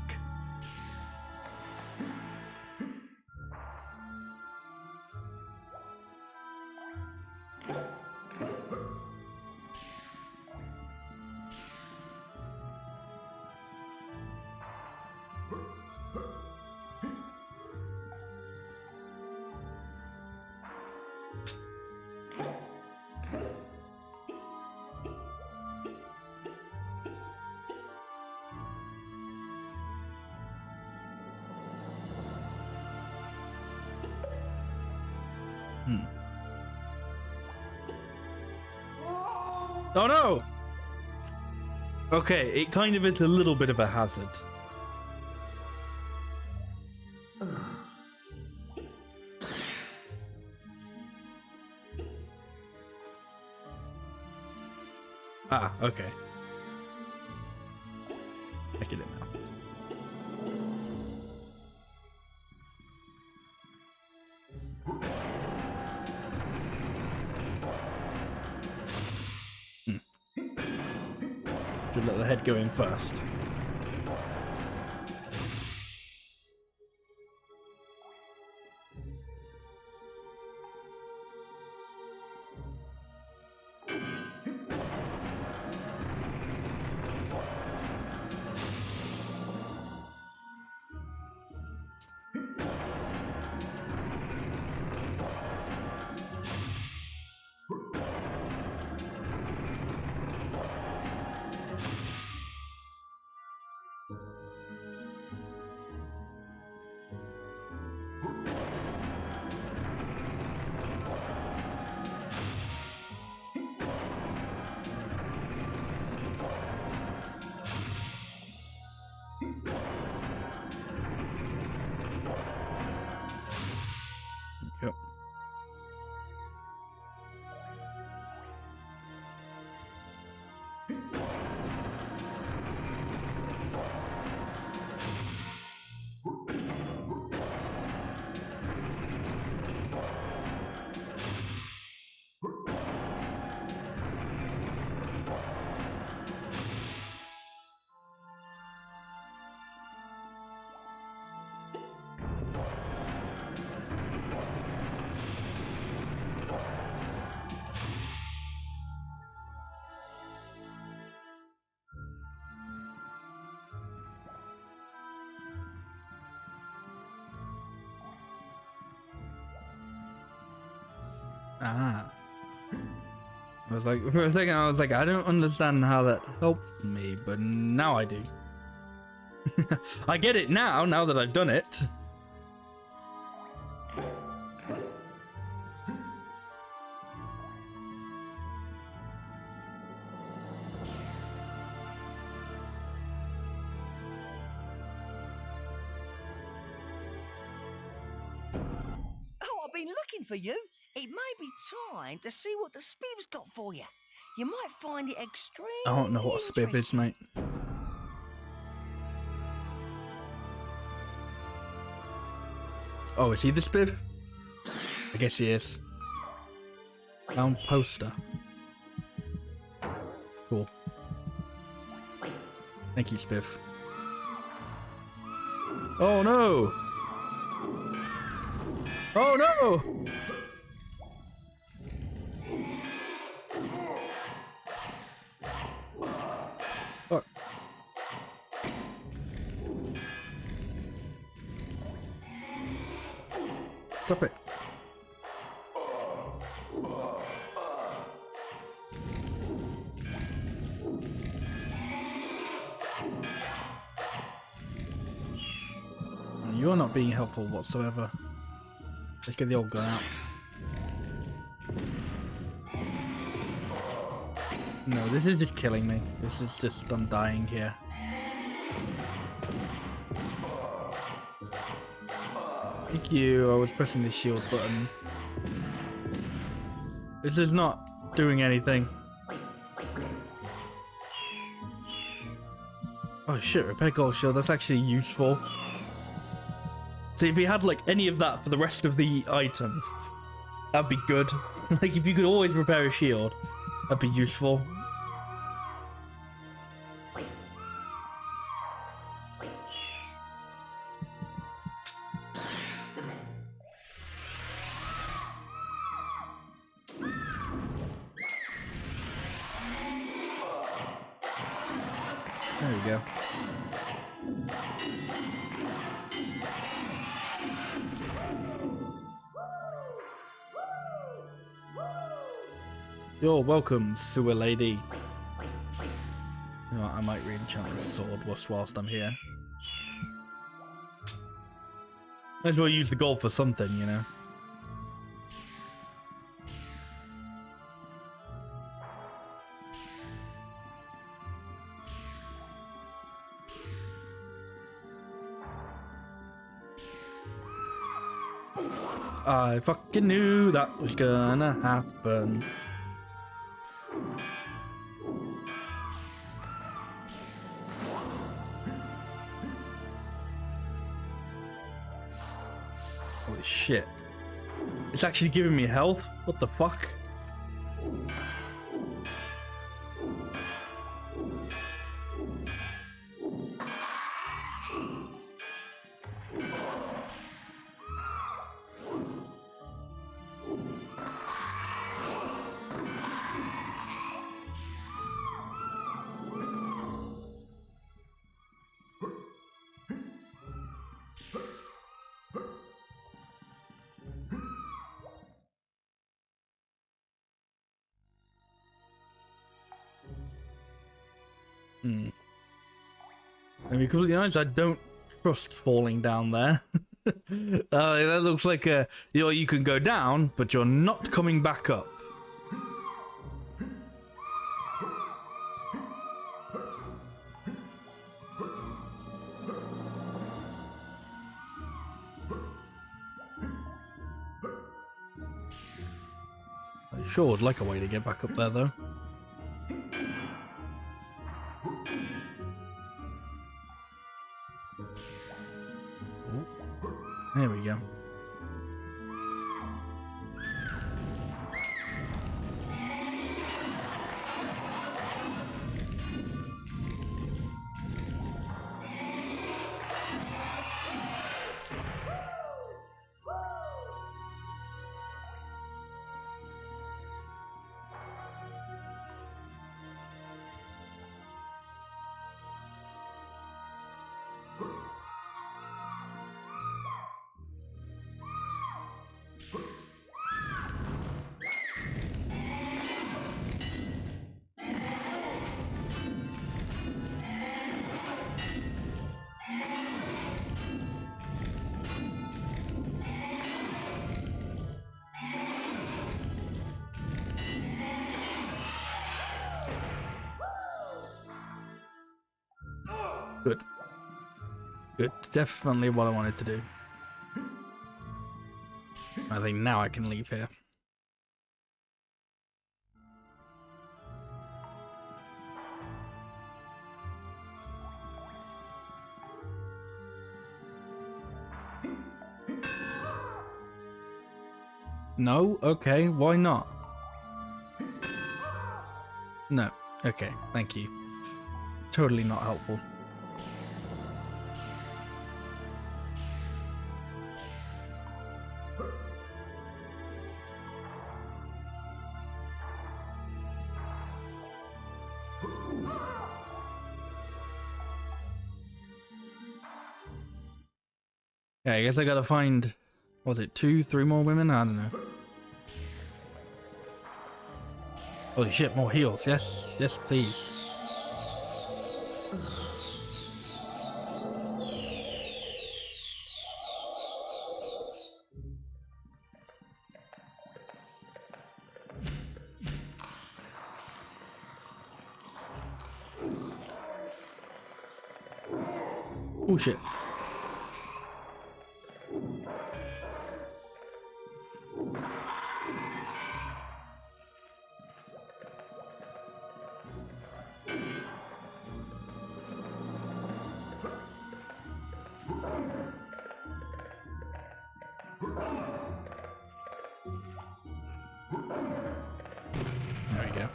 Oh no! Okay, it kind of is a little bit of a hazard. Ah, okay. I get it now. Should let the head go in first. Yep. Ah. For a second, I was like, I don't understand how that helps me, but now I do. I get it now that I've done it. Oh, I've been looking for you. It may be time to see what the spiv's got for you. You might find it extremely I don't know what a spiv is, interesting. mate. Oh, is he the spiv? I guess he is. Found poster. Cool. Thank you, spiv. Oh no! Oh no! Fuck. Stop it. You're not being helpful whatsoever. Let's get the old gun out. No, this is just killing me. This is just, I'm dying here. Thank you, I was pressing the shield button. This is not doing anything. Oh shit, repair gold shield, that's actually useful. So if you had like any of that for the rest of the items, that'd be good. Like if you could always repair a shield, that'd be useful. There we go. You're welcome, sewer lady. You know what, I might re-enchant this sword whilst I'm here. Might as well use the gold for something, you know. I fucking knew that was gonna happen. Holy shit. It's actually giving me health? What the fuck? To be completely honest, I don't trust falling down there. That looks like you can go down, but you're not coming back up. I sure would like a way to get back up there, though. There we go. Good. Good. Definitely what I wanted to do. I think now I can leave here. No? Okay, why not? No. Okay, thank you. Totally not helpful. Yeah, I guess I gotta find Was it 2, 3 more women? I don't know. Holy shit, more heals. Yes, yes, please. Oh shit. There we go.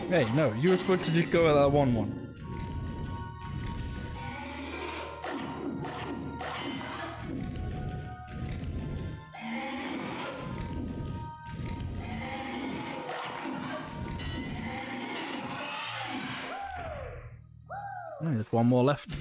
Hey, no, you were supposed to just go at that 1-1. Oh, there's one more left.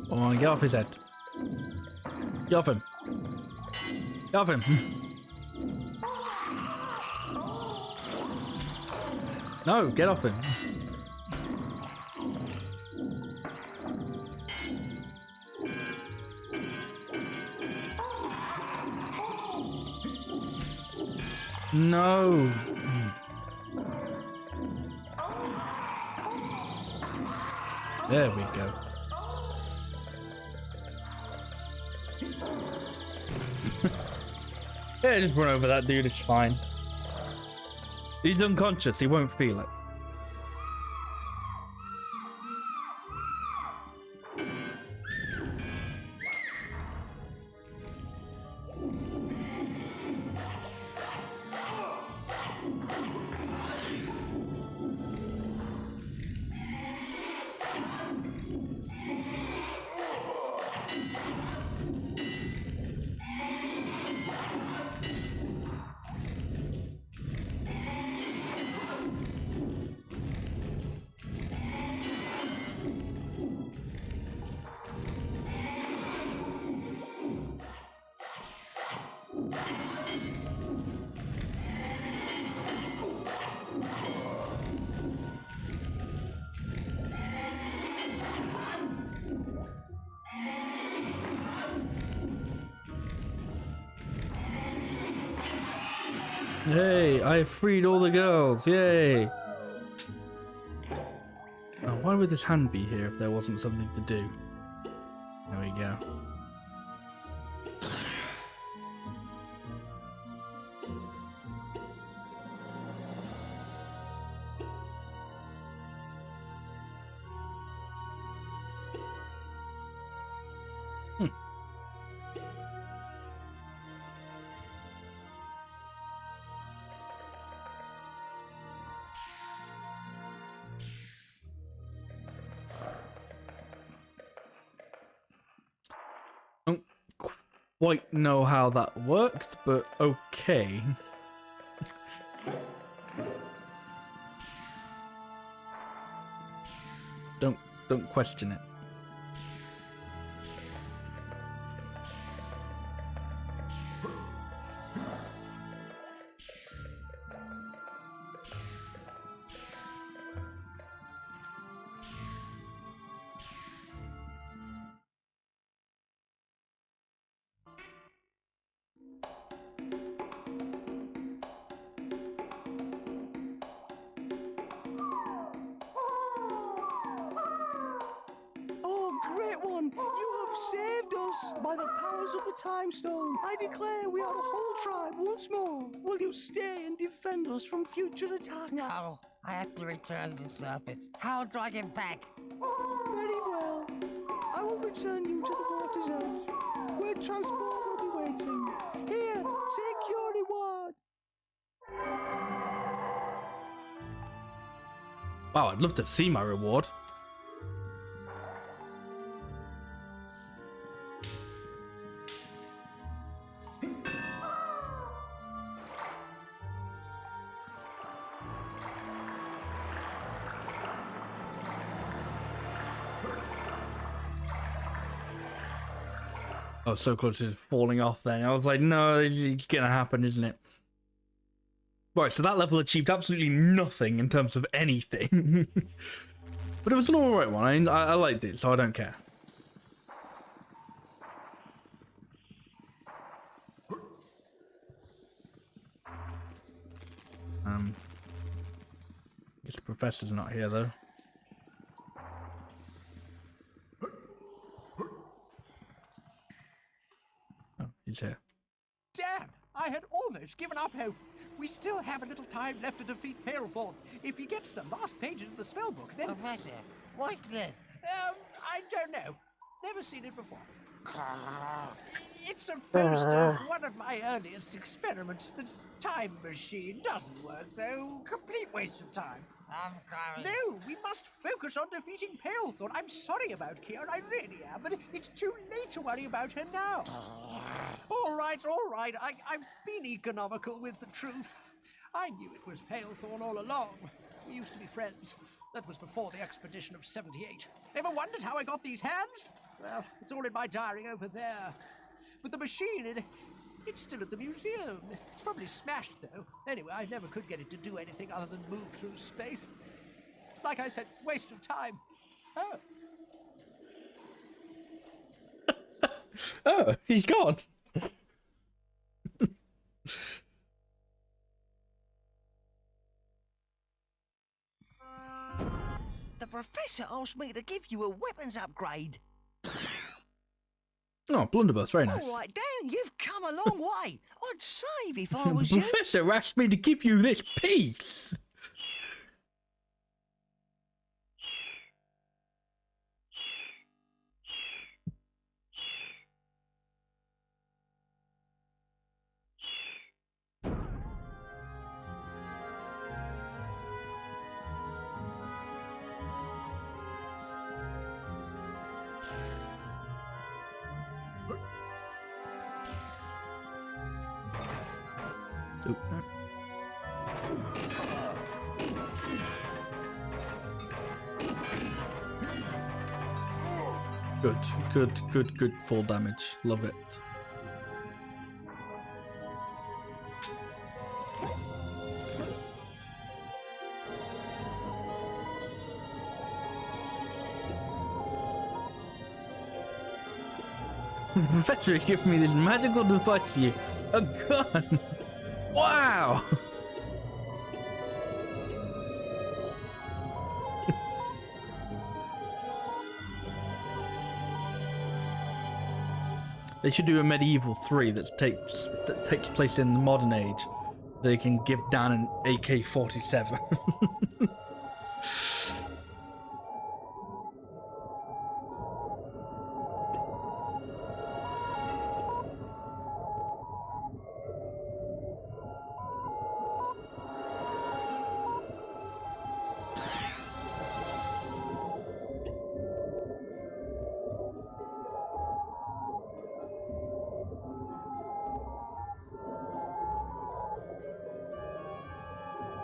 Come on, get off his head. Get off him. Get off him. No, get off him. No. There we go. Yeah, just run over that dude, it's fine. He's unconscious, he won't feel it. Hey, I freed all the girls, yay! Oh, why would this hand be here if there wasn't something to do? There we go. Don't quite know how that worked, but okay. Don't question it. Oh, great one! You have saved us! by the powers of the Time Stone, I declare we are the whole tribe once more. Will you stay and defend us from future attack? No, I have to return to the surface. How do I get back? Very well. I will return you to the water's edge, where transport will be waiting. Here, take your reward. Wow, I'd love to see my reward. I was so close to falling off then. I was like, no, it's gonna happen, isn't it? Right, so that level achieved absolutely nothing in terms of anything. But it was an alright one. I liked it, so I don't care. Guess the professor's not here though. Oh, he's here. Damn! I had almost given up hope. We still have a little time left to defeat Palethorn. If he gets the last pages of the spellbook, then... Professor, what's this? I don't know. Never seen it before. It's a poster of one of my earliest experiments. The time machine doesn't work, though. Complete waste of time. I'm sorry. No, we must focus on defeating Palethorn. I'm sorry about Kier, I really am, but it's too late to worry about her now. All right. I've been economical with the truth. I knew it was Palethorn all along. We used to be friends. That was before the expedition of 78. Ever wondered how I got these hands? Well, it's all in my diary over there. But the machine, it's still at the museum. It's probably smashed, though. Anyway, I never could get it to do anything other than move through space. Like I said, waste of time. Oh. Oh, he's gone. The professor asked me to give you a weapons upgrade. Oh, blunderbuss, very nice. All right, Dan, you've come a long way. I'd save if I The was you. professor asked me to give you this piece. Oop, no. Good full damage. Love it. The professor has given me this magical device for you. A gun! Wow! They should do a MediEvil 3 that takes place in the modern age. They can give Dan an AK-47.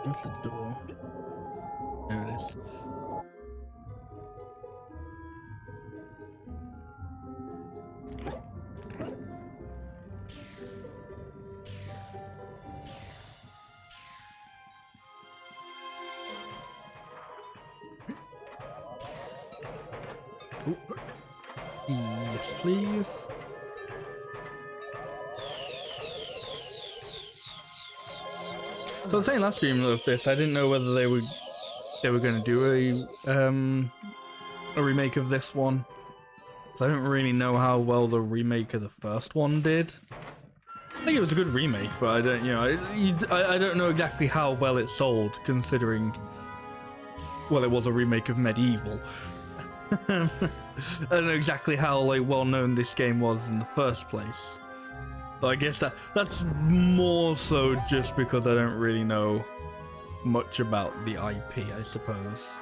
Where's the door? There it is. Ooh. Yes, please. So I was saying last stream of this, I didn't know whether they were going to do a remake of this one. I don't really know how well the remake of the first one did. I think it was a good remake, but I don't, you know, I don't know exactly how well it sold, considering, well, it was a remake of MediEvil. I don't know exactly how like well known this game was in the first place. But I guess that's more so just because I don't really know much about the IP, I suppose.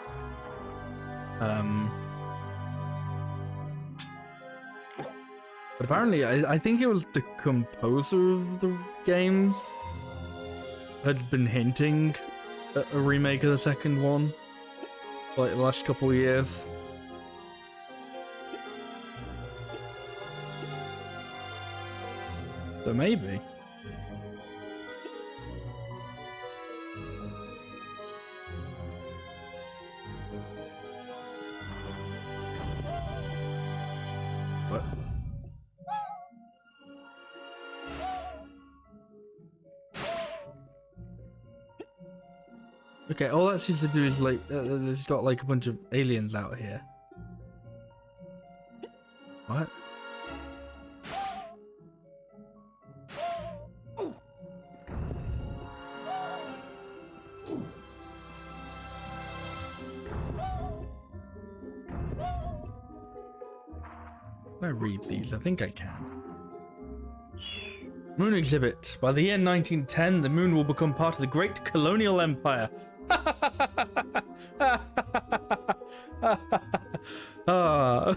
But apparently, I think it was the composer of the games had been hinting at a remake of the second one, like the last couple of years. So maybe. What? Okay, all that seems to do is like, there's got like a bunch of aliens out here. What? Can I read these? I think I can. Moon exhibit. By the year 1910, the moon will become part of the Great Colonial Empire. Ah.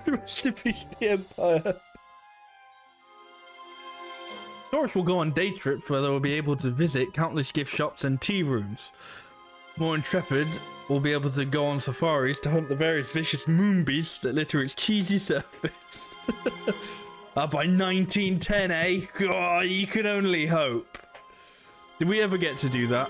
Rest in peace, the Empire. Tourists will go on day trips where they will be able to visit countless gift shops and tea rooms. More intrepid will be able to go on safaris to hunt the various vicious moon beasts that litter its cheesy surface. By 1910, eh? Oh, you can only hope. Did we ever get to do that?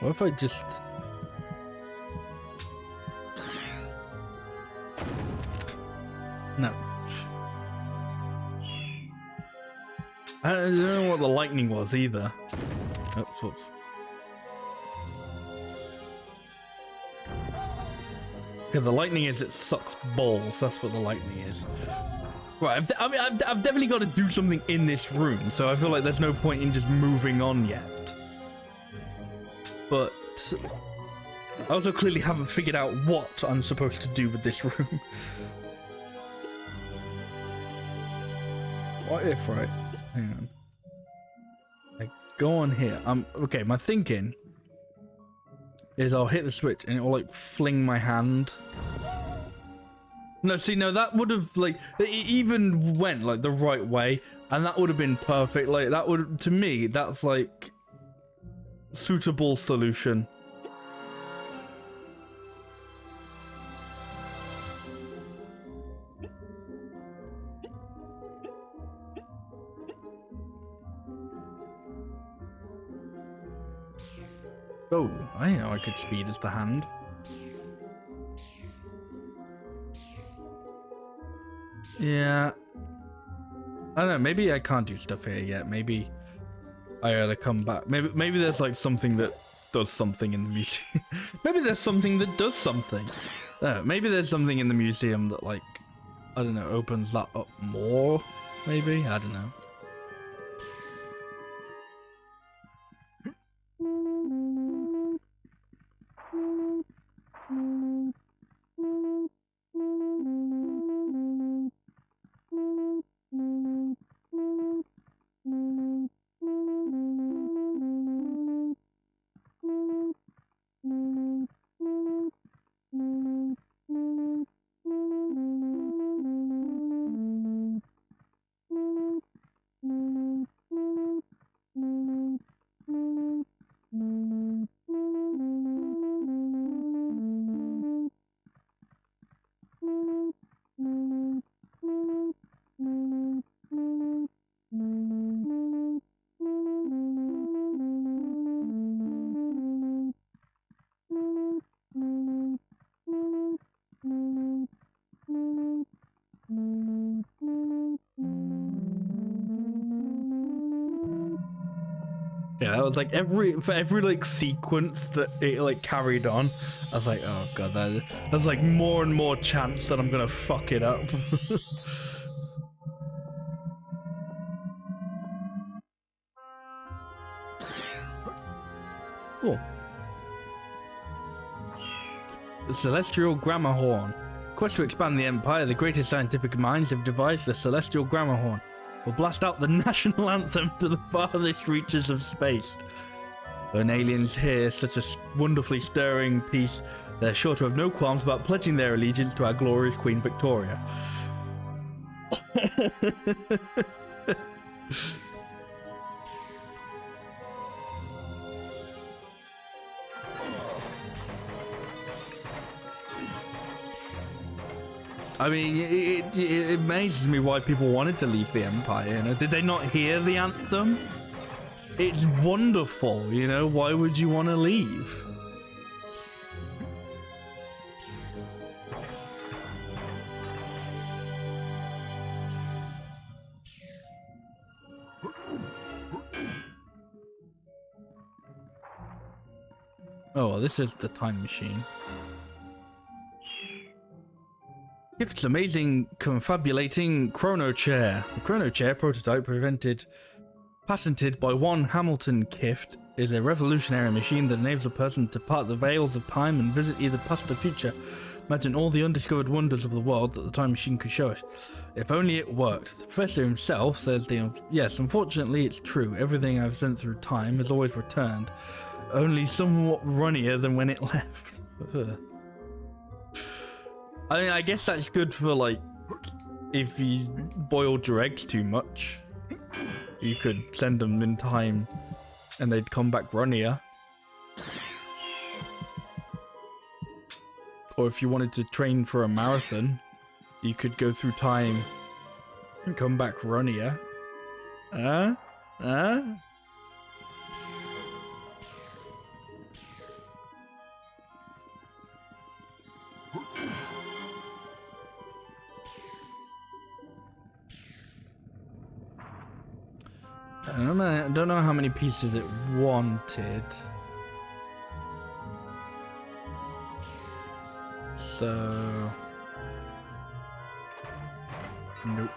What if I just... No. I don't know what the lightning was either. Oops, whoops. Because the lightning is, it sucks balls. That's what the lightning is. Right, I've definitely got to do something in this room, so I feel like there's no point in just moving on yet. But I also clearly haven't figured out what I'm supposed to do with this room. What if, right? Hang on. I go on here. Okay, my thinking is I'll hit the switch and it will like fling my hand. No, see, no, that would have like, it even went like the right way and that would have been perfect. Like that would, to me, that's like suitable solution. Oh, I know I could speed as the hand. Yeah. I don't know, maybe I can't do stuff here yet. Maybe I gotta come back. Maybe there's like something that does something in the museum. Maybe there's something that does something. Maybe there's something in the museum that like, I don't know, opens that up more. Maybe? I don't know. Yeah, that was like for every like sequence that it like carried on, I was like, oh god, that's like more and more chance that I'm gonna fuck it up. Cool. The Celestial Grammar Horn. Quest to expand the Empire, the greatest scientific minds have devised the Celestial Grammar Horn. Will blast out the national anthem to the farthest reaches of space. When aliens hear such a wonderfully stirring piece, they're sure to have no qualms about pledging their allegiance to our glorious Queen Victoria. I mean, it amazes me why people wanted to leave the Empire, you know? Did they not hear the anthem? It's wonderful, you know? Why would you want to leave? Oh, well, this is the time machine. Gift's amazing confabulating chrono chair. The chrono chair prototype patented by one Hamilton Kift is a revolutionary machine that enables a person to part the veils of time and visit either past or future. Imagine all the undiscovered wonders of the world that the time machine could show us. If only it worked. The professor himself says yes, unfortunately it's true. Everything I've sent through time has always returned. Only somewhat runnier than when it left. I mean, I guess that's good for, like, if you boiled your eggs too much. You could send them in time and they'd come back runnier. Or if you wanted to train for a marathon, you could go through time and come back runnier. I don't know how many pieces it wanted. So... nope.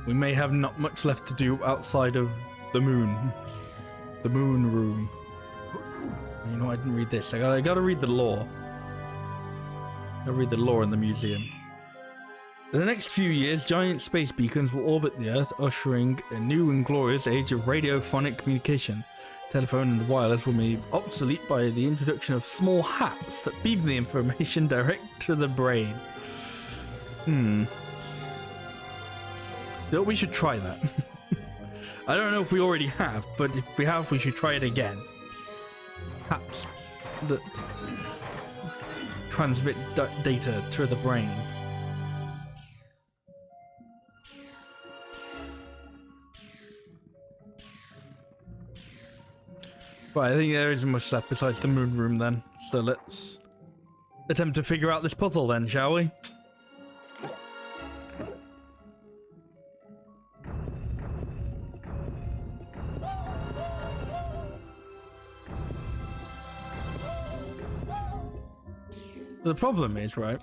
We may have not much left to do outside of the moon. The moon room. You know, I didn't read this. I gotta read the lore. I gotta read the lore in the museum. In the next few years, giant space beacons will orbit the Earth, ushering a new and glorious age of radiophonic communication. Telephone and the wireless will be obsolete by the introduction of small hats that beam the information direct to the brain. You know, we should try that. I don't know if we already have, but if we have, we should try it again. Hats that transmit data to the brain. Right, I think there isn't much left besides the moon room then. So let's attempt to figure out this puzzle then, shall we? The problem is, right,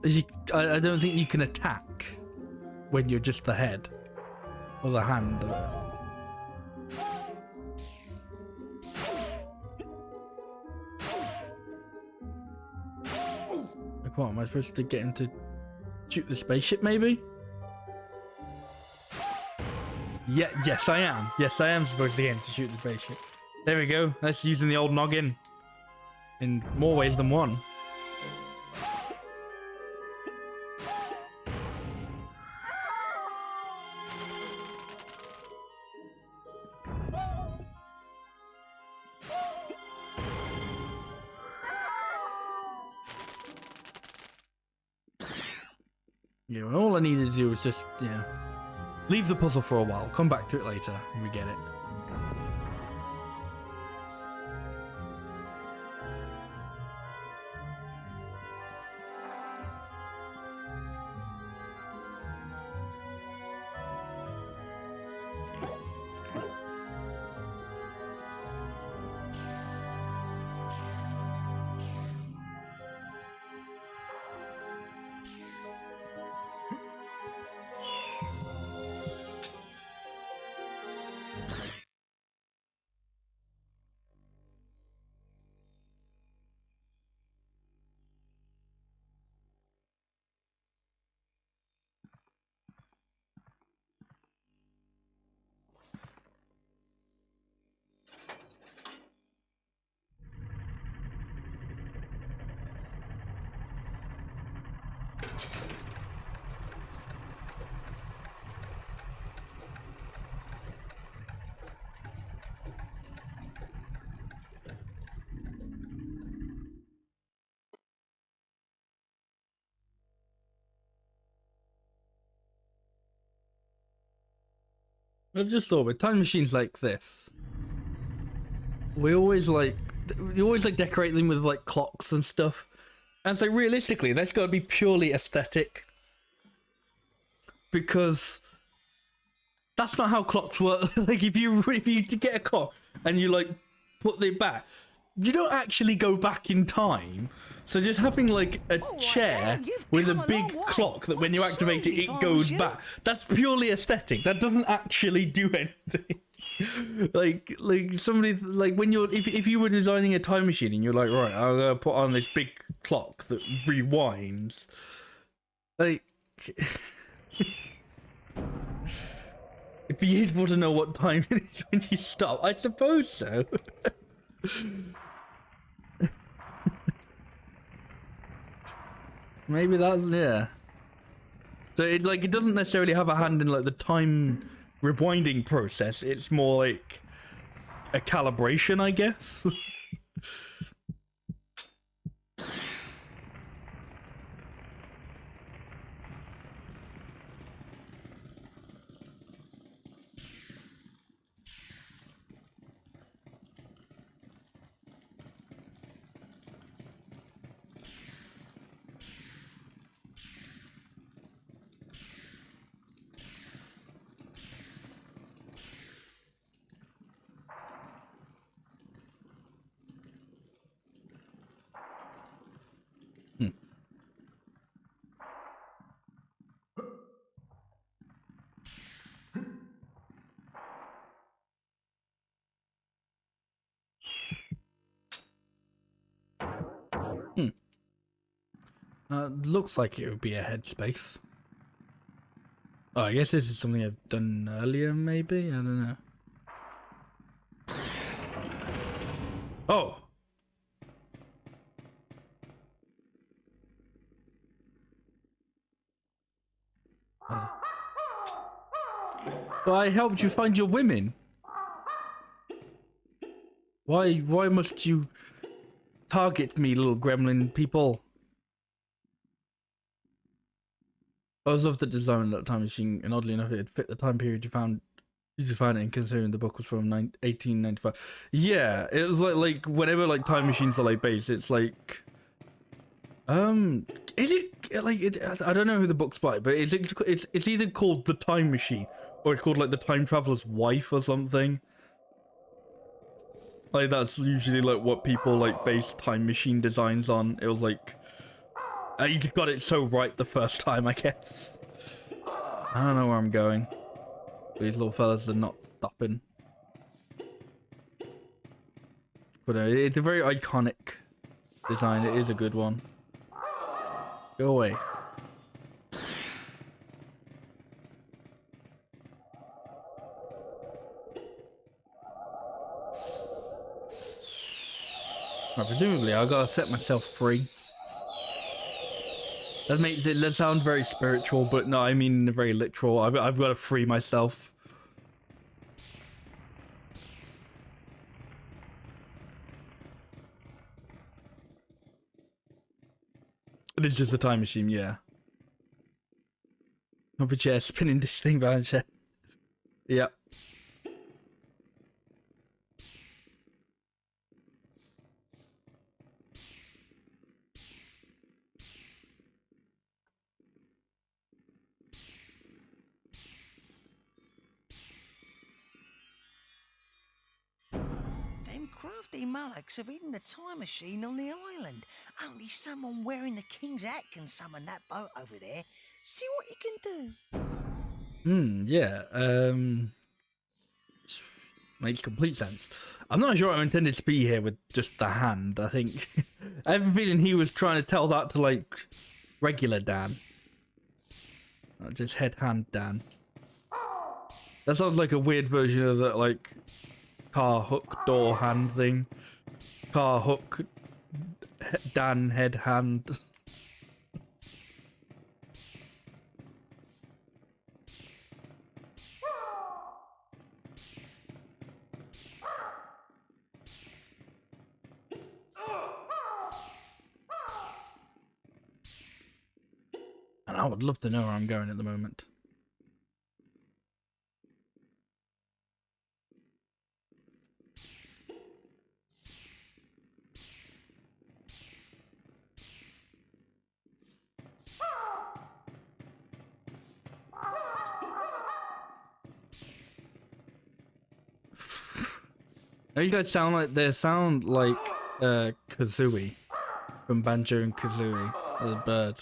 is I don't think you can attack when you're just the head or the hand. Like, what, am I supposed to get him to shoot the spaceship, maybe? Yeah, yes I am. Yes, I am supposed to get him to shoot the spaceship. There we go. That's using the old noggin. In more ways than one. Yeah, well, all I needed to do was just, you know, leave the puzzle for a while, come back to it later, and we get it. I've just thought with time machines like this, we always like decorate them with like clocks and stuff. And so realistically, that's got to be purely aesthetic, because that's not how clocks work. Like if you get a clock and you like put it back, you don't actually go back in time. So just having like a chair with a big clock that when you activate it, it goes back. That's purely aesthetic. That doesn't actually do anything. like somebody like when you're if you were designing a time machine and you're like, right, I'm gonna put on this big clock that rewinds. Like it'd be useful to know what time it is when you stop. I suppose so. Maybe that's, yeah. So it doesn't necessarily have a hand in like the time rewinding process. It's more like a calibration, I guess. Looks like it would be a headspace. Oh, I guess this is something I've done earlier, maybe? I don't know. Oh! Well, I helped you find your women. Why must you target me, little gremlin people? I love the design of that time machine, and oddly enough, it fit the time period you found it in, considering the book was from 1895. Yeah, it was like whenever like time machines are like based, it's like, is it like I don't know who the book's by, but it's either called The Time Machine or it's called like The Time Traveler's Wife or something. Like that's usually like what people like base time machine designs on. It was like, you just got it so right the first time, I guess. I don't know where I'm going. These little fellas are not stopping. But it's a very iconic design. It is a good one. Go away. Well, presumably, I gotta set myself free. That makes it sound very spiritual, but no, I mean very literal. I've got to free myself. It is just a time machine, yeah. Not a chair spinning this thing behind the chair. Yep. Crafty mullocks have hidden the time machine on the island. Only someone wearing the king's hat can summon that boat over there. See what you can do. Yeah. Makes complete sense. I'm not sure I'm intended to be here with just the hand. I think I have a feeling he was trying to tell that to like regular Dan, not just head hand Dan. That sounds like a weird version of that like car hook door hand thing. Car hook Dan head hand. And I would love to know where I'm going at the moment. These guys sound like Kazooie from Banjo and Kazooie, the bird.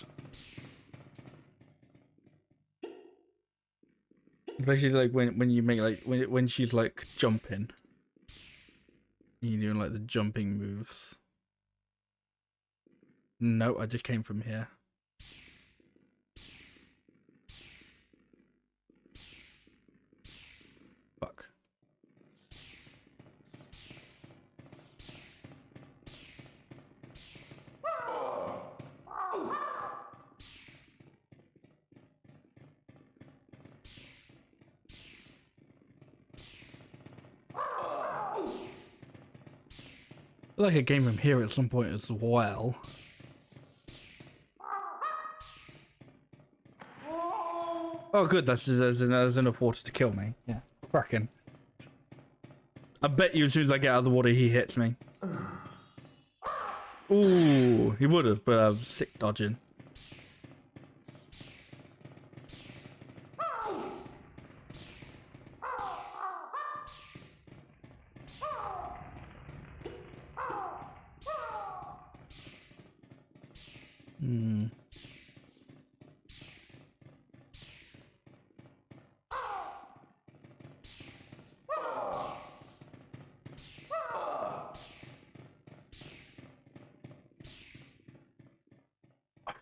Especially like when you make like when she's like jumping, you're doing like the jumping moves. No, I just came from here. Fuck. I feel like I came from here at some point as well. Oh good, there's enough water to kill me. Yeah, cracking. I bet you as soon as I get out of the water he hits me. Ooh, he would have, but I'm sick dodging.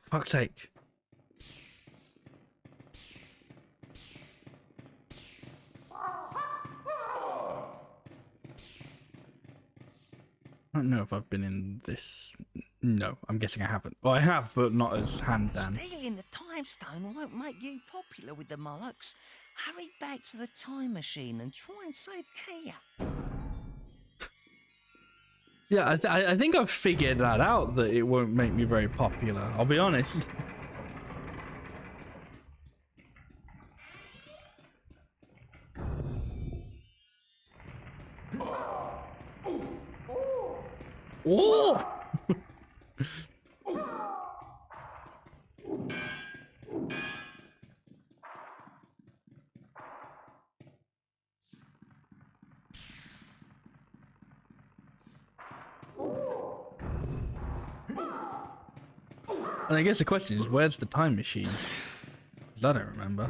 Fuck's sake. I don't know if I've been in this. No, I'm guessing I haven't. Well, I have, but not as hand done. Stealing the time stone won't make you popular with the monarchs. Hurry back to the time machine and try and save Kia. Yeah, I think I've figured that out, that it won't make me very popular. I'll be honest. Oh! And I guess the question is, where's the time machine? Because I don't remember.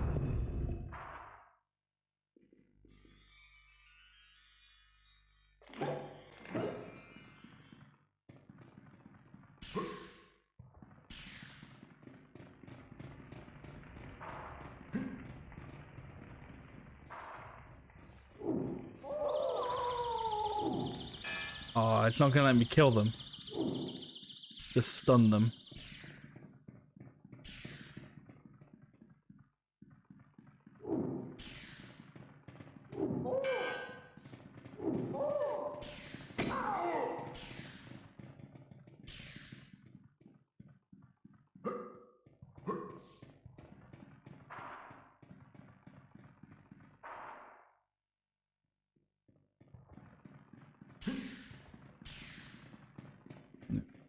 Oh, it's not gonna let me kill them. Just stun them.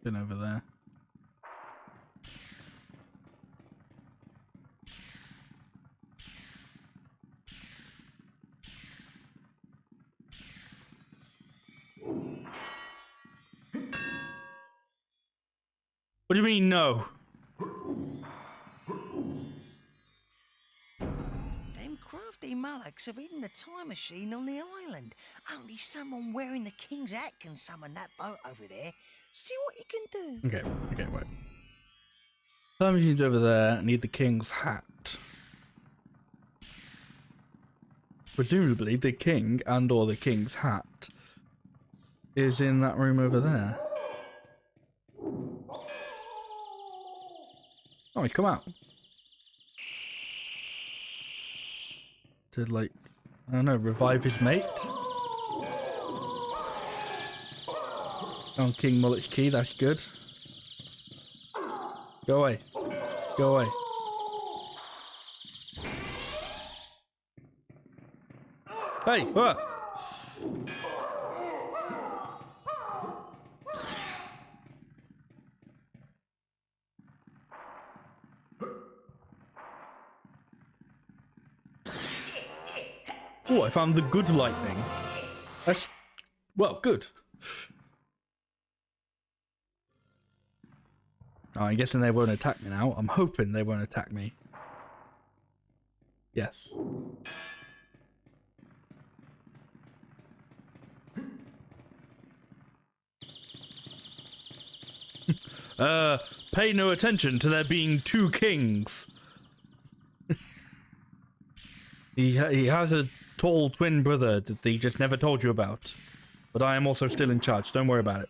Been over there. What do you mean, no? Them crafty monarchs have hidden the time machine on the island. Only someone wearing the king's hat can summon that boat over there. See what you can do. Okay, wait. Time machine's over there. I need the king's hat. Presumably the king and or the king's hat is in that room over there. Oh, he's come out. To like, I don't know, revive his mate? On King Mullet's key, that's good. Go away. Go away. Hey! What? Oh, I found the good lightning. That's Well, good. Oh, I'm guessing they won't attack me now. I'm hoping they won't attack me. Yes. Pay no attention to there being 2 kings. He has a tall twin brother that he just never told you about. But I am also still in charge. Don't worry about it.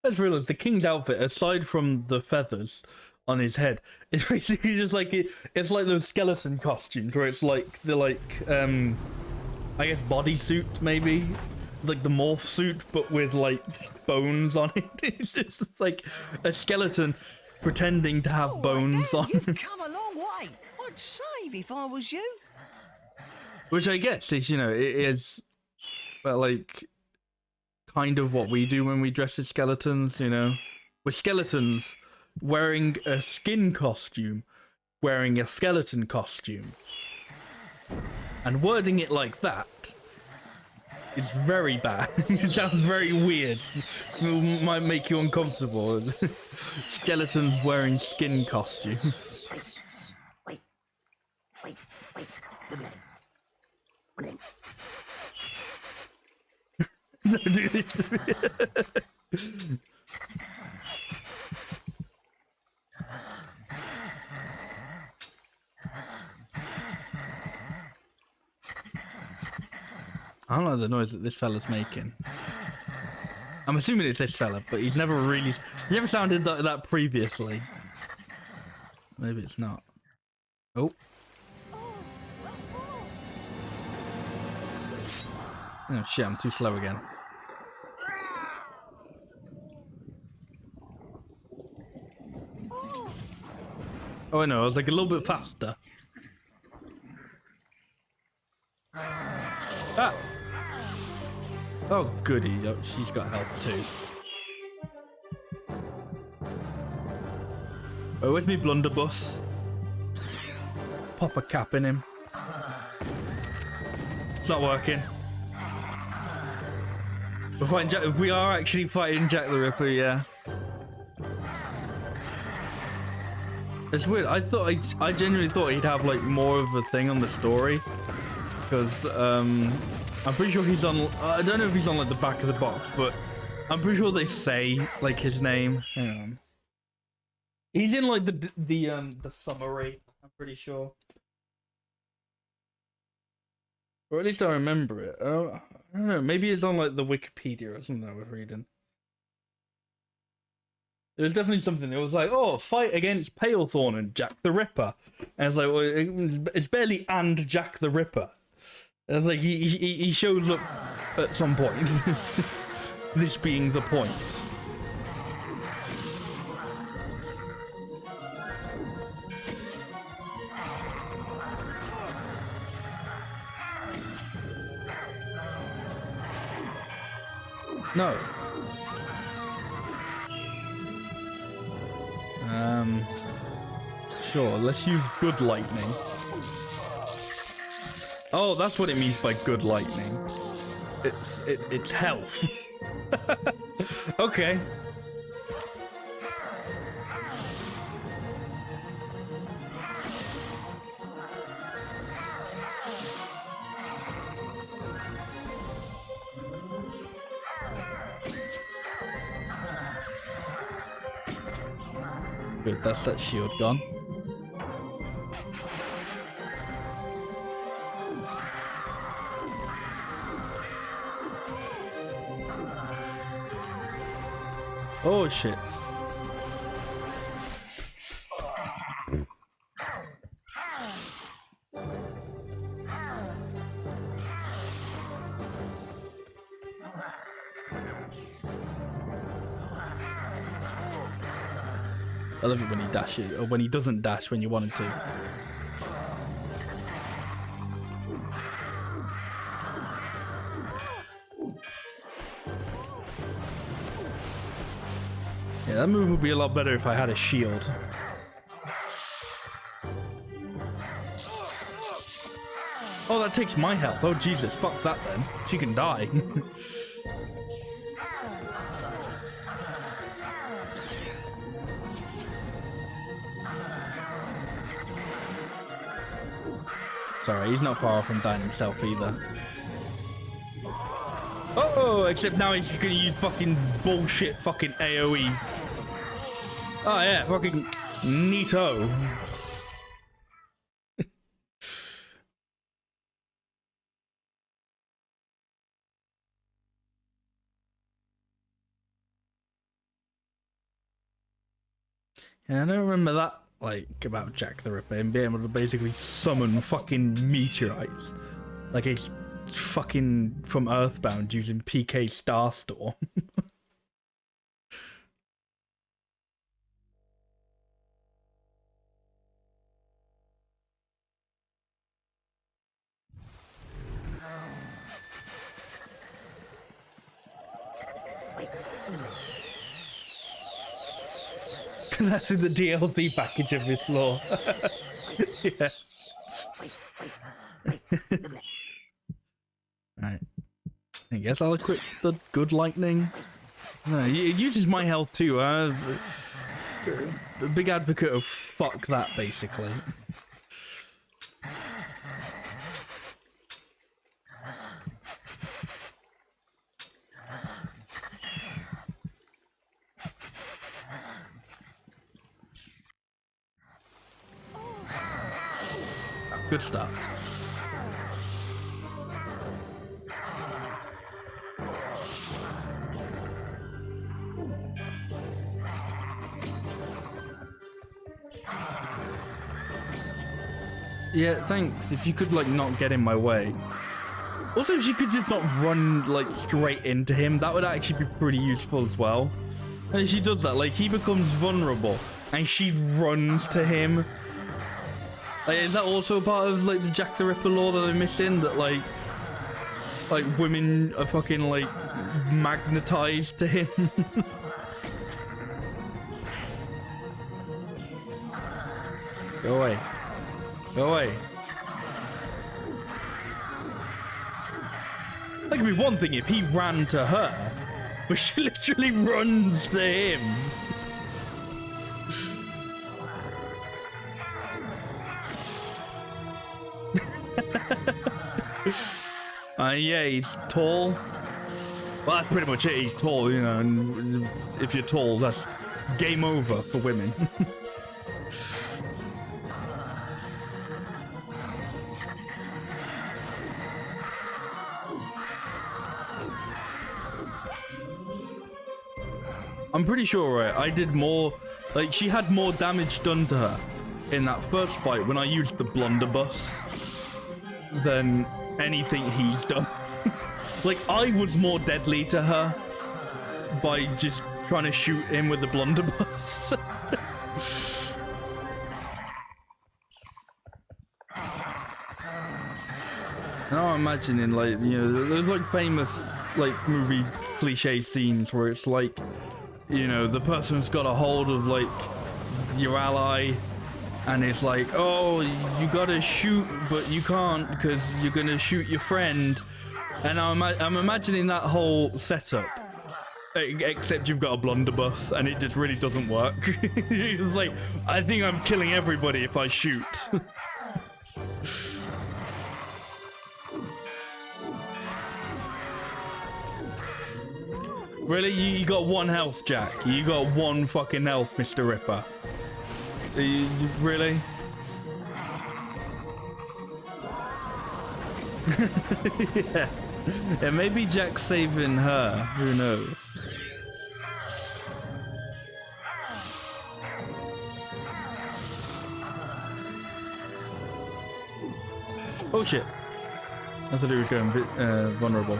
I just realized the king's outfit, aside from the feathers on his head, it's basically just like it's like those skeleton costumes where it's like the I guess bodysuit maybe, like the morph suit but with like bones on it. It's just like a skeleton pretending to have bones on. You've come a long way. I'd save if I was you. Which I guess is, you know, it is, well, like, kind of what we do when we dress as skeletons, you know. We're skeletons wearing a skin costume, wearing a skeleton costume. And wording it like that is very bad. It sounds very weird. It might make you uncomfortable. Skeletons wearing skin costumes. Wait. Look at him. Don't do this to me. I don't know the noise that this fella's making. I'm assuming it's this fella, but he's never really... He never sounded like that previously. Maybe it's not. Oh. Oh shit, I'm too slow again. Oh, I know, I was like a little bit faster. Ah! Oh, goody. Oh, she's got health too. Oh, where's me blunderbuss? Pop a cap in him. It's not working. We're fighting Jack. We are actually fighting Jack the Ripper, yeah. It's weird. I genuinely thought he'd have like more of a thing on the story, because I'm pretty sure he's on. I don't know if he's on like the back of the box, but I'm pretty sure they say like his name. Hang on. He's in like the summary. I'm pretty sure, or at least I remember it. I don't know. Maybe it's on like the Wikipedia or something I was reading. It was definitely something. It was like, oh, fight against Palethorn and Jack the Ripper. And it's like, well, it's barely and Jack the Ripper. It's like he shows up at some point. This being the point. No. Sure, let's use good lightning. Oh, that's what it means by good lightning. It's health. Okay. Good, that's that shield gone. Oh shit. I love it when he dashes, or when he doesn't dash when you want him to. Yeah, that move would be a lot better if I had a shield. Oh, that takes my health. Oh, Jesus. Fuck that then. She can die. Sorry, he's not far from dying himself either. Oh, except now he's just gonna use fucking bullshit fucking AoE. Oh yeah, fucking neato. Yeah, I don't remember that, like, about Jack the Ripper and being able to basically summon fucking meteorites. Like he's fucking from Earthbound using PK Starstorm. That's in the DLC package of this lore. Yeah. Right. I guess I'll equip the good lightning. No, it uses my health too. A big advocate of fuck that, basically. Good start. Yeah, thanks. If you could, like, not get in my way. Also, if you could just not run, like, straight into him, that would actually be pretty useful as well. And she does that, like, he becomes vulnerable, and she runs to him. Like, is that also part of, like, the Jack the Ripper lore that I'm missing? That, like women are fucking, like, magnetized to him? Go away. Go away. That could be one thing if he ran to her, but she literally runs to him. Yeah, he's tall. Well, that's pretty much it. He's tall, you know, and if you're tall, that's game over for women. I'm pretty sure, right, I did more, like, she had more damage done to her in that first fight when I used the blunderbuss than anything he's done. Like, I was more deadly to her by just trying to shoot him with the blunderbuss. Now I'm imagining, like, you know, there's like famous, like, movie cliche scenes where it's like, you know, the person's got a hold of, like, your ally, and it's like, oh, you gotta shoot, but you can't because you're gonna shoot your friend. And I'm imagining that whole setup, except you've got a blunderbuss, and it just really doesn't work. It's like, I think I'm killing everybody if I shoot. Really? You got one health, Jack? You got one fucking health, Mr. Ripper? Really? Yeah. Yeah, maybe Jack's saving her. Who knows? Oh shit. I thought he was going vulnerable.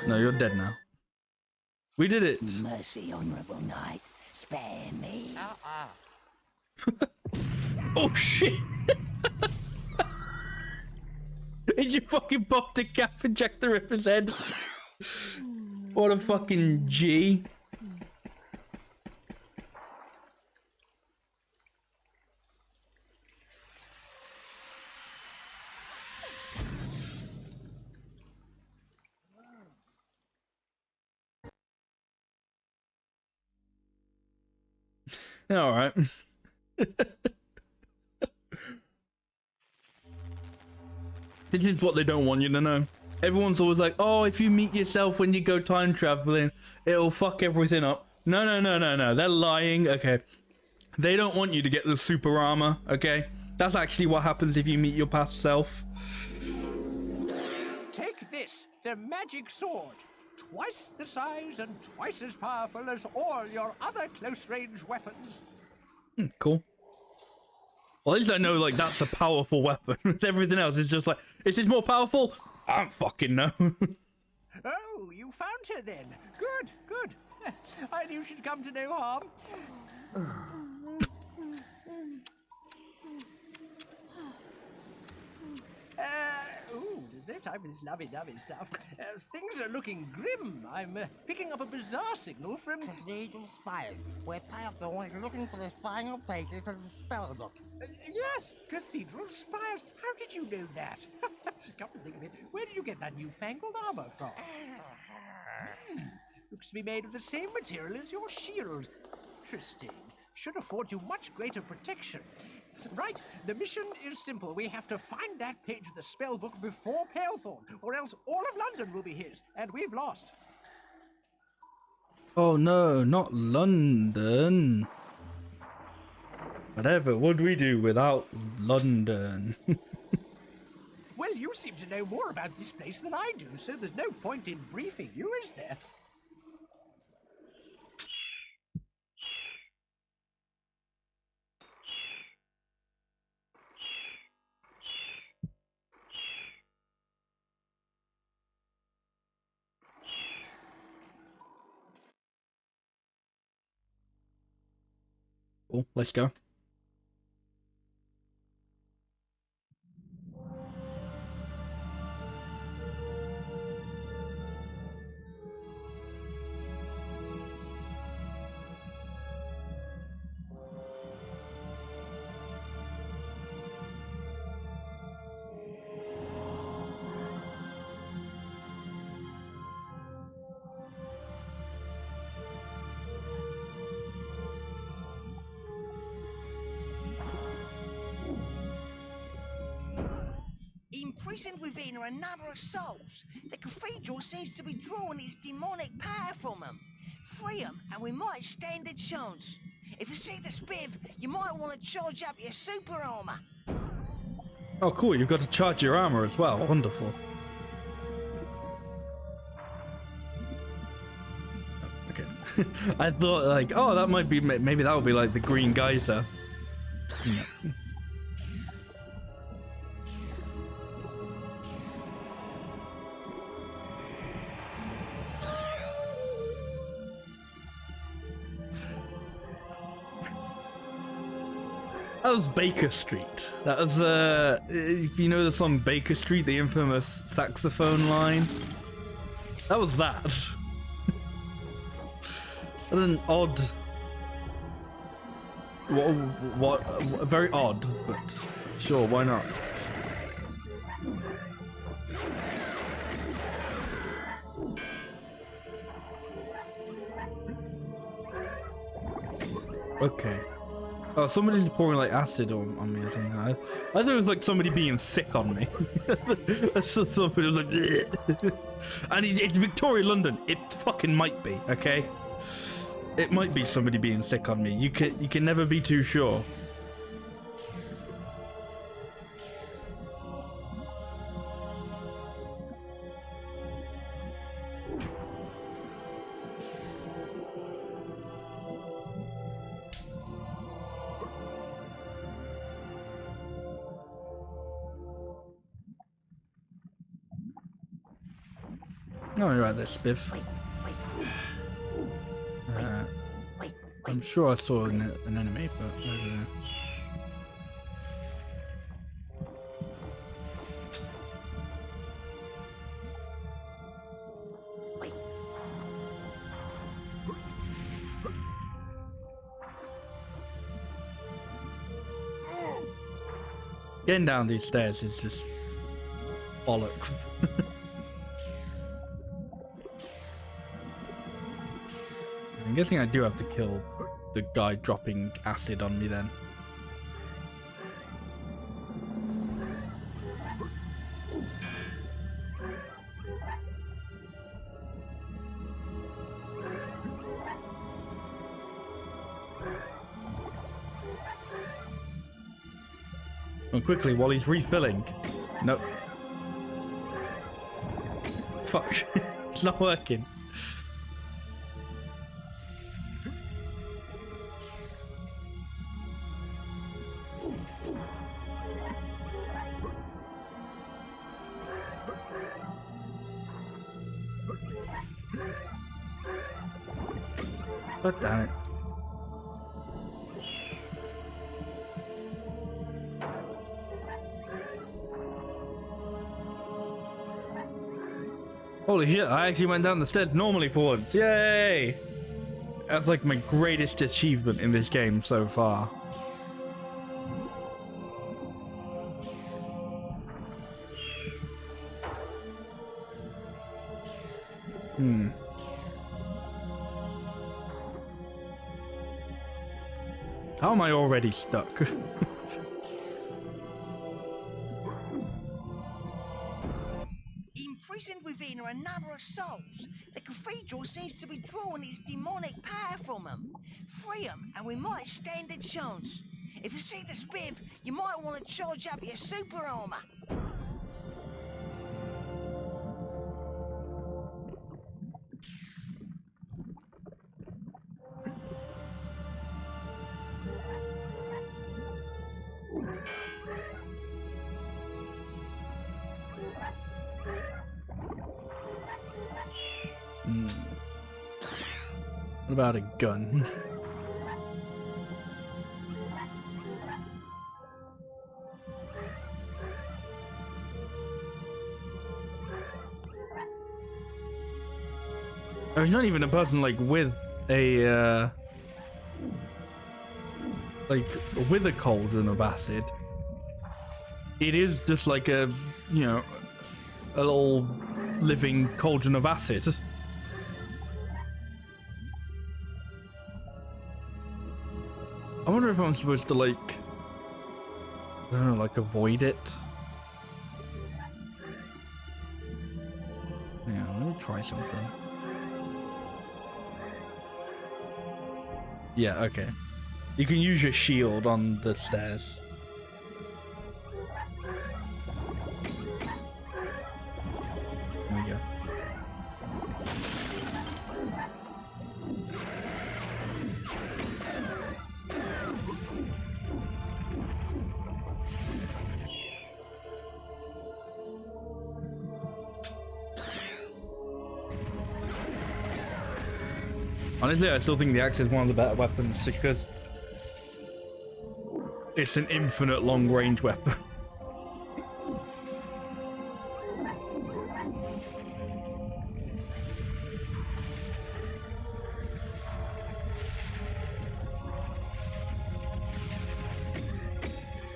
No, you're dead now. We did it. Mercy, honourable knight. Spare me. Oh shit! Did you fucking pop the cap and Jack the Ripper's head? What a fucking G. Yeah, all right. This is what they don't want you to know. Everyone's always like, oh, if you meet yourself when you go time traveling, it'll fuck everything up. No, no, no, no, no. They're lying. Okay. They don't want you to get the super armor. Okay. That's actually what happens if you meet your past self. Take this, the magic sword. Twice the size and twice as powerful as all your other close-range weapons. Cool. Well, at least I know, like, that's a powerful weapon. Everything else is just like, is this more powerful? I don't fucking know. Oh, you found her then. Good, good. I knew she'd come to no harm. Ooh, there's no time for this lovey-dovey stuff. Things are looking grim. I'm picking up a bizarre signal from... Cathedral Spire, where Python is looking for the final pages of the spell book. Yes, Cathedral Spires. How did you know that? Come to think of it, where did you get that newfangled armor from? Looks to be made of the same material as your shield. Interesting. Should afford you much greater protection. Right, the mission is simple. We have to find that page of the spell book before Palethorn, or else all of London will be his, and we've lost. Oh no, not London. Whatever would we do without London? Well, you seem to know more about this place than I do, so there's no point in briefing you, is there? Cool, let's go. Imprisoned within are a number of souls. The cathedral seems to be drawing its demonic power from them. Free them, and we might stand a chance. If you see the spiv, you might want to charge up your super armor. Oh, cool, you've got to charge your armor as well. Wonderful. Okay. I thought, like, oh, that might be, maybe that would be like the green geyser. No. That was Baker Street. That was, you know the song Baker Street, the infamous saxophone line? That was that. What an odd... very odd, but sure, why not? Okay. Oh, somebody's pouring like acid on me or something. I thought it was like somebody being sick on me. Somebody was like, bleh. And it's Victoria, London. It fucking might be, okay? It might be somebody being sick on me. You can never be too sure. Tell me about this, Biff. I'm sure I saw an enemy, but I don't know. Getting down these stairs is just bollocks. I'm guessing I do have to kill the guy dropping acid on me then. And quickly while he's refilling. Nope. Fuck. It's not working. God damn it. Holy shit, I actually went down the stairs normally for once. Yay! That's like my greatest achievement in this game so far. How am I already stuck? Imprisoned within are a number of souls. The cathedral seems to be drawing its demonic power from them. Free them, and we might stand a chance. If you see the spiv, you might want to charge up your super armor. What about a gun? Oh, he's not even a person like with a with a cauldron of acid. It is just like a, you know, a little living cauldron of acid. I wonder if I'm supposed to, like, I don't know, like, avoid it. Yeah, let me try something. Yeah, okay. You can use your shield on the stairs. There we go. Honestly, I still think the axe is one of the better weapons, just because it's an infinite long-range weapon.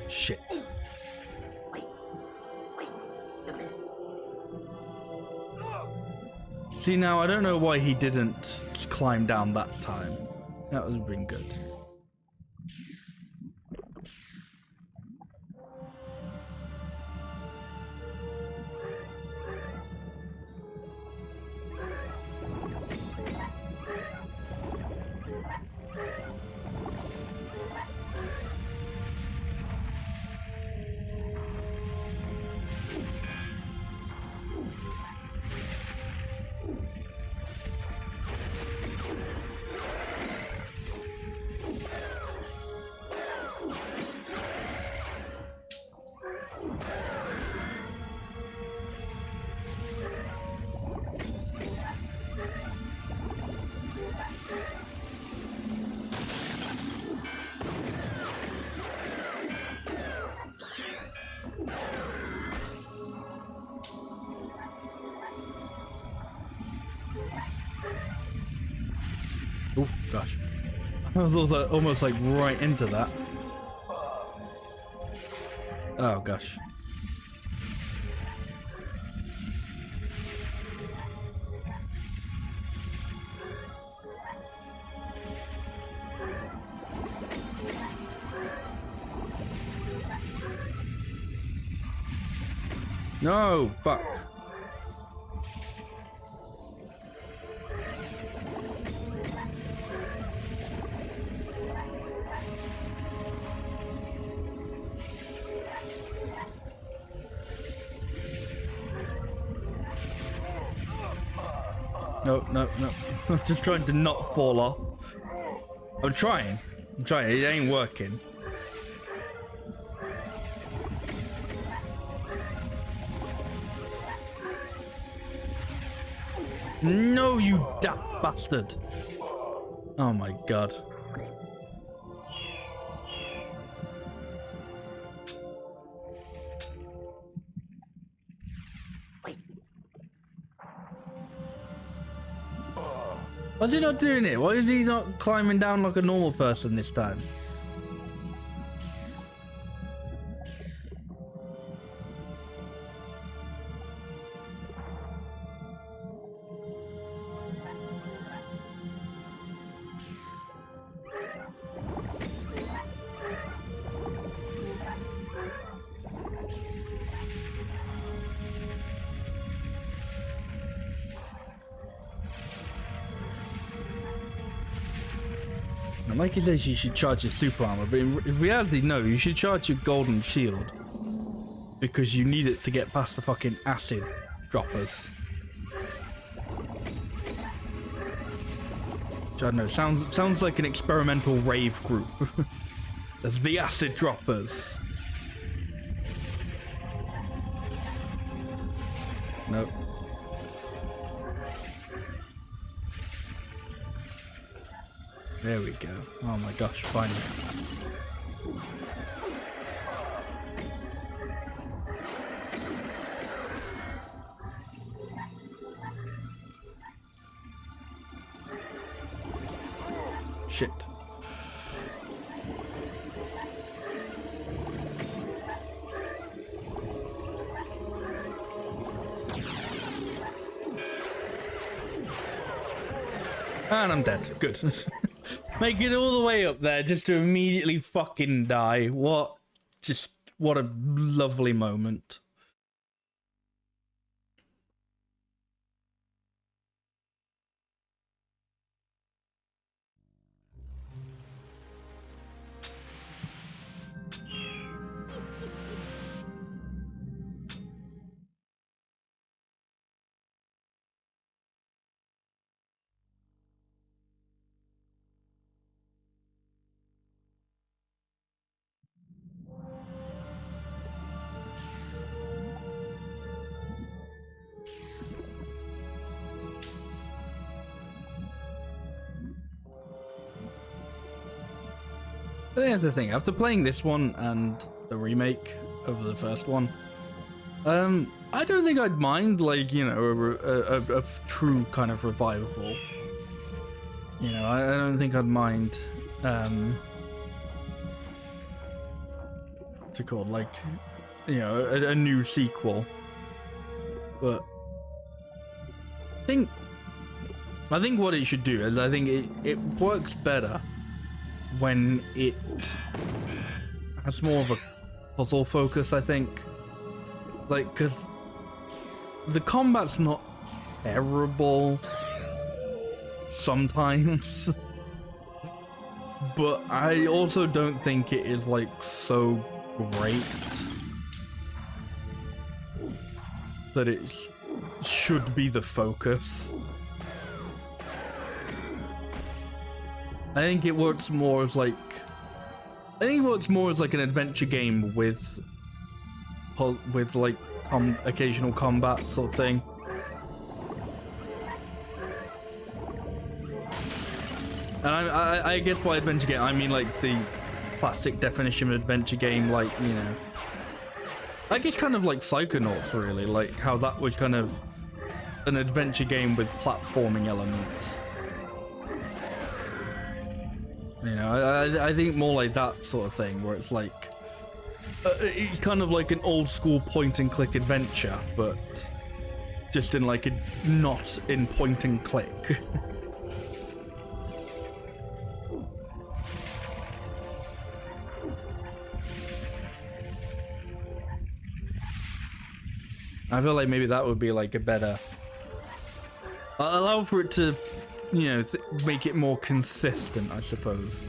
Shit. See, now I don't know why he didn't climb down that time. That would have been good. Oh gosh, I was almost like right into that. Oh gosh. No, fuck. No, no, no. I'm just trying to not fall off. I'm trying. It ain't working. No, you daft bastard. Oh my god. Why is he not doing it? Why is he not climbing down like a normal person this time? And like he says, you should charge your super armor, but in reality, no, you should charge your golden shield because you need it to get past the fucking acid droppers. Which I don't know, sounds like an experimental rave group. There's the acid droppers. Nope. There we go. Oh my gosh, finally. Shit. And I'm dead. Good. Make it all the way up there just to immediately fucking die. What a lovely moment. But here's the thing, after playing this one and the remake over the first one, I don't think I'd mind, like, you know, a true kind of revival. You know, I don't think I'd mind, what's it called, like, you know, a new sequel. But I think what it should do is, I think it works better when it has more of a puzzle focus, I think. Like, because the combat's not terrible sometimes, but I also don't think it is, like, so great that it should be the focus. I think it works more as like an adventure game with like occasional combat sort of thing. And I guess by adventure game I mean like the classic definition of adventure game, like, you know, I guess kind of like Psychonauts, really, like how that was kind of an adventure game with platforming elements. You know, I think more like that sort of thing, where it's like It's kind of like an old school point and click adventure, but just in like a not in point and click. I feel like maybe that would be like a better allow for it to, you know, make it more consistent, I suppose.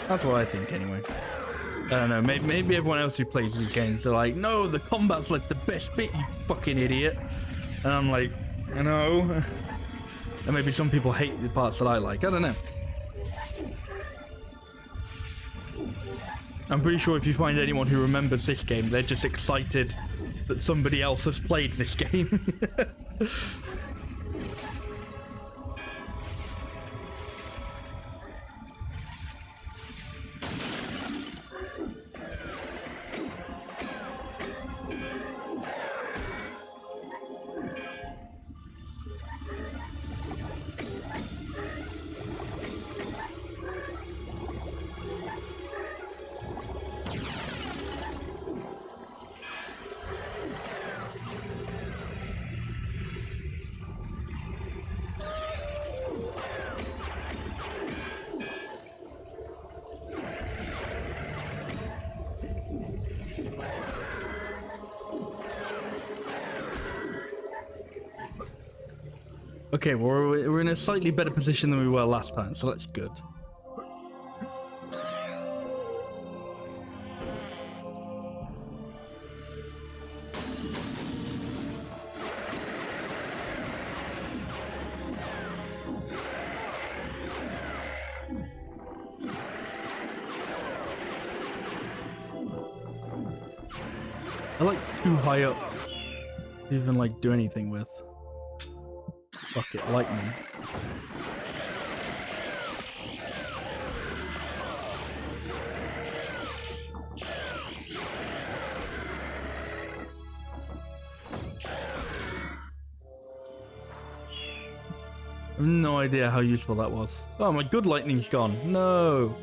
That's what I think, anyway. I don't know, maybe everyone else who plays these games are like, no, the combat's like the best bit, you fucking idiot. And I'm like, I know. And maybe some people hate the parts that I like, I don't know. I'm pretty sure if you find anyone who remembers this game, they're just excited that somebody else has played this game. Okay, we're in a slightly better position than we were last time, so that's good. I like too high up to even like do anything with. Bucket lightning. I have no idea how useful that was. Oh, my good lightning's gone. No.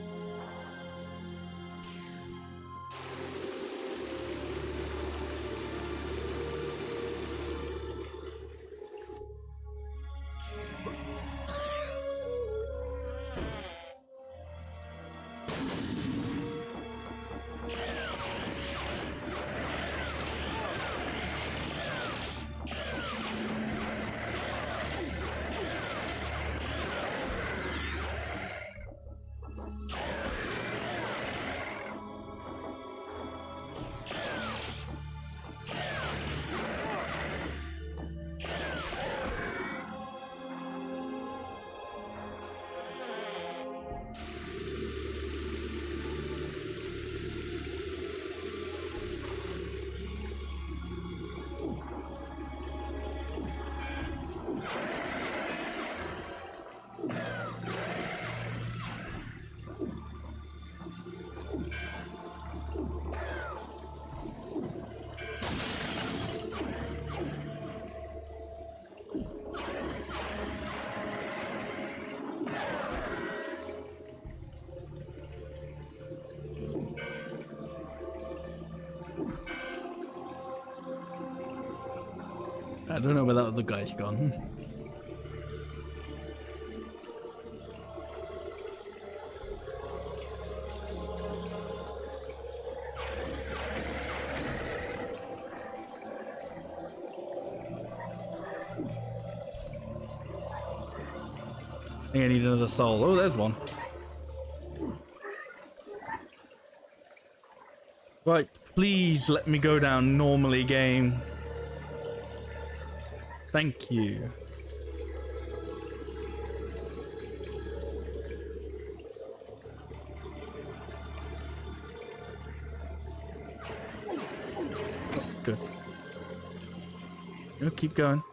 I don't know where that other guy's gone. I think I need another soul. Oh, there's one. Right, please let me go down normally, game. Thank you. Oh, good. No, keep going.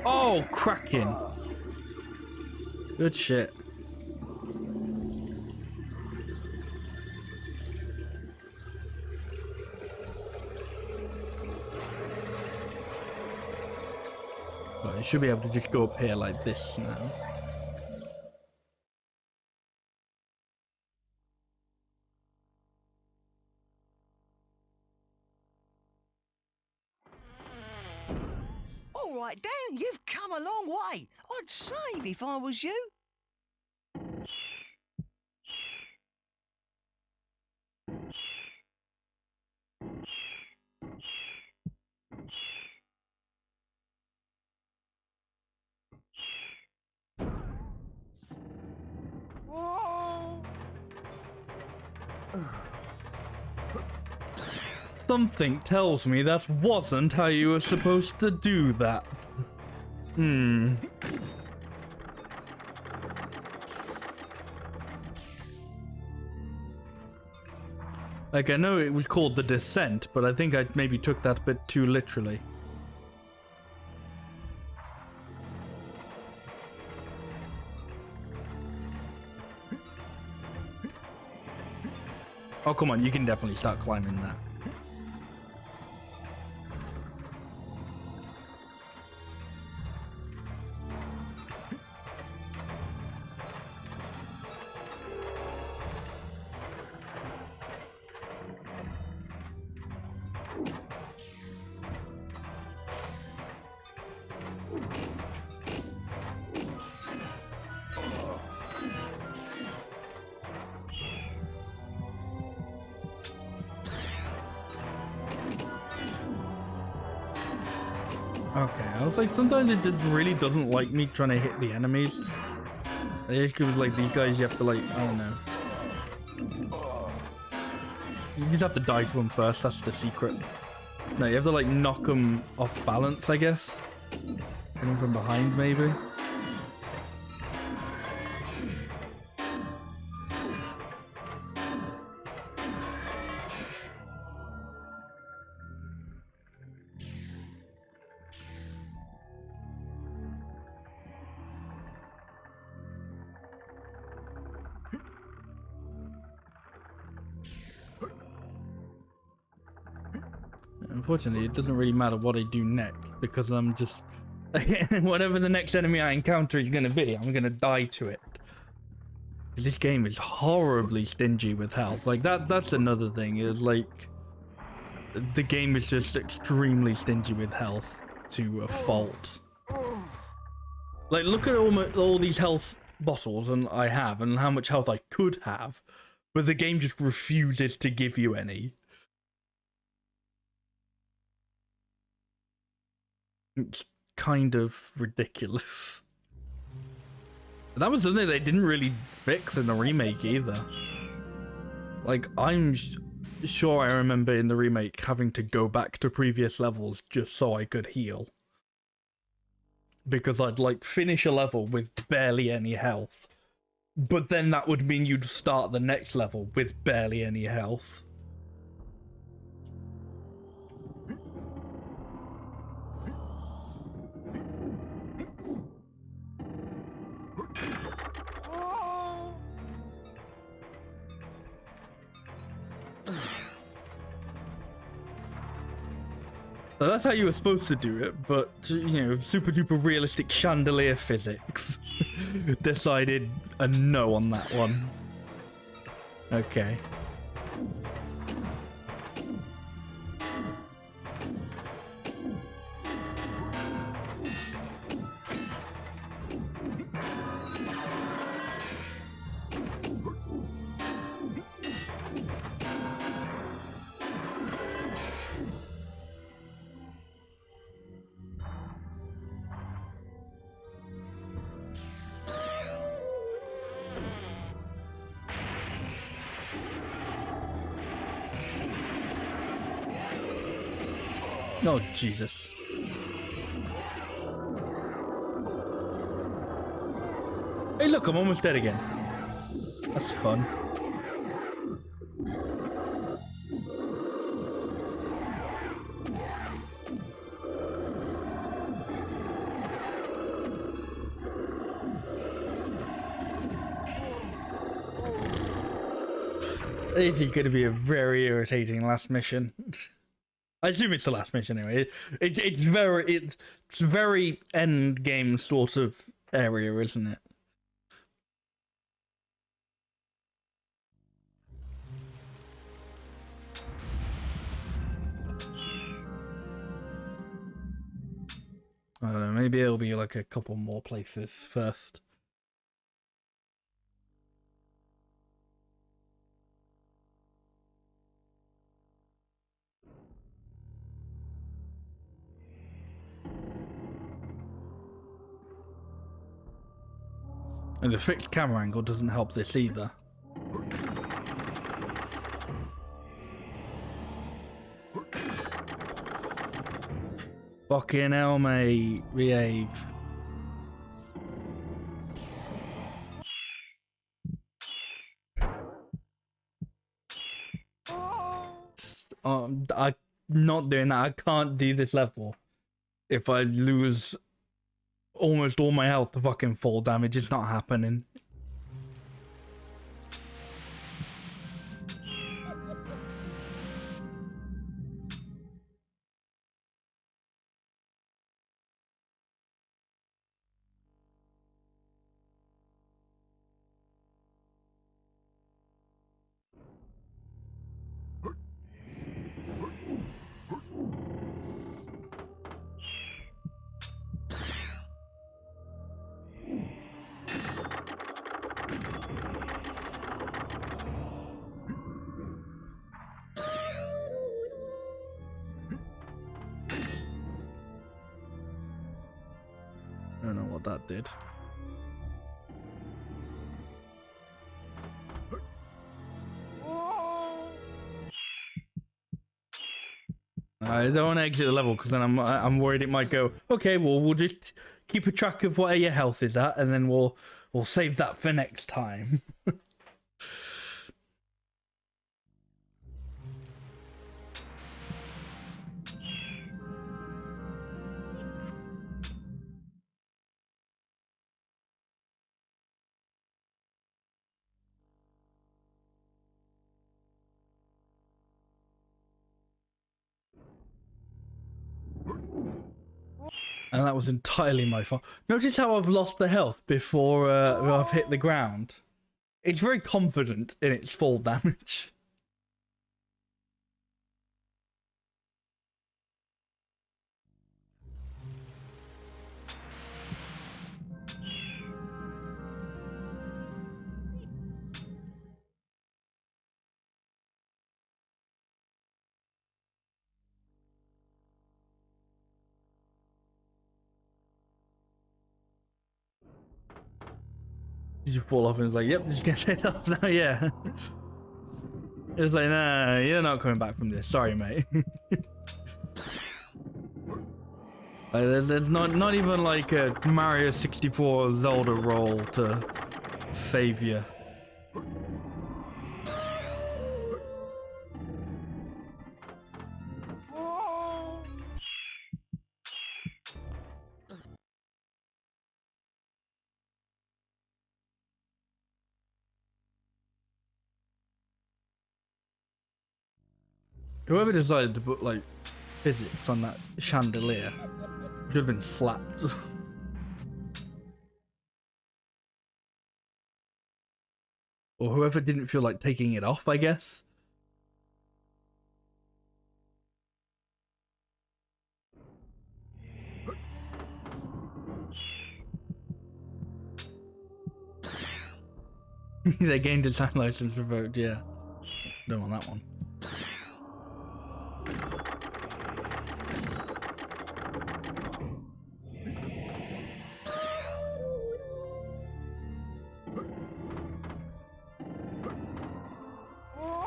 Oh, cracking. Good shit. Well, you should be able to just go up here like this now. All right, Dan, you've come a long way. I'd save if I was you. Something tells me that wasn't how you were supposed to do that. Like, I know it was called The Descent, but I think I maybe took that a bit too literally. Oh, come on, you can definitely start climbing that. Okay, I was like, sometimes it just really doesn't like me trying to hit the enemies. It just goes like, these guys you have to like, I don't know. You just have to die to them first, that's the secret. No, you have to like knock them off balance, I guess. Hit them from behind, maybe. Unfortunately, it doesn't really matter what I do next, because I'm just... whatever the next enemy I encounter is going to be, I'm going to die to it. This game is horribly stingy with health. Like, that's another thing, is like... the game is just extremely stingy with health to a fault. Like, look at all these health bottles and I have, and how much health I could have, but the game just refuses to give you any. It's kind of ridiculous. That was something they didn't really fix in the remake either. Like, I'm sure I remember in the remake having to go back to previous levels just so I could heal. Because I'd like finish a level with barely any health. But then that would mean you'd start the next level with barely any health. So that's how you were supposed to do it, but, you know, super duper realistic chandelier physics decided a no on that one. Okay. Oh, Jesus. Hey, look, I'm almost dead again. That's fun. This is going to be a very irritating last mission. I assume it's the last mission anyway. It's very end game sort of area, isn't it? I don't know, maybe it'll be like a couple more places first. And the fixed camera angle doesn't help this either. Fucking hell, mate. Behave. I'm not doing that. I can't do this level if I lose almost all my health to fucking fall damage. It's not happening. I don't know what that did. I don't want to exit the level because then I'm worried it might go, okay, well we'll just keep a track of what your health is at and then we'll save that for next time. And that was entirely my fault. Notice how I've lost the health before I've hit the ground. It's very confident in its fall damage. You fall off and it's like, yep, just gonna set up now, yeah. It's like, nah, you're not coming back from this. Sorry, mate. There's not even like a Mario 64 Zelda roll to save you. Whoever decided to put like physics on that chandelier should have been slapped. Or whoever didn't feel like taking it off, I guess. Their game design license revoked, yeah. Don't want that one.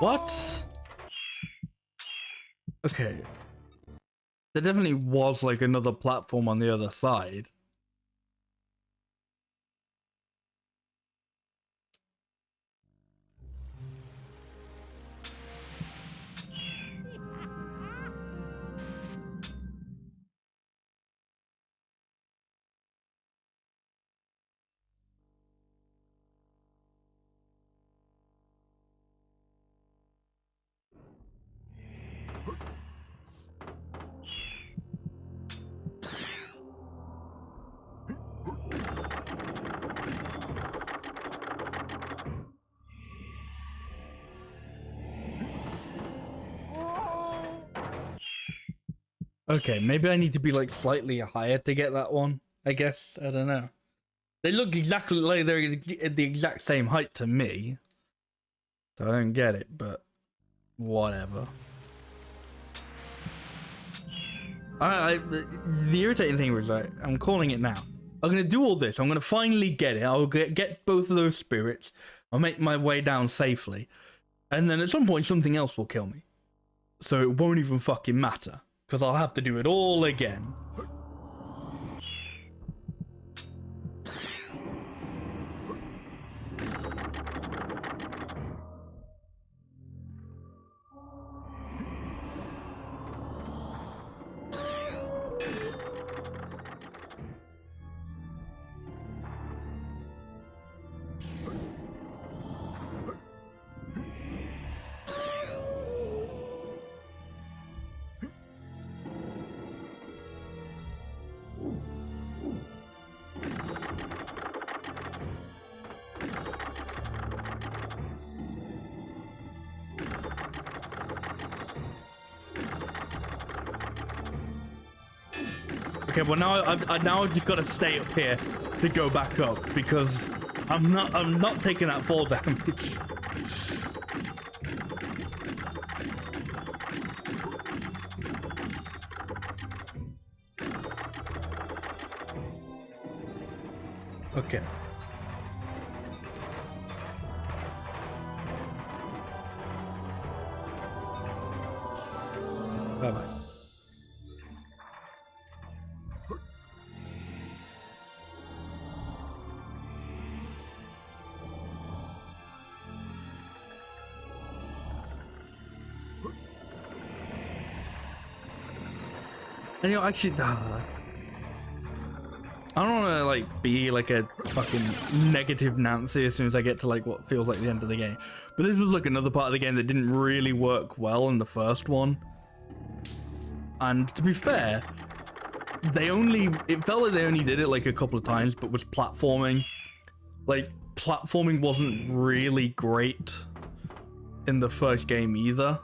What? Okay. There definitely was like another platform on the other side. Okay, maybe I need to be like slightly higher to get that one. I guess, I don't know. They look exactly like they're at the exact same height to me, so I don't get it. But whatever. The irritating thing was like, I'm calling it now. I'm gonna do all this. I'm gonna finally get it. I'll get both of those spirits. I'll make my way down safely, and then at some point something else will kill me. So it won't even fucking matter, because I'll have to do it all again. Okay, well now I've just got to stay up here to go back up because I'm not taking that fall damage. Okay. Bye-bye. And you know, actually, I don't want to like be like a fucking negative Nancy as soon as I get to like what feels like the end of the game. But this was like another part of the game that didn't really work well in the first one. And to be fair, it felt like they only did it like a couple of times, but was platforming. Like, platforming wasn't really great in the first game either.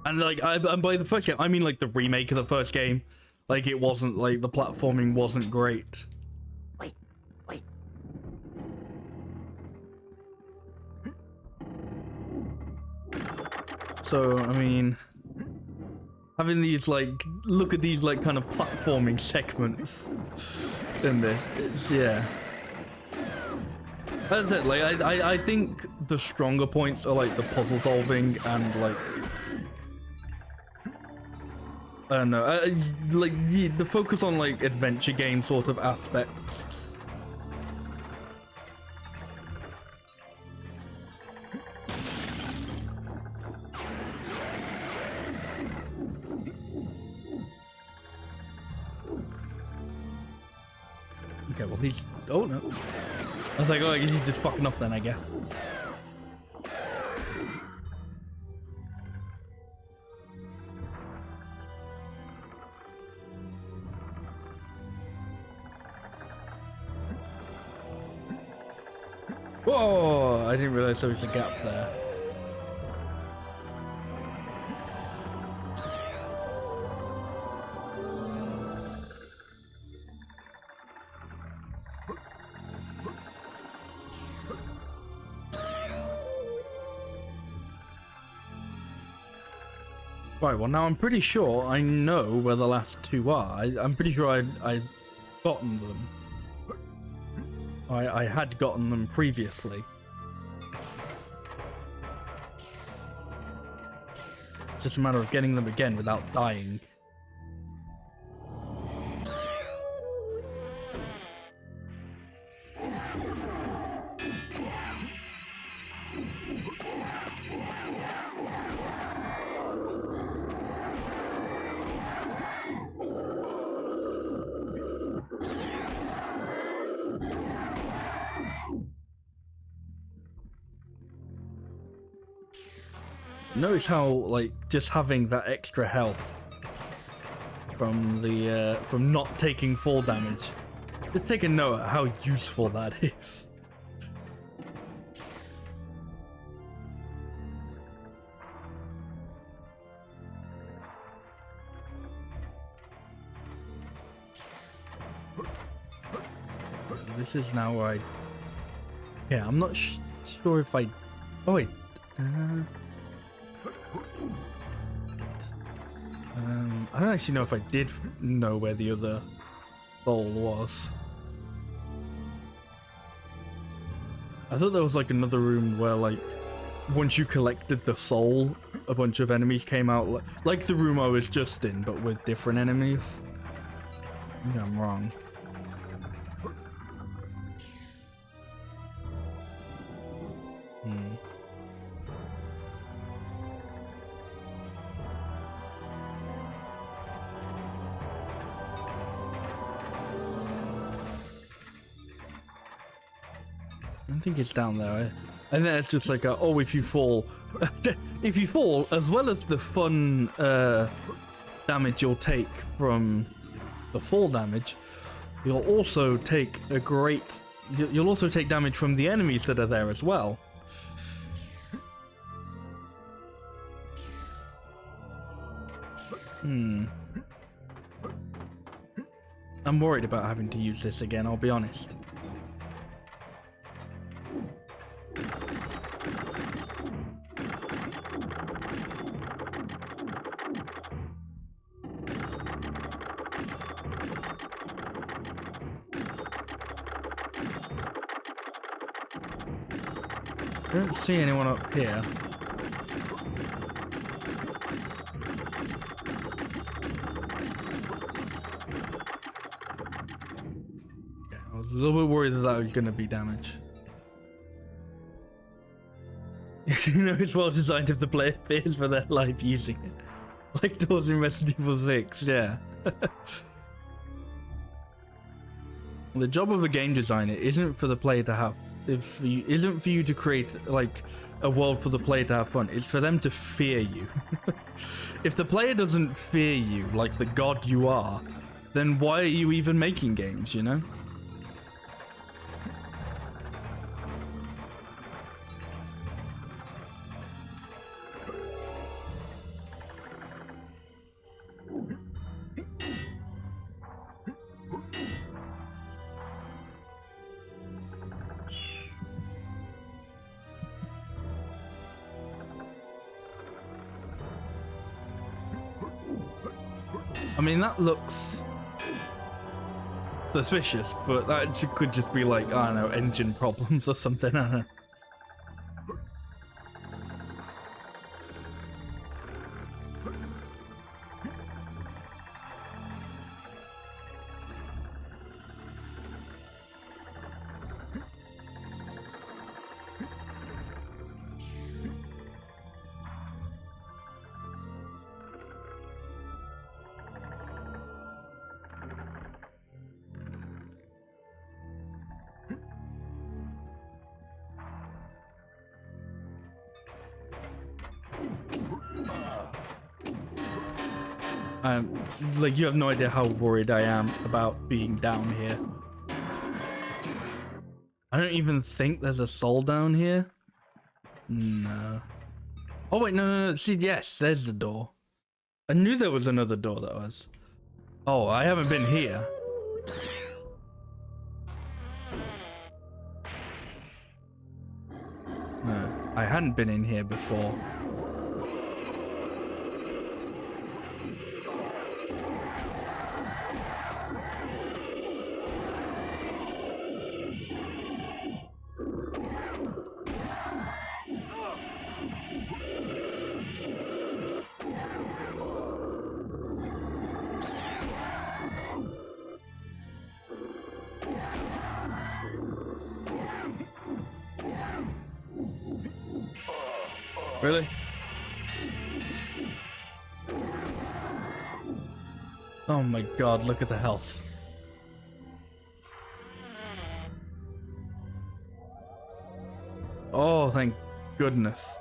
And like, and by the first game, I mean like the remake of the first game. Like, it wasn't, like, the platforming wasn't great. Wait. So, I mean, having these, like, look at these, like, kind of platforming segments in this, it's, yeah. That's it, like, I think the stronger points are, like, the puzzle solving and, like, I don't know, it's like the focus on like adventure game sort of aspects. Okay, well he's, oh no. I was like, oh, he's just fucking off then, I guess. Whoa! I didn't realize there was a gap there. Right, well now I'm pretty sure I know where the last two are. I'm pretty sure I've gotten them. I had gotten them previously. It's just a matter of getting them again without dying. Notice how, like, just having that extra health from the from not taking fall damage. Just take a note of how useful that is. this is now where I... Yeah, I'm not sure if I... Oh, wait. I don't actually know if I did know where the other bowl was. I thought there was like another room where like once you collected the soul, a bunch of enemies came out, like the room I was just in, but with different enemies. Maybe I'm wrong. I don't think it's down there. And then it's just like, oh, if you fall, if you fall, as well as the fun damage you'll take from the fall damage, you'll also take you'll also take damage from the enemies that are there as well. I'm worried about having to use this again, I'll be honest. I don't see anyone up here. Yeah, I was a little bit worried that was going to be damage. You know, it's well designed if the player fears for their life using it. Like doors in Resident Evil 6, yeah. The job of a game designer isn't for the player to have isn't for you to create like a world for the player to have fun. It's for them to fear you. If the player doesn't fear you like the god you are, then why are you even making games, you know? I mean, that looks suspicious, but that could just be like, I don't know, engine problems or something, I don't know. Like, you have no idea how worried I am about being down here. I don't even think there's a soul down here. No. Oh wait, no. See, yes, there's the door. I knew there was another door that was. Oh, I haven't been here. No, I hadn't been in here before. Really? Oh my god, look at the health. Oh, thank goodness.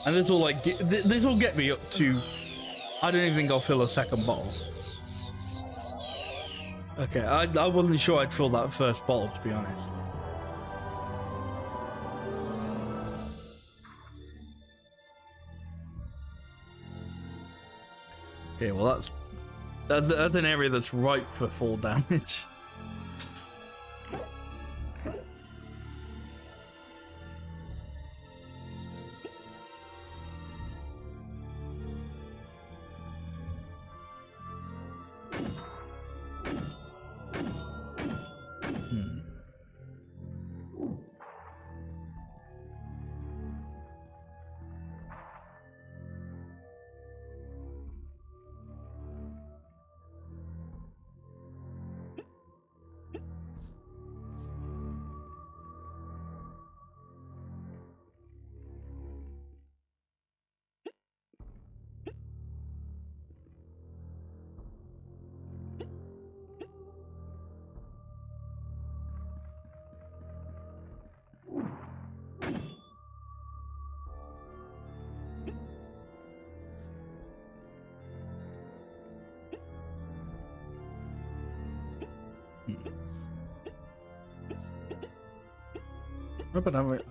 And this will like this will get me up to, I don't even think I'll fill a second bottle. Okay, I wasn't sure I'd fill that first bottle, to be honest. Okay, well That's an area that's ripe for fall damage.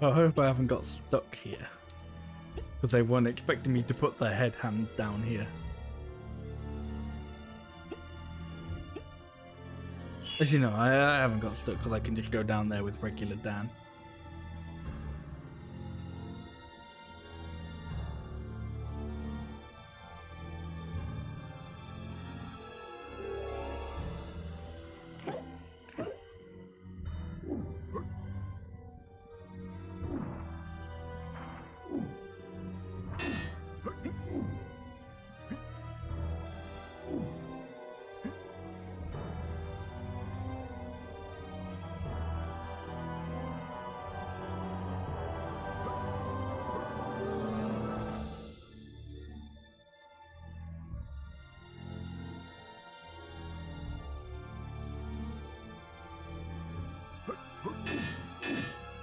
I hope I haven't got stuck here, because they weren't expecting me to put the head hand down here. As you know, I haven't got stuck because I can just go down there with regular Dan.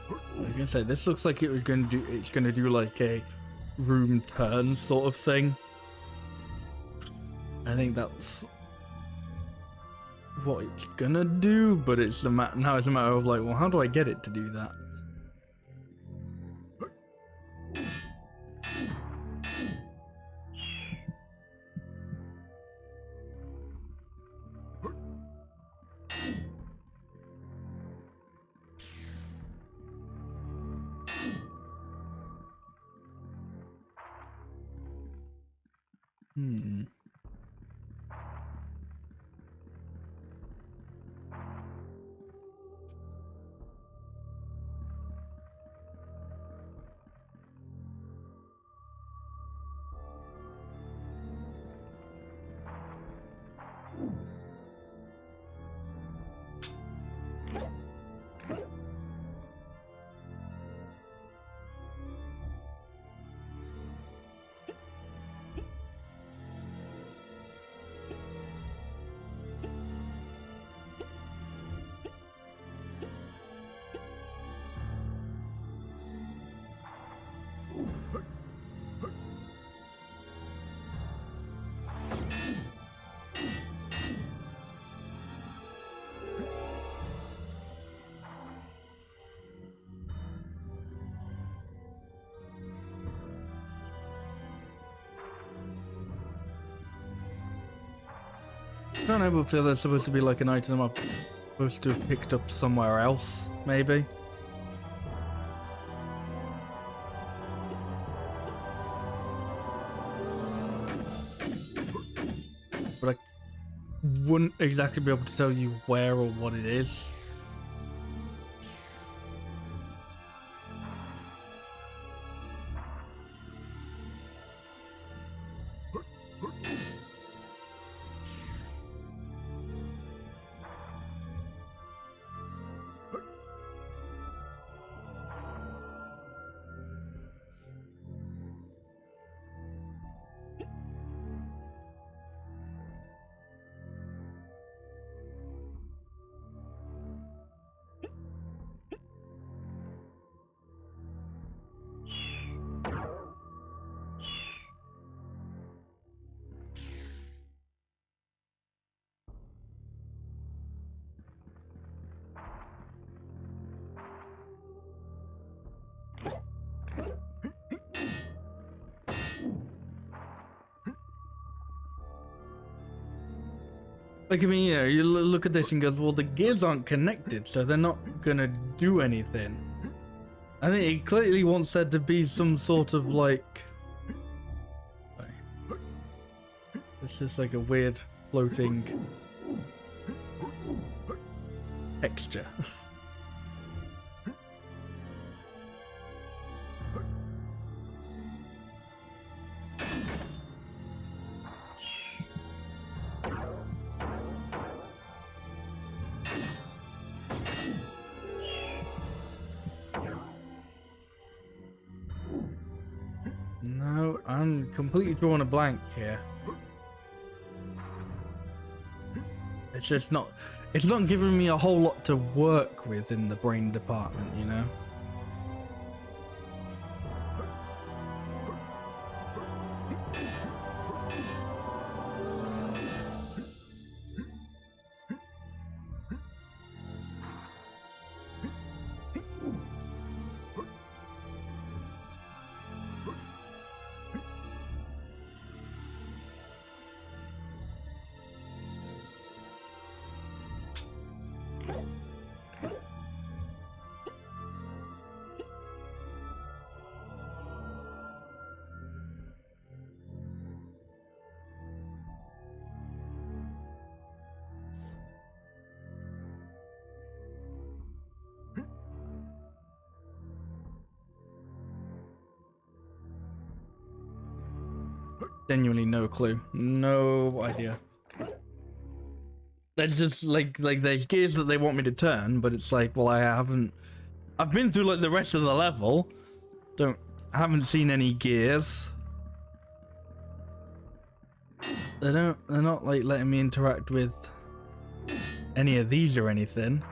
I was gonna say, this looks like it's gonna do like a room turn sort of thing. I think that's what it's gonna do, but now it's a matter of like, well, how do I get it to do that? I don't know if there's supposed to be like an item I'm supposed to have picked up somewhere else, maybe. But I wouldn't exactly be able to tell you where or what it is. Like, I mean, you know, you look at this and goes, well, the gears aren't connected, so they're not gonna do anything. I think he clearly wants there to be some sort of, like... It's just like a weird floating texture. No, I'm completely drawing a blank here. It's just not... It's not giving me a whole lot to work with in the brain department, you know? Genuinely no clue. No idea. There's just like there's gears that they want me to turn, but it's like, well, I've been through like the rest of the level. Haven't seen any gears. They're not like letting me interact with any of these or anything.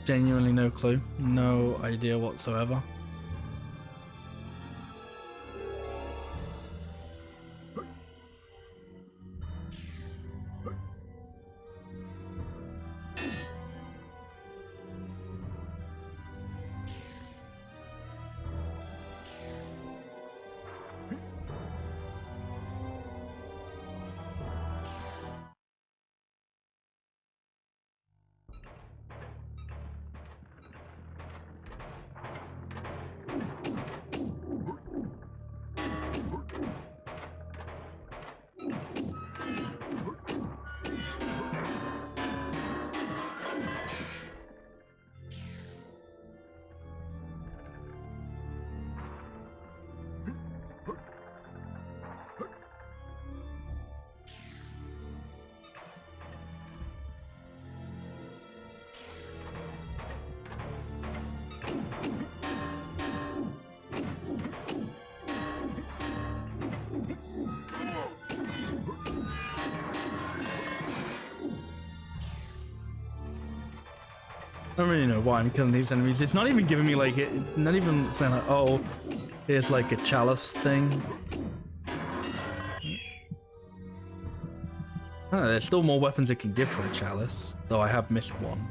Genuinely no clue. No idea whatsoever. I don't really know why I'm killing these enemies. It's not even giving me like it. Not even saying like, oh, here's like a chalice thing. I don't know, there's still more weapons it can give for a chalice, though I have missed one.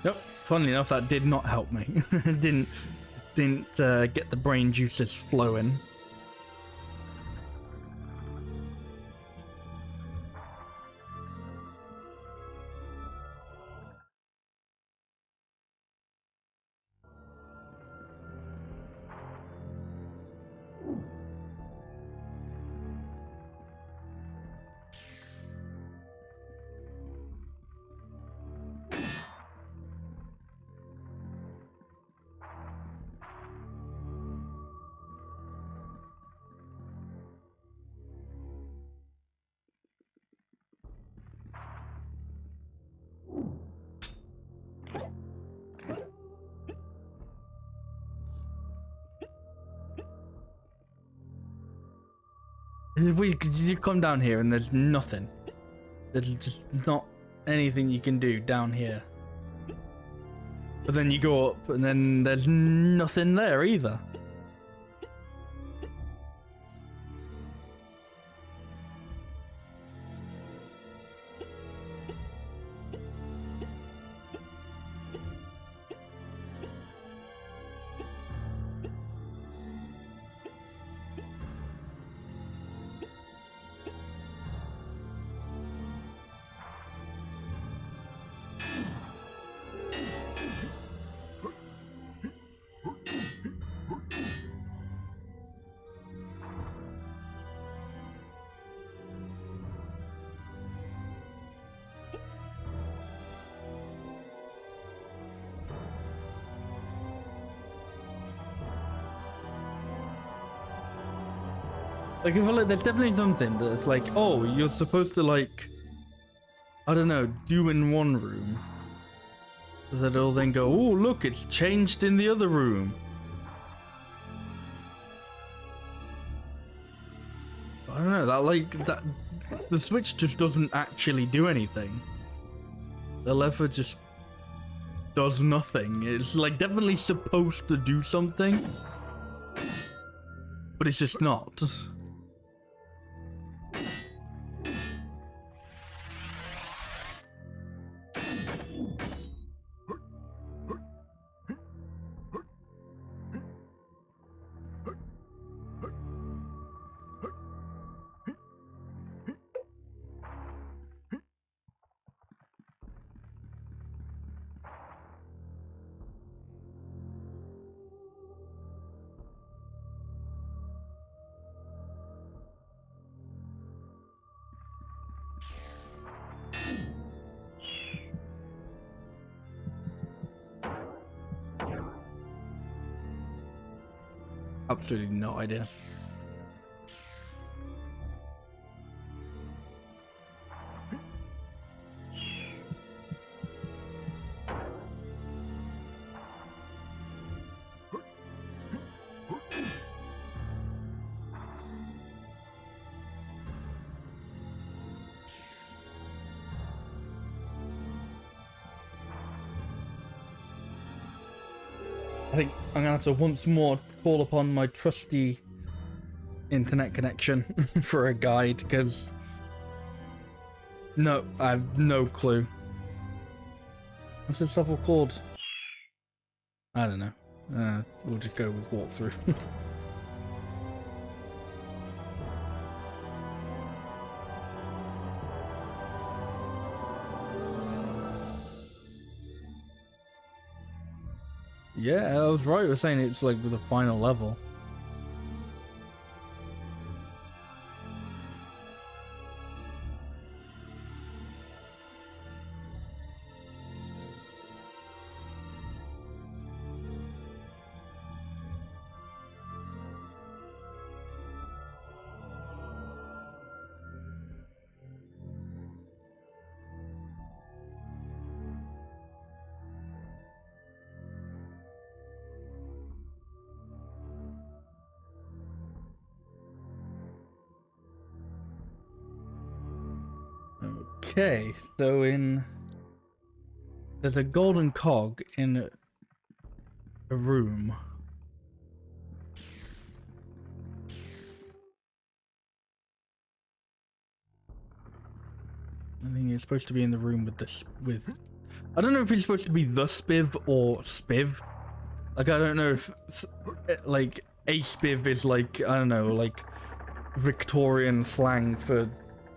Yep. Funnily enough, that did not help me. didn't get the brain juices flowing. You come down here and there's nothing. There's just not anything you can do down here. But then you go up and then there's nothing there either. Like, I feel like there's definitely something that's like, oh, you're supposed to, like, I don't know, do in one room. That it'll then go, oh, look, it's changed in the other room. I don't know, the switch just doesn't actually do anything. The lever just does nothing. It's, like, definitely supposed to do something. But it's just not. Absolutely no idea. I think I'm gonna have to once more call upon my trusty internet connection for a guide, because no, I have no clue. What's this level called? I don't know. We'll just go with walkthrough. Yeah, I was right. I was saying it's like the final level. Okay, so there's a golden cog in a room. I think it's supposed to be in the room with this, I don't know if it's supposed to be the spiv or spiv. Like, I don't know if, like, a spiv is like, I don't know, like Victorian slang for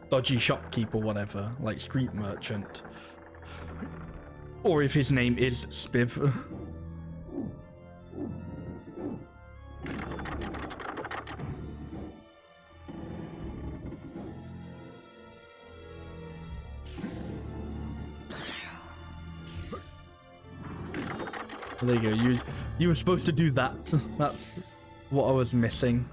dodgy shopkeep or whatever, like street merchant. Or if his name is Spiv. There you go, you were supposed to do that. That's what I was missing.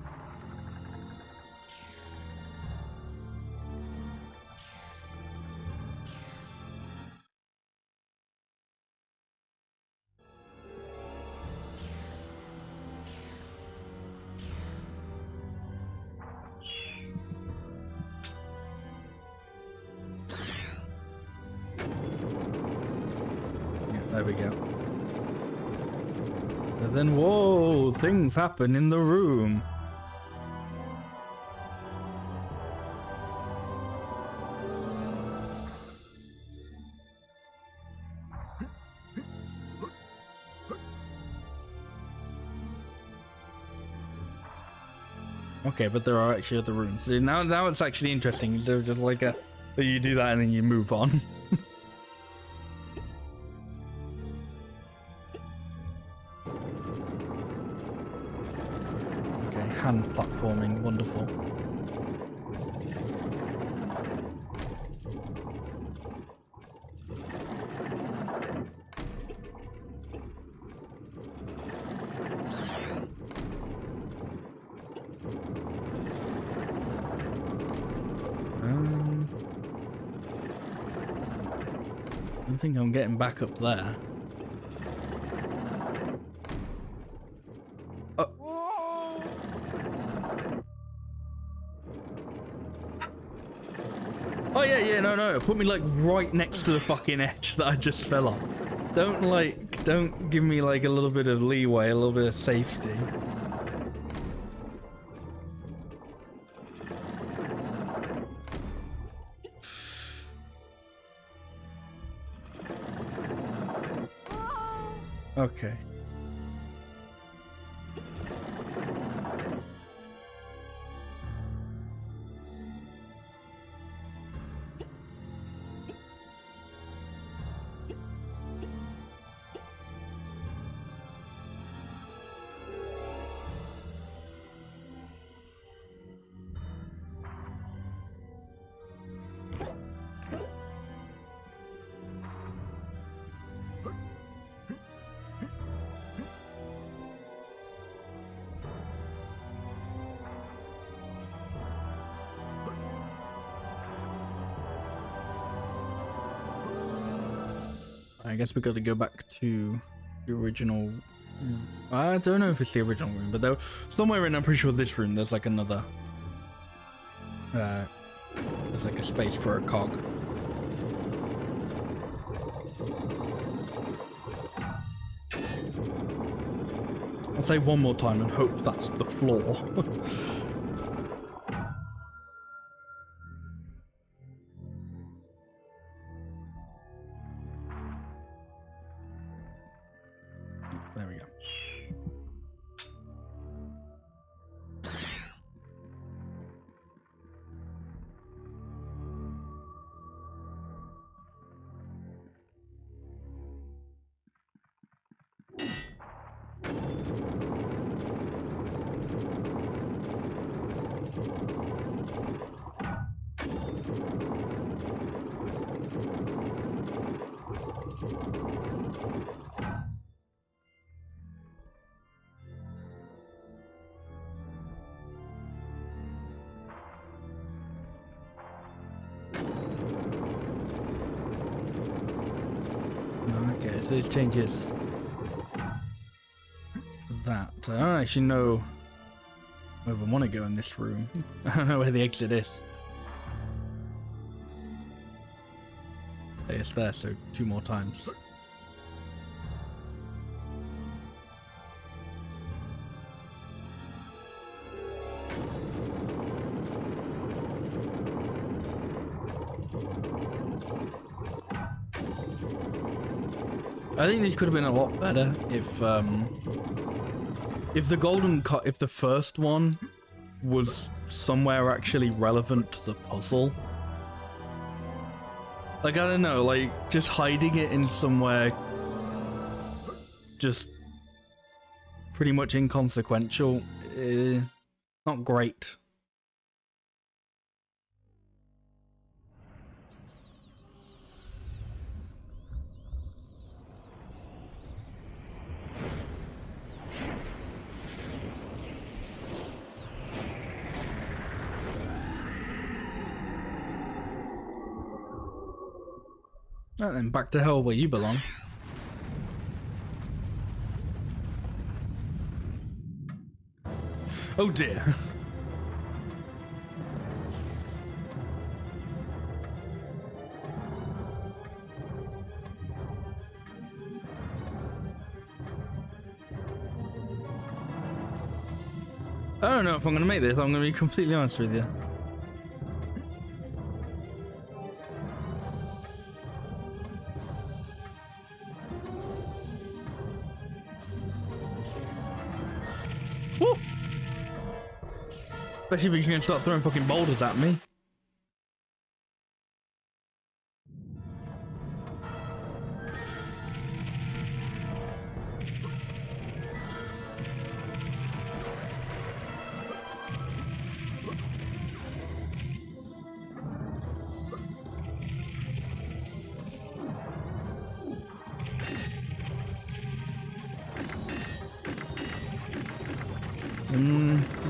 There we go. And then, whoa, things happen in the room. Okay, but there are actually other rooms. Now it's actually interesting. There's just like you do that and then you move on. Okay, hand platforming, wonderful. I think I'm getting back up there. Oh yeah, no. Put me like right next to the fucking edge that I just fell off. Don't give me like a little bit of leeway, a little bit of safety. Okay. I guess we got to go back to the original. I don't know if it's the original room, but though somewhere in, I'm pretty sure this room, there's like another. There's like a space for a cog. I'll say one more time and hope that's the floor. There we go. Okay, so this changes that. I don't actually know where we want to go in this room. I don't know where the exit is. It's there, so 2 more times. I think these could have been a lot better if the first one was somewhere actually relevant to the puzzle. Like, I don't know, like just hiding it in somewhere just pretty much inconsequential, not great. Right then, back to hell where you belong. Oh dear. I don't know if I'm going to make this. I'm going to be completely honest with you. Woo! Especially if you can start throwing fucking boulders at me.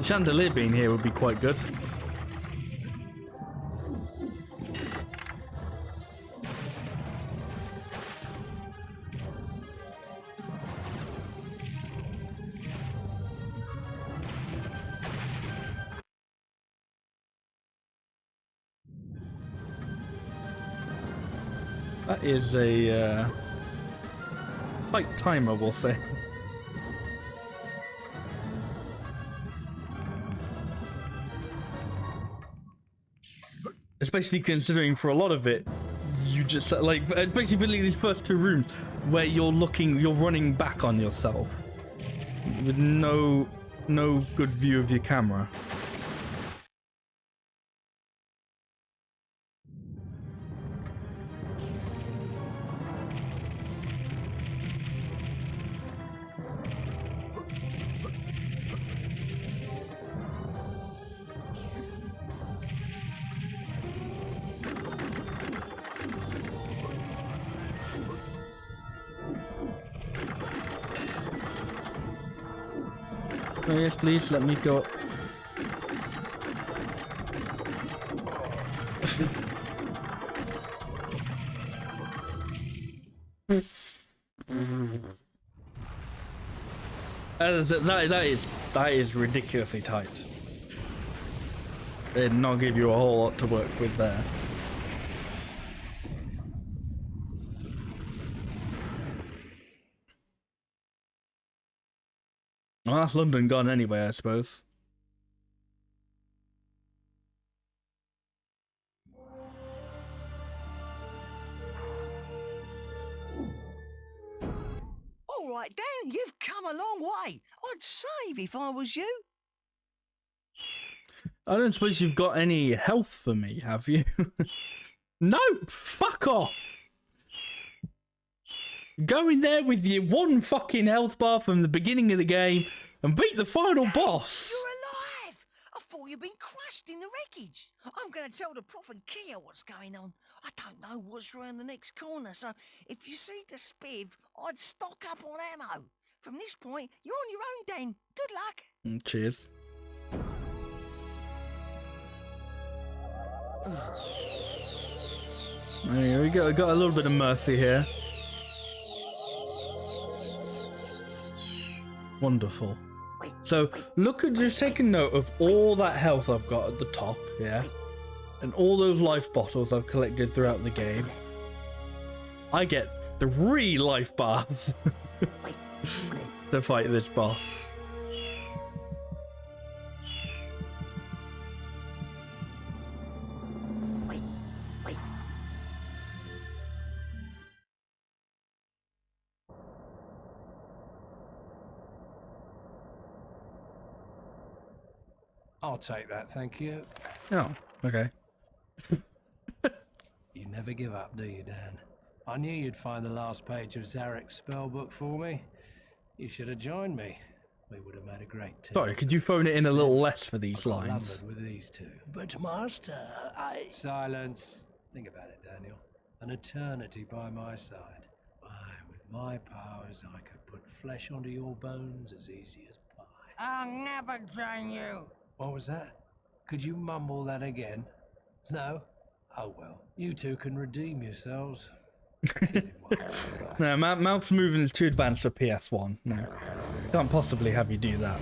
Chandelier being here would be quite good. That is a tight timer, we'll say. Especially considering for a lot of it, you just like basically these first two rooms where you're running back on yourself with no good view of your camera. Oh, yes, please let me go. That is ridiculously tight. They did not give you a whole lot to work with there. Well, that's London gone anyway, I suppose. All right, Dan, you've come a long way. I'd save if I was you. I don't suppose you've got any health for me, have you? Nope, fuck off. Go in there with your one fucking health bar from the beginning of the game and beat the final boss. You're alive! I thought you'd been crushed in the wreckage. I'm going to tell the Prof and Kia what's going on. I don't know what's around the next corner, so if you see the spiv, I'd stock up on ammo. From this point, you're on your own, Dan. Good luck. Cheers. There we go. Got a little bit of mercy here. Wonderful. So look at, just take a note of all that health I've got at the top, yeah, and all those life bottles I've collected throughout the game. I get 3 life bars to fight this boss. I'll take that, thank you. Oh, okay. You never give up, do you, Dan? I knew you'd find the last page of Zarek's spellbook for me. You should have joined me. We would have made a great team. Sorry, could you phone it in a little less for these I got lines? lumbered with these two. But, Master, I... Silence. Think about it, Daniel. An eternity by my side. Why, with my powers, I could put flesh onto your bones as easy as pie. I'll never join you. What was that? Could you mumble that again? No? Oh well, you two can redeem yourselves. No, mouth's moving is too advanced for PS1. No, can't possibly have you do that.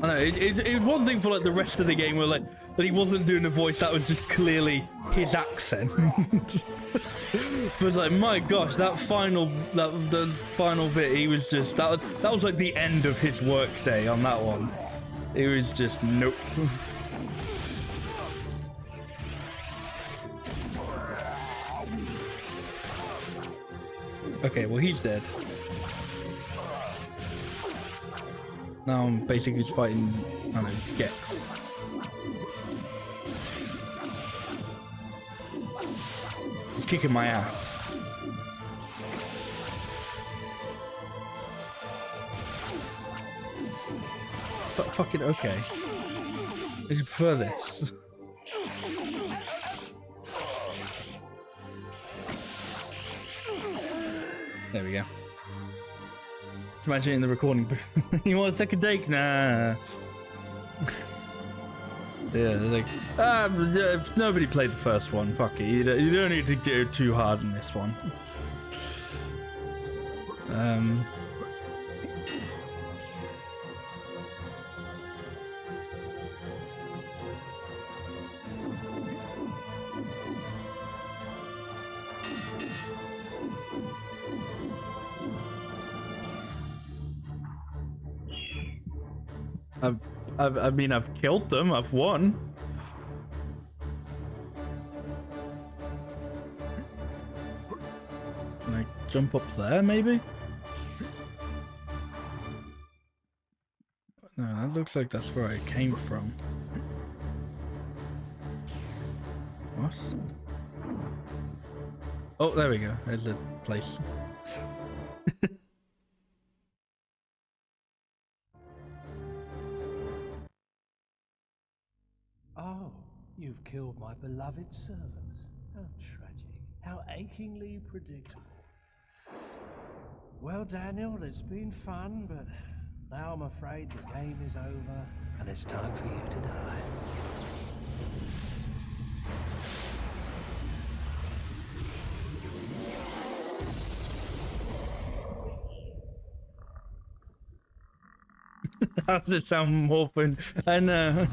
I know It one thing for like the rest of the game where like that he wasn't doing a voice that was just clearly his accent. But it's like, my gosh, the final bit, he was just that was like the end of his work day on that one. It was just nope. Okay, well he's dead. Now I'm basically just fighting, I don't know, Gex. He's kicking my ass. But fucking okay. I just prefer this. There we go. Just imagine in the recording booth. You want to take a take? Nah. Yeah, they're like, nobody played the first one. Fuck it. You don't need to do too hard in this one. I mean, I've killed them. I've won. Can I jump up there, maybe? No, that looks like that's where I came from. What? Oh, there we go. There's a place. Oh, you've killed my beloved servants. How tragic. How achingly predictable. Well, Daniel, it's been fun, but now I'm afraid the game is over and it's time for you to die. How does it sound more fun? I know.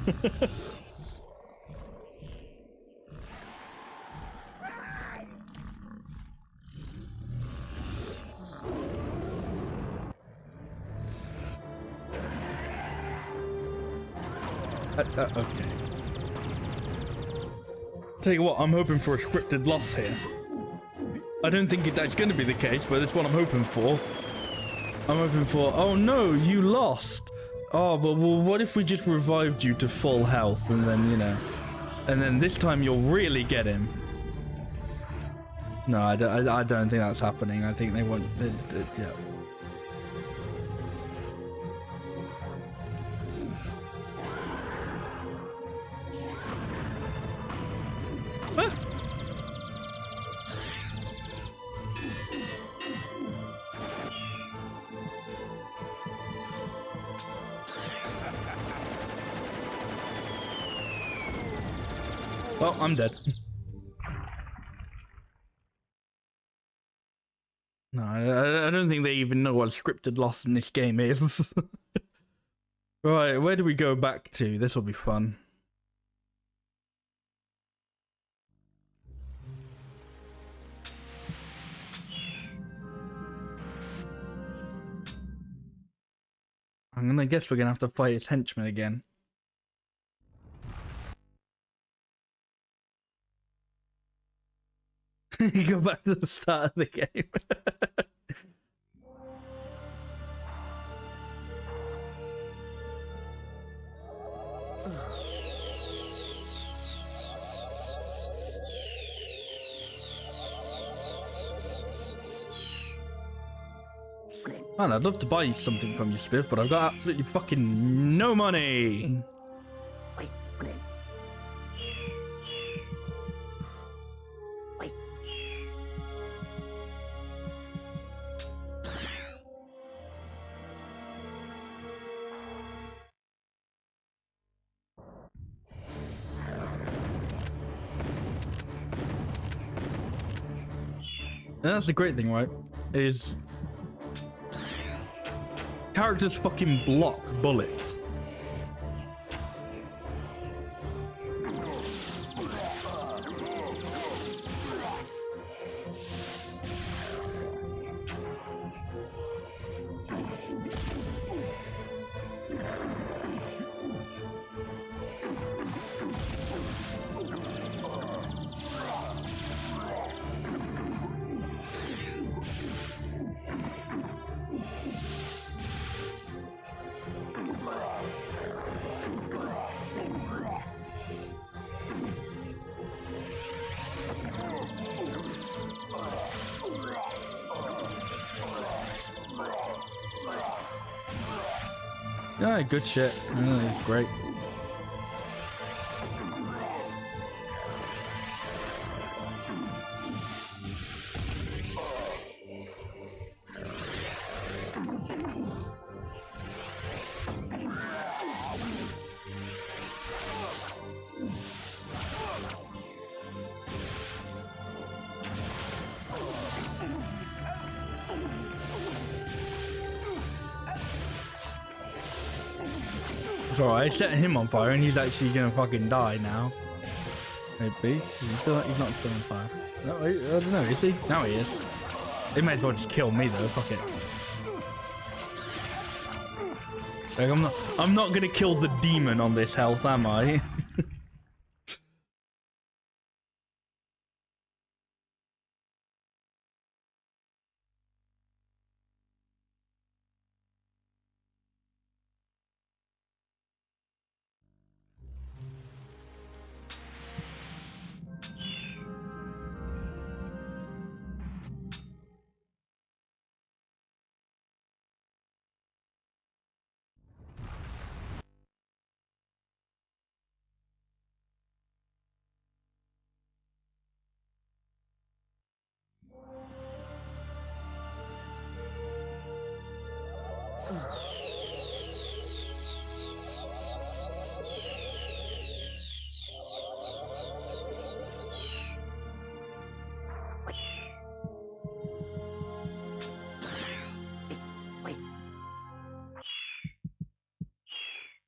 Okay. Tell you what, I'm hoping for a scripted loss here. I don't think that's going to be the case, but it's what I'm hoping for. I'm hoping for, oh no, you lost. Oh, but well, what if we just revived you to full health and then, you know, and then this time you'll really get him. No, I don't think that's happening. I think they want, yeah. Oh, I'm dead. No, I don't think they even know what a scripted loss in this game is. Right, where do we go back to? This will be fun. I'm gonna guess we're gonna have to fight his henchman again. You go back to the start of the game. Man, I'd love to buy you something from you, Spiv, but I've got absolutely fucking no money. And that's the great thing, right? Is characters fucking block bullets. Yeah, good shit. Yeah, it's great. It's alright, I set him on fire and he's actually gonna fucking die now. Maybe. He's not still on fire. No, I don't know, is he? Now he is. They may as well just kill me though, fuck it. Like, I'm not gonna kill the demon on this health, am I?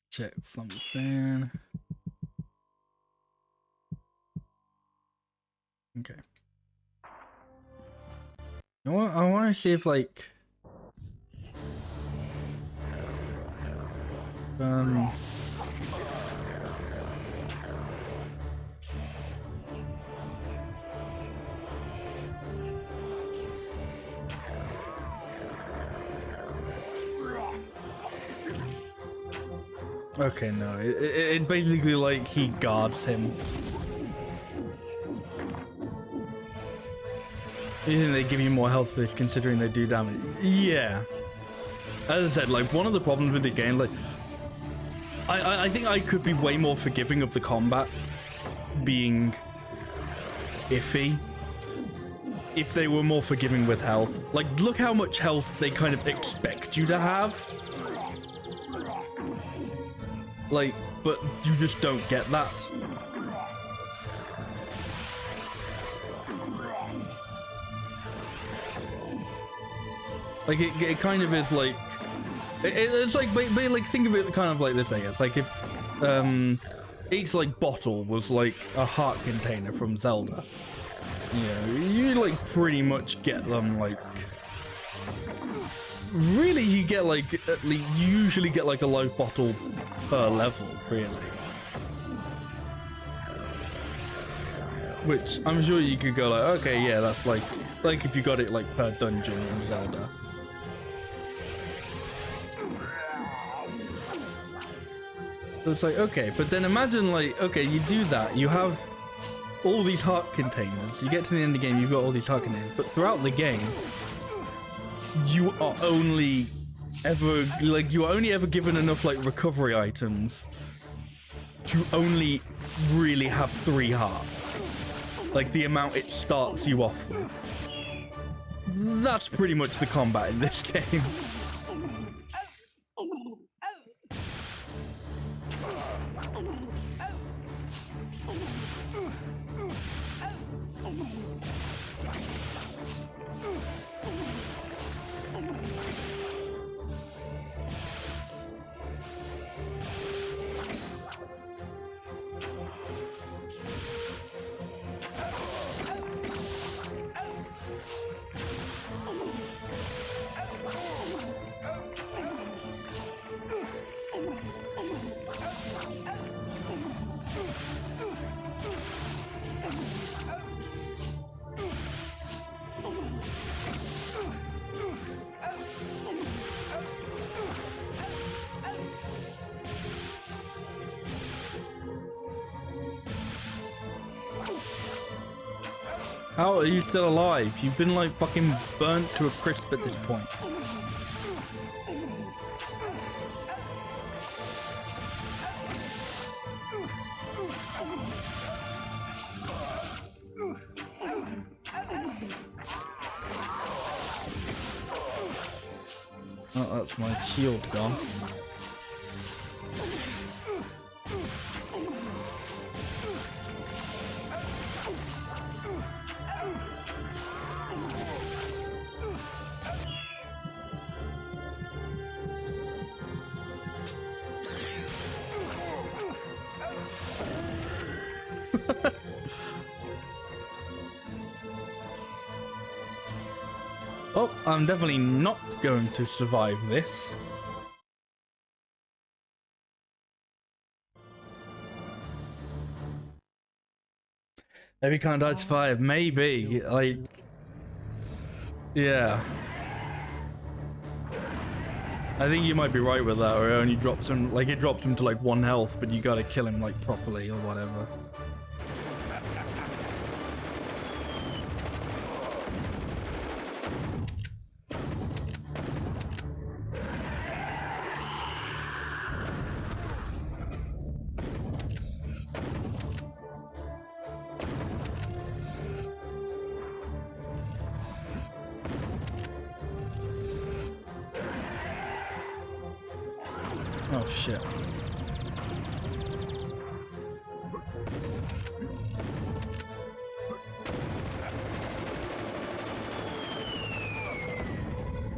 Check something. Okay. You know what? I want to see if like okay, no, it basically like he guards him. You think they give you more health for this considering they do damage? Yeah. As I said, like, one of the problems with this game, like, I think I could be way more forgiving of the combat being iffy if they were more forgiving with health. Like, look how much health they kind of expect you to have. Like, but you just don't get that. Like, it kind of is like... It's like, but like, think of it kind of like this, I guess. Like, if each, like, bottle was, like, a heart container from Zelda. You know, you, like, pretty much get them, like... Really, you get, like, at least, you usually get, like, a life bottle per level, really. Which, I'm sure you could go like, okay, yeah, that's, like if you got it, like, per dungeon in Zelda. It's like, okay, but then imagine, like, okay, you do that, you have all these heart containers, you get to the end of the game, you've got all these heart containers, but throughout the game, you are only ever given enough, like, recovery items to only really have 3 hearts. Like, the amount it starts you off with. That's pretty much the combat in this game. How are you still alive? You've been, like, fucking burnt to a crisp at this point. Oh, that's my shield gone. Oh, I'm definitely not going to survive this. Maybe can't die to 5, maybe, like... Yeah. I think you might be right with that, or it only drops him, like it dropped him to like 1 health, but you gotta kill him like properly or whatever. Oh shit.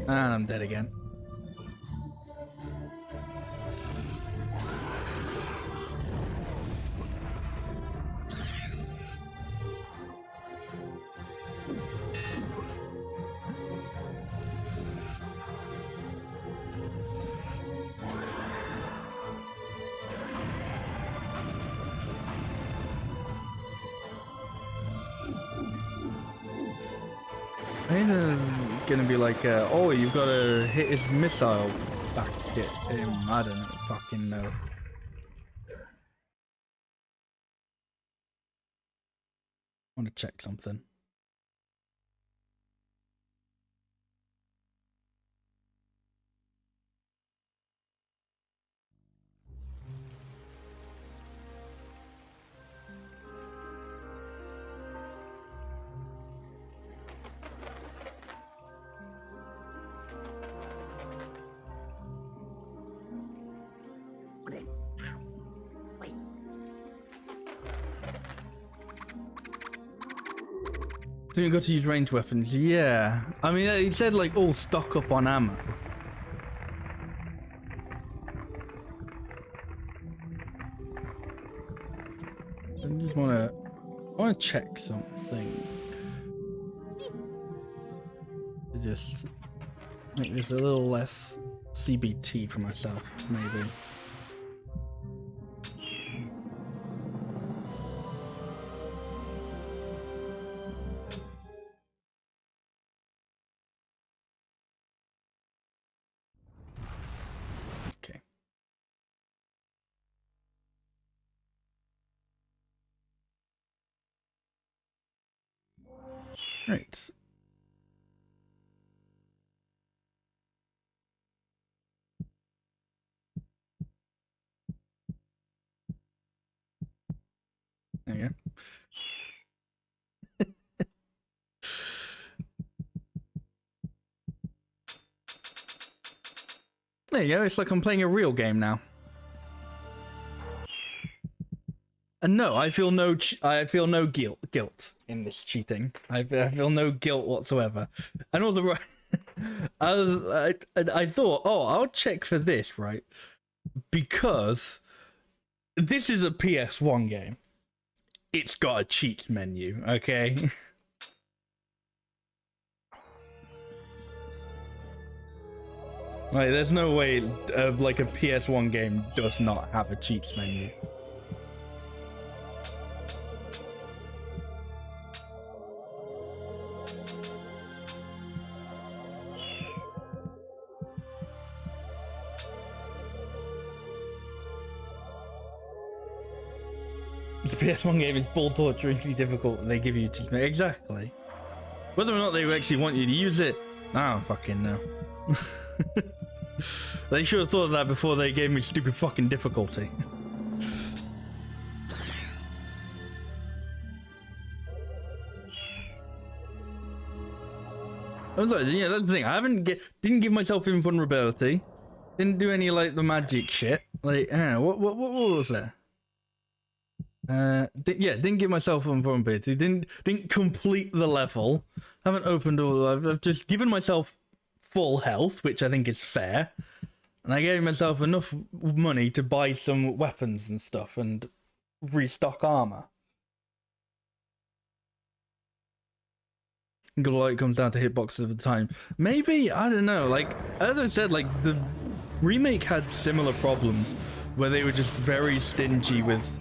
And I'm dead again. Gonna be like, oh, you've got to hit his missile back at him. I don't fucking know. I want to check something. So you got to use ranged weapons, yeah. I mean, it said like all stock up on ammo. I just wanna check something. To just make this a little less CBT for myself, maybe. Right. There you go. There you go. It's like I'm playing a real game now. And no, I feel no guilt in this cheating. I feel no guilt whatsoever. And all the I thought, oh, I'll check for this, right? Because this is a PS1 game. It's got a cheats menu, okay? Like, there's no way like a PS1 game does not have a cheats menu. The PS1 game is ball torturingly difficult and they give you just exactly. Whether or not they actually want you to use it, I don't fucking know. They should have thought of that before they gave me stupid fucking difficulty. I'm sorry, yeah, that's the thing. I didn't give myself invulnerability. Didn't do any like the magic shit. Like, what was that? Didn't give myself invulnerability. Didn't complete the level. Haven't opened all. I've just given myself full health, which I think is fair. And I gave myself enough money to buy some weapons and stuff and restock armor. A lot comes down to hitboxes of the time. Maybe, I don't know, like, as I said, like, the remake had similar problems where they were just very stingy with,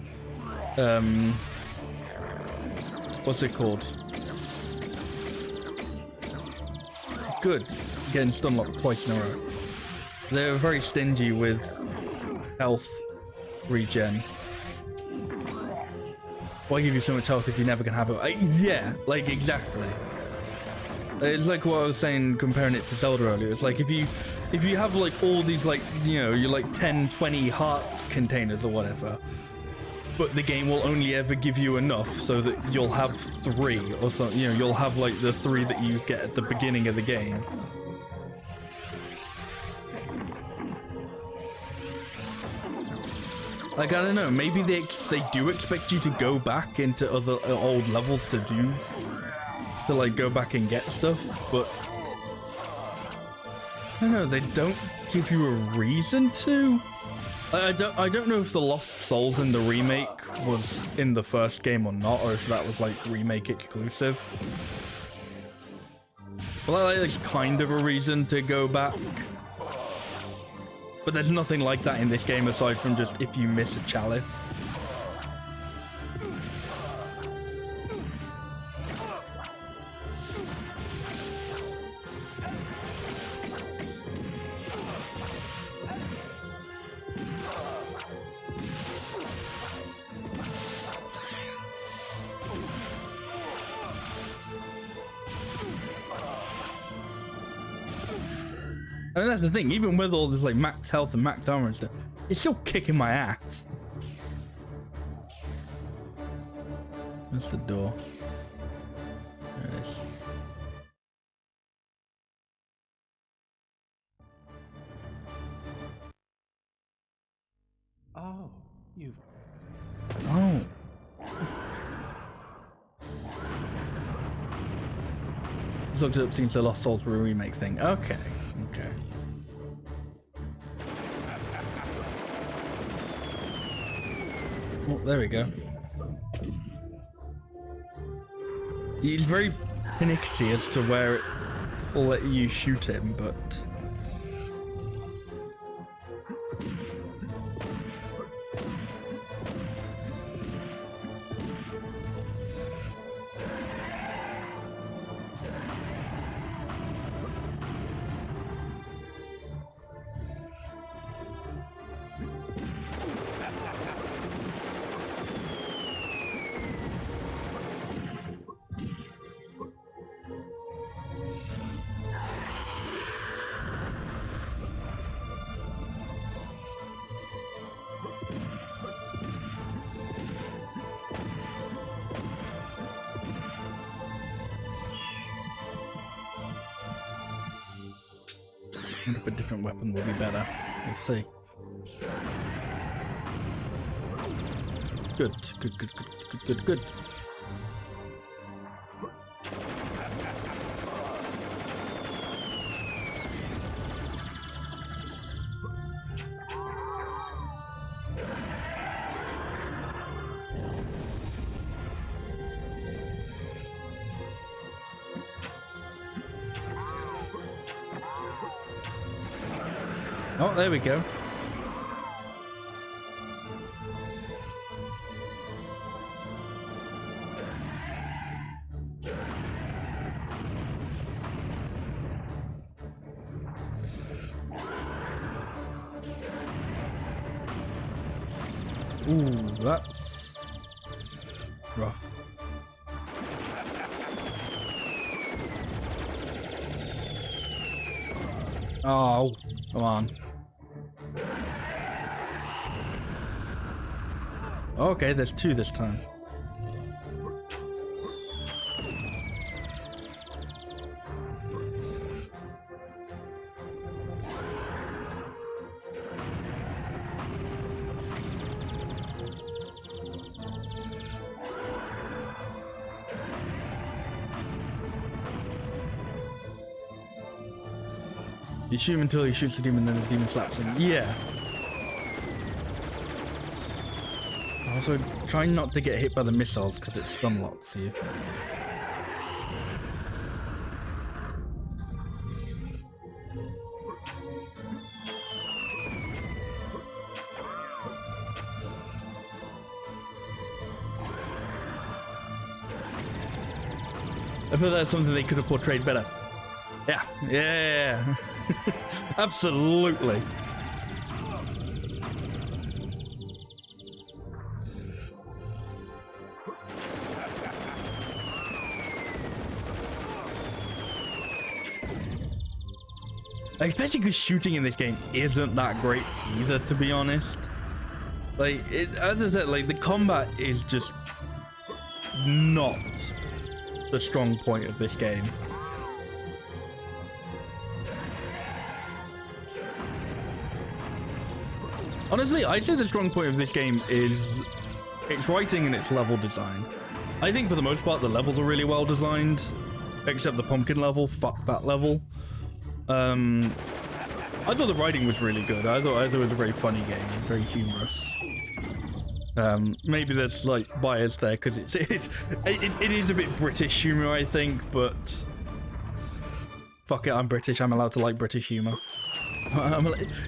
what's it called? Good. Getting stun locked twice in a row. They were very stingy with health regen. Why give you so much health if you're never gonna have it? Yeah, like, exactly. It's like what I was saying, comparing it to Zelda earlier. It's like if you have like all these like, you know, you're like 10, 20 heart containers or whatever, but the game will only ever give you enough so that you'll have 3 or something. You know, you'll have like the 3 that you get at the beginning of the game. Like, I don't know, maybe they do expect you to go back into other old levels to like go back and get stuff, but I don't know, they don't give you a reason to. I don't know if the Lost Souls in the remake was in the first game or not, or if that was like remake exclusive. Well, there's kind of a reason to go back, but there's nothing like that in this game aside from just if you miss a chalice. And that's the thing, even with all this like max health and max armor and stuff, it's still kicking my ass. That's the door. There it is. Oh, you've... Oh. This looked up since the Lost Souls remake thing. Okay. Okay. Oh, there we go. He's very panicky as to where it will let you shoot him, but... I wonder if a different weapon will be better. Let's see. Good, good, good, good, good, good, good. Oh, there we go. Ooh, that's rough. Oh, come on. Okay, there's 2 this time. You shoot him until he shoots the demon, then the demon slaps him. Yeah. Also, try not to get hit by the missiles because it stun locks you. I feel that's something they could have portrayed better. Yeah. Absolutely. Like, especially because shooting in this game isn't that great either, to be honest. Like, as I said, like, the combat is just not the strong point of this game. Honestly, I'd say the strong point of this game is its writing and its level design. I think for the most part the levels are really well designed, except the pumpkin level. Fuck that level. I thought the writing was really good. I thought it was a very funny game, very humorous. Maybe there's like bias there because it is a bit British humor, I think, but fuck it, I'm British. I'm allowed to like British humor.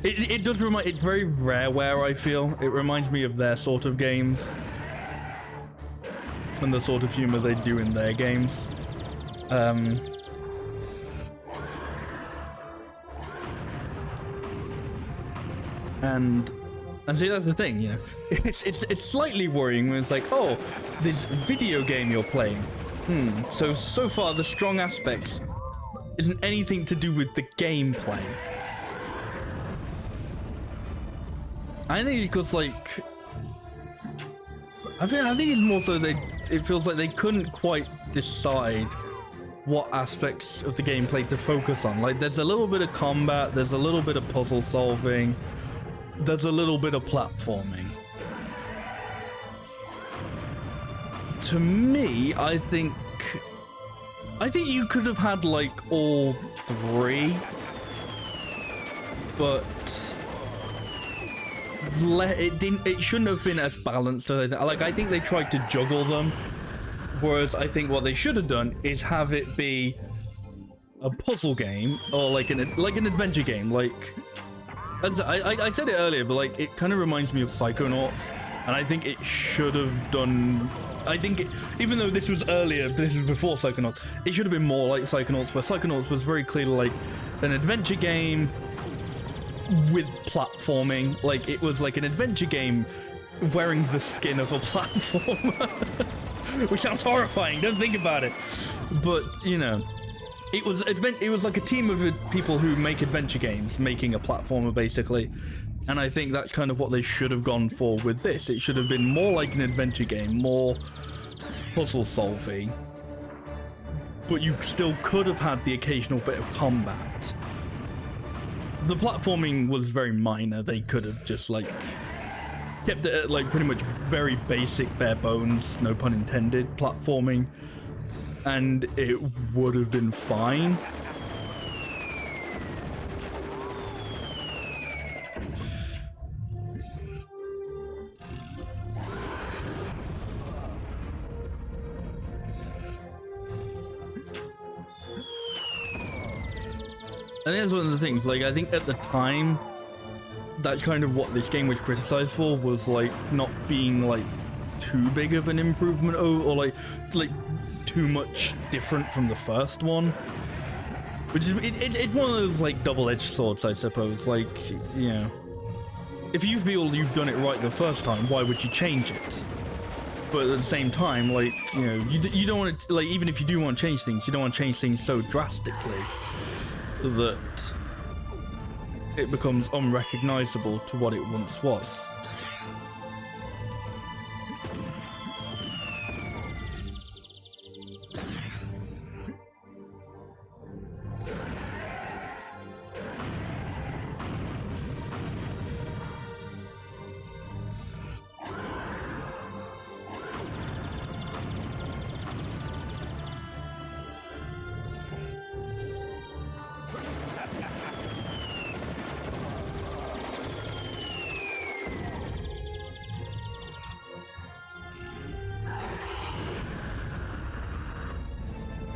It does remind. It's very Rareware, I feel. It reminds me of their sort of games and the sort of humor they do in their games. And see, that's the thing, you know. It's slightly worrying when it's like, oh, this video game you're playing. So far the strong aspects isn't anything to do with the gameplay. I think because like, I think it's more so it feels like they couldn't quite decide what aspects of the gameplay to focus on. Like, there's a little bit of combat, there's a little bit of puzzle solving. There's a little bit of platforming. To me, I think you could have had like all three, but it shouldn't have been as balanced as like I think they tried to juggle them, whereas I think what they should have done is have it be a puzzle game or like an adventure game. Like, I said it earlier, but like it kind of reminds me of Psychonauts, and I think it should have done. I think even though this was earlier, this was before Psychonauts, it should have been more like Psychonauts, where Psychonauts was very clearly like an adventure game with platforming. Like, it was like an adventure game wearing the skin of a platformer, which sounds horrifying. Don't think about it, but you know. It was like a team of people who make adventure games, making a platformer basically, and I think that's kind of what they should have gone for with this. It should have been more like an adventure game, more puzzle solving, but you still could have had the occasional bit of combat. The platforming was very minor. They could have just like kept it at like pretty much very basic, bare bones, no pun intended, platforming, and it would have been fine. And that's one of the things, like, I think at the time, that's kind of what this game was criticized for, was like not being like too big of an improvement, or like too much different from the first one, which is it's one of those like double-edged swords, I suppose. Like, you know, if you feel you've done it right the first time, why would you change it? But at the same time, like, you know, you don't want to, like, even if you do want to change things, you don't want to change things so drastically that it becomes unrecognizable to what it once was.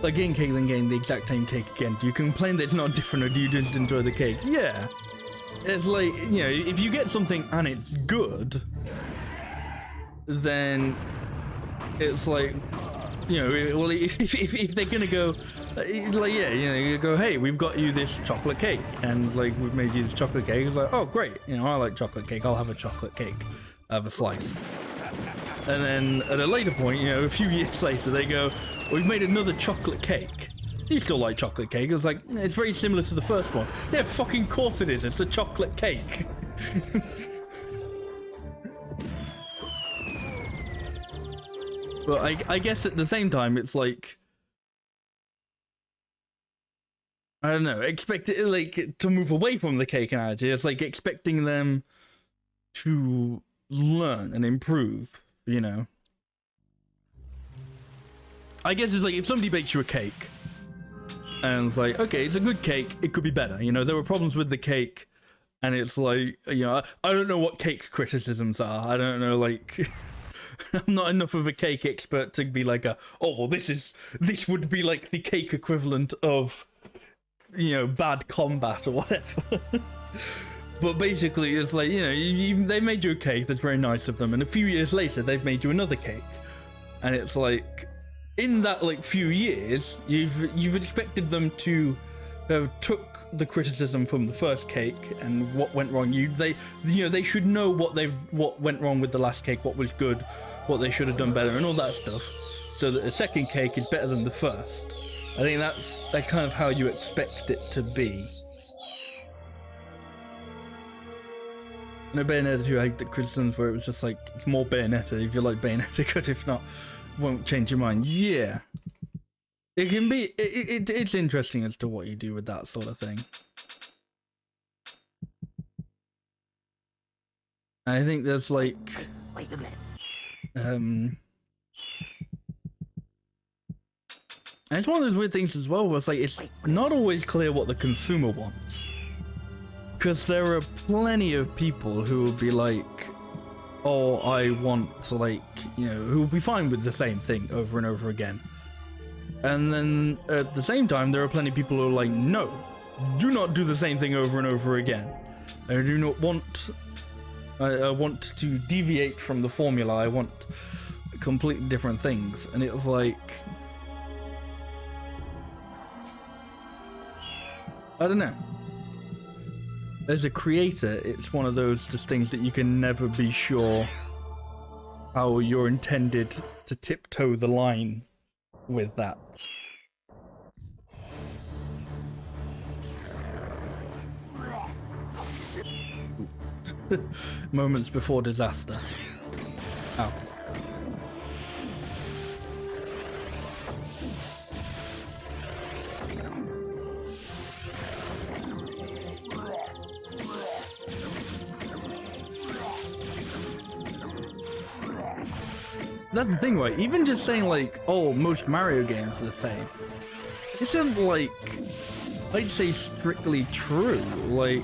like getting cake then getting the exact same cake again. Do you complain that it's not different, or do you just enjoy the cake? Yeah. It's like, you know, if you get something and it's good, then it's like, you know, well, if they're gonna go, like, yeah, you know, you go, hey, we've got you this chocolate cake, and like, we've made you this chocolate cake. It's like, oh, great, you know, I like chocolate cake, I'll have a chocolate cake, I'll have a slice. And then at a later point, you know, a few years later, they go, we've made another chocolate cake. You still like chocolate cake? It was like, it's very similar to the first one. Yeah, fucking course it is, it's a chocolate cake. But I guess at the same time, it's like, I don't know, expect it, like, to move away from the cake analogy. It's like expecting them to learn and improve, you know. I guess it's like if somebody bakes you a cake and it's like, okay, it's a good cake, it could be better, you know. There were problems with the cake, and it's like, you know, I don't know what cake criticisms are. I don't know, like, I'm not enough of a cake expert to be like oh well, this would be like the cake equivalent of, you know, bad combat or whatever. But basically, it's like, you know, they made you a cake, that's very nice of them, and a few years later, they've made you another cake. And it's like, in that, like, few years, you've expected them to have took the criticism from the first cake and what went wrong. They should know what went wrong with the last cake, what was good, what they should have done better, and all that stuff, so that the second cake is better than the first. I think that's kind of how you expect it to be. No, Bayonetta 2, I hate the criticisms where it was just like, it's more Bayonetta. If you like Bayonetta, good. If not, won't change your mind. Yeah. It can be, it's interesting as to what you do with that sort of thing. I think there's like, Wait a minute. and it's one of those weird things as well, where it's like, it's not always clear what the consumer wants. Because there are plenty of people who will be like, oh, I want, like, you know, who will be fine with the same thing over and over again. And then at the same time, there are plenty of people who are like, no, do not do the same thing over and over again. I do not want, I want to deviate from the formula. I want completely different things. And it was like, I don't know. As a creator, it's one of those just things that you can never be sure how you're intended to tiptoe the line with that. Moments before disaster. Ow. That's the thing, right? Even just saying like, oh, most Mario games are the same, isn't like, I'd say strictly true. Like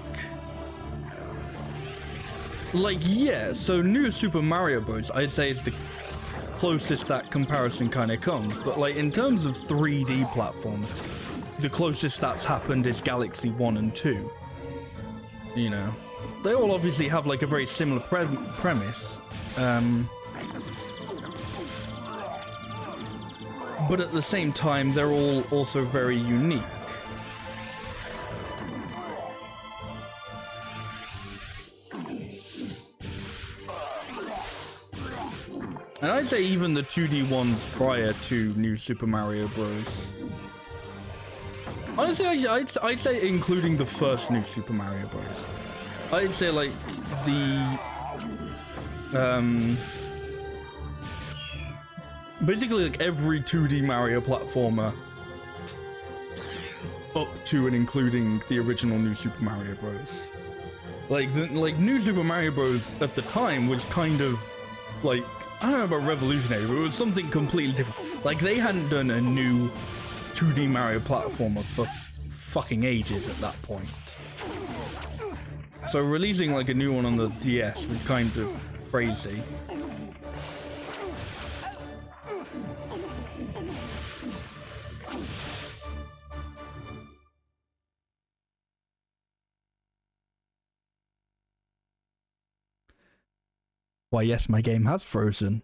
yeah, so New Super Mario Bros. I'd say is the closest that comparison kind of comes, but like in terms of 3D platforms, the closest that's happened is Galaxy 1 and 2. You know, they all obviously have like a very similar premise. But at the same time, they're all also very unique. And I'd say even the 2D ones prior to New Super Mario Bros. Honestly, I'd say including the first New Super Mario Bros. I'd say like the basically like every 2D Mario platformer up to and including the original New Super Mario Bros. Like New Super Mario Bros. At the time was kind of like, I don't know about revolutionary, but it was something completely different. Like they hadn't done a new 2D Mario platformer for fucking ages at that point. So releasing like a new one on the DS was kind of crazy. Why, yes, my game has frozen.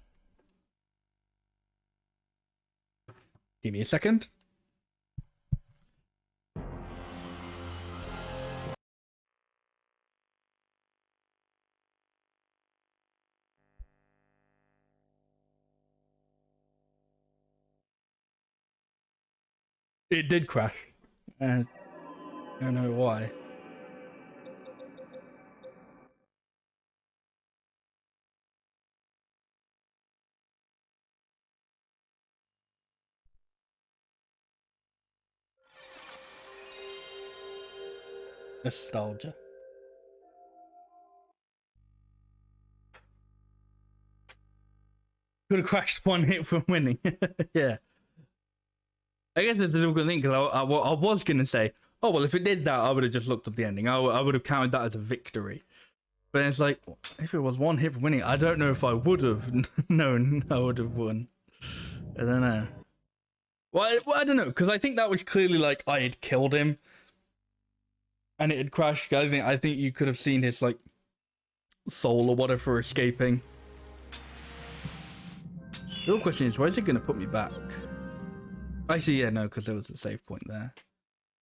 Give me a second. It did crash. I don't know why. Nostalgia. Could have crashed one hit from winning. Yeah. I guess it's a difficult thing because I was going to say, oh, well, if it did that, I would have just looked up the ending. I would have counted that as a victory. But it's like, if it was one hit from winning, I don't know if I would have known I would have won. I don't know. Well, I don't know, because I think that was clearly like I had killed him. And it had crashed. I think you could have seen his, like, soul or whatever escaping. The real question is, where is it going to put me back? Actually, yeah, no, because there was a save point there.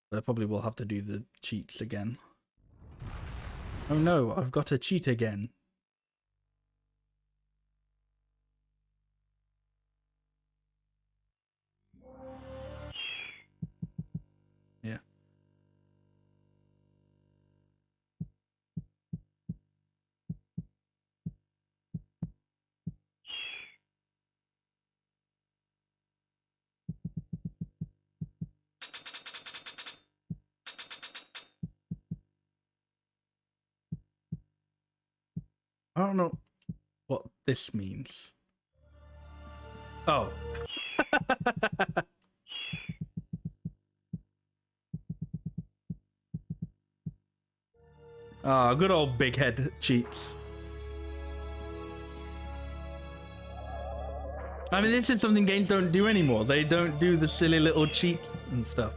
But I probably will have to do the cheats again. Oh no, I've got to cheat again. Yeah. I don't know what this means. Oh. Ah, good old big head cheats. I mean, this is something games don't do anymore. They don't do the silly little cheat and stuff.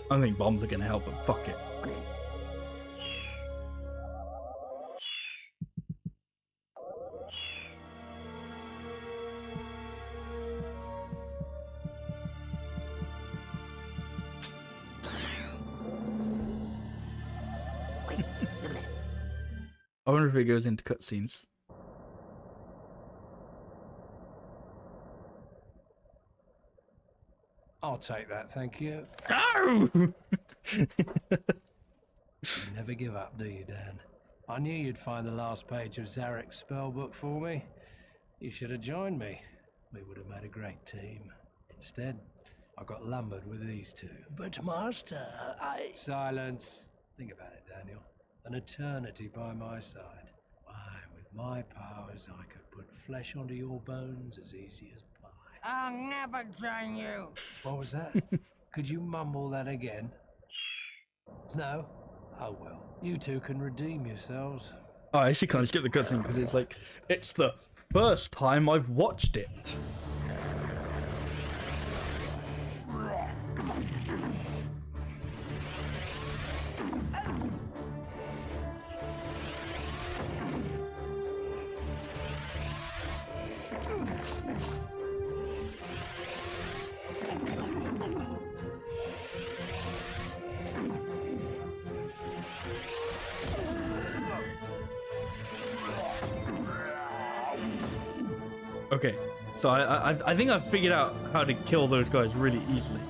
I think bombs are gonna help, but fuck it. I wonder if it goes into cutscenes. I'll take that, thank you. No! You never give up, do you, Dan? I knew you'd find the last page of Zarek's spellbook for me. You should have joined me. We would have made a great team. Instead, I got lumbered with these two. But, Master, I... Silence. Think about it, Daniel. An eternity by my side. Why, with my powers, I could put flesh onto your bones as easy as pie. I'll never join you. What was that? Could you mumble that again? No? Oh well. You two can redeem yourselves. Oh, I actually can't skip the cutscene because it's like, it's the first time I've watched it. Okay, so I think I've figured out how to kill those guys really easily.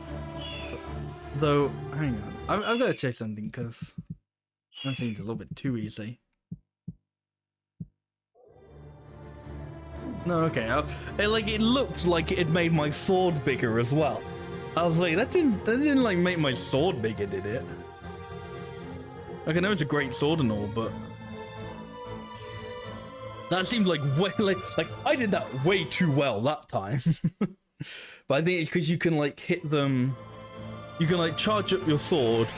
So, though, hang on, I've got to check something because that seems a little bit too easy. No, okay, it looked like it made my sword bigger as well. I was like, that didn't like make my sword bigger, did it? Like, I know it's a great sword and all, but that seemed like way like I did that way too well that time. But I think it's because you can like hit them, you can like charge up your sword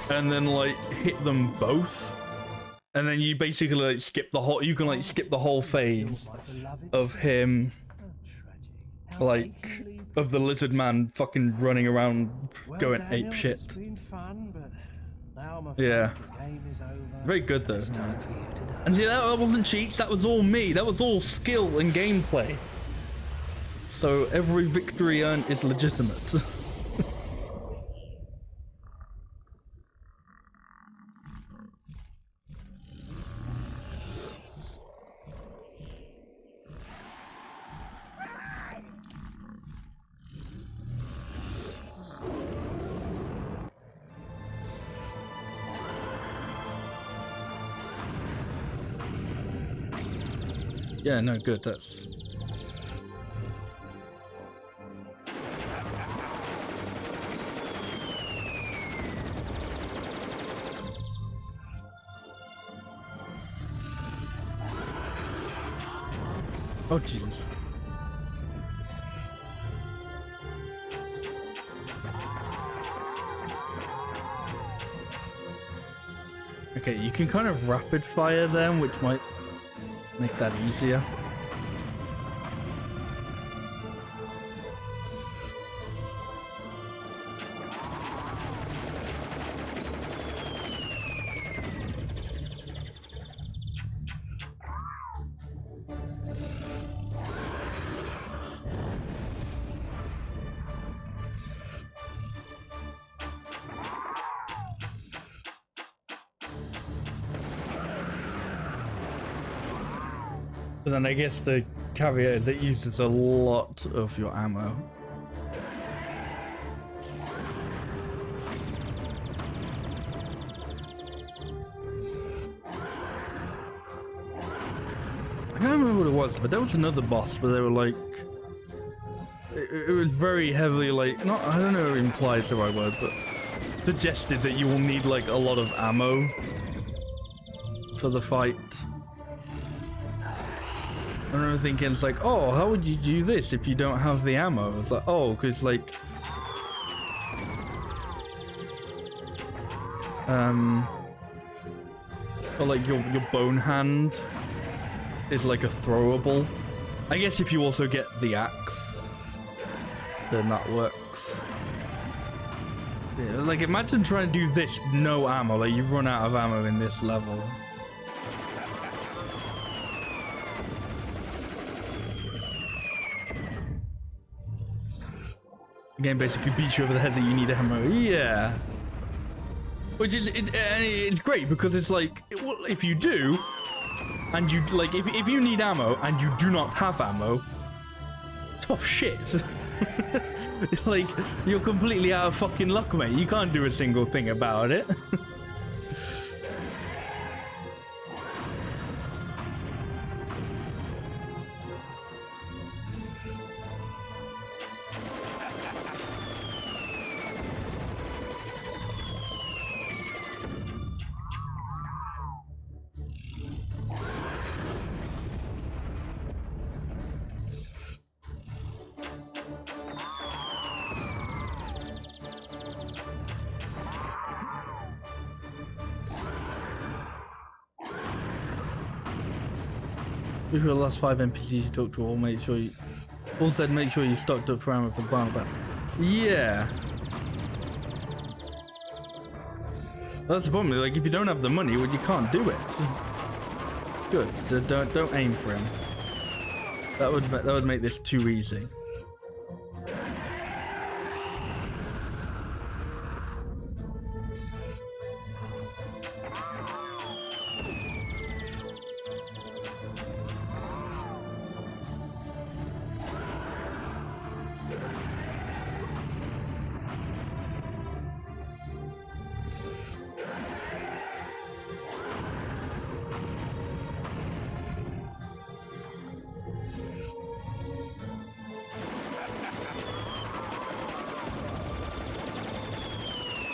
and then like hit them both, and then you basically like skip the whole. You can like skip the whole phase of him. How tragic. like, of the lizard man fucking running around Well, going Daniel, ape shit. It's been fun, but now I'm afraid Yeah. the game is over. Very good though. It's time for you to die. And see, that wasn't cheats, that was all me. That was all skill and gameplay. So every victory earned is legitimate. Yeah, no, good, that's... Oh, Jesus. Okay, you can kind of rapid fire them, which might make that easier. But then I guess the caveat is it uses a lot of your ammo. I can't remember what it was, but there was another boss where they were like... It was very heavily like... Not, I don't know if implies the right word, but suggested that you will need like a lot of ammo for the fight. I remember thinking, it's like, oh, how would you do this if you don't have the ammo? It's like, oh, because like... Or like your bone hand is like a throwable. I guess if you also get the axe, then that works. Yeah, like imagine trying to do this no ammo, like you run out of ammo in this level. The game basically beats you over the head that you need ammo. Yeah. Which is it's great because it's like if you do, and you like if you need ammo and you do not have ammo, tough shit. It's like you're completely out of fucking luck, mate. You can't do a single thing about it. Be sure the last 5 NPCs you talk to all make sure you stocked up for ammo for the barn back. Yeah. That's the problem, like if you don't have the money, well you can't do it. Good, so don't aim for him. That would make this too easy.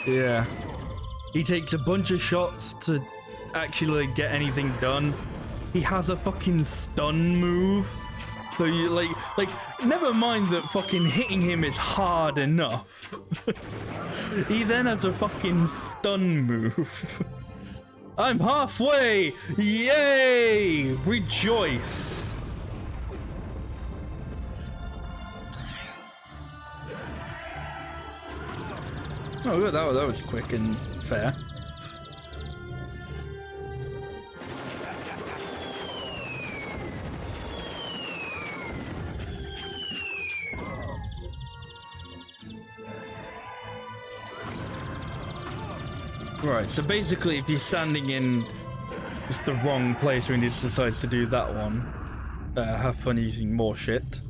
Yeah. He takes a bunch of shots to actually get anything done. He has a fucking stun move. So you like never mind that fucking hitting him is hard enough. He then has a fucking stun move. I'm halfway! Yay! Rejoice! Oh, good. That was quick and fair. Right, so basically if you're standing in just the wrong place when he decides to do that one, have fun using more shit.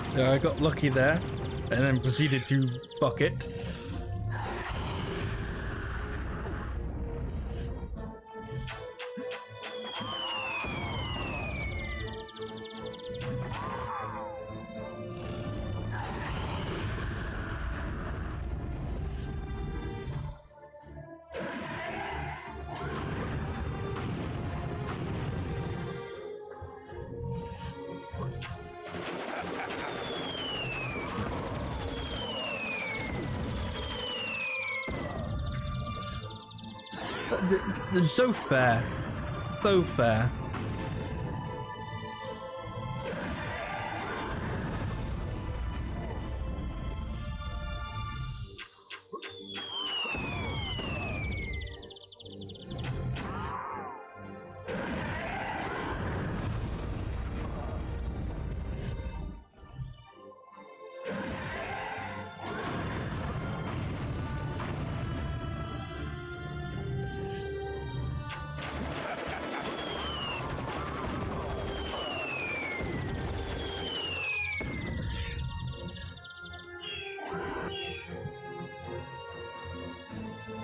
So I got lucky there, and then proceeded to fuck it. It's so fair. So fair.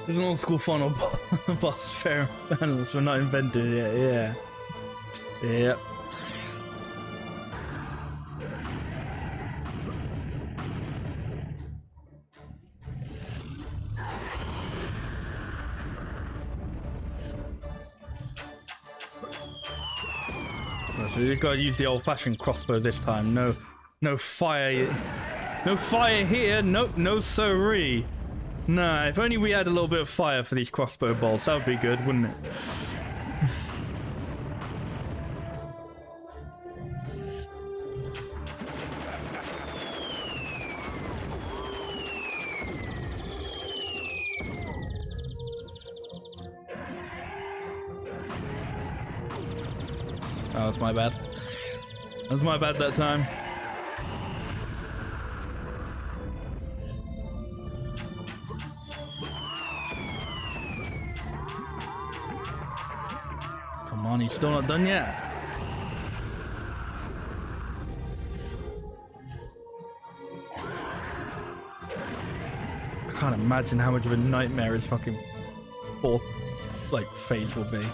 There's an old school final boss fair panels were not invented yet, yeah. Yep. So you've got to use the old-fashioned crossbow this time. No fire here. Nope, no siree. Nah, if only we had a little bit of fire for these crossbow bolts, that would be good, wouldn't it? That was my bad. That was my bad that time. Come on, he's still not done yet. I can't imagine how much of a nightmare his fucking fourth, phase will be.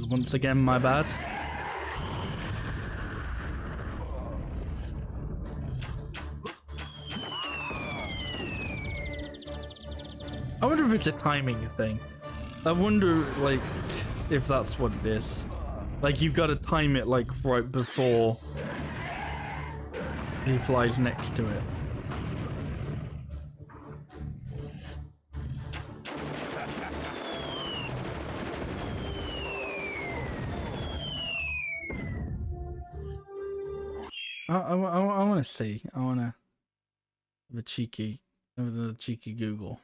Once again, my bad. I wonder if it's a timing thing. I wonder, if that's what it is. You've got to time it, right before he flies next to it. I want to see. I want to have a cheeky Google.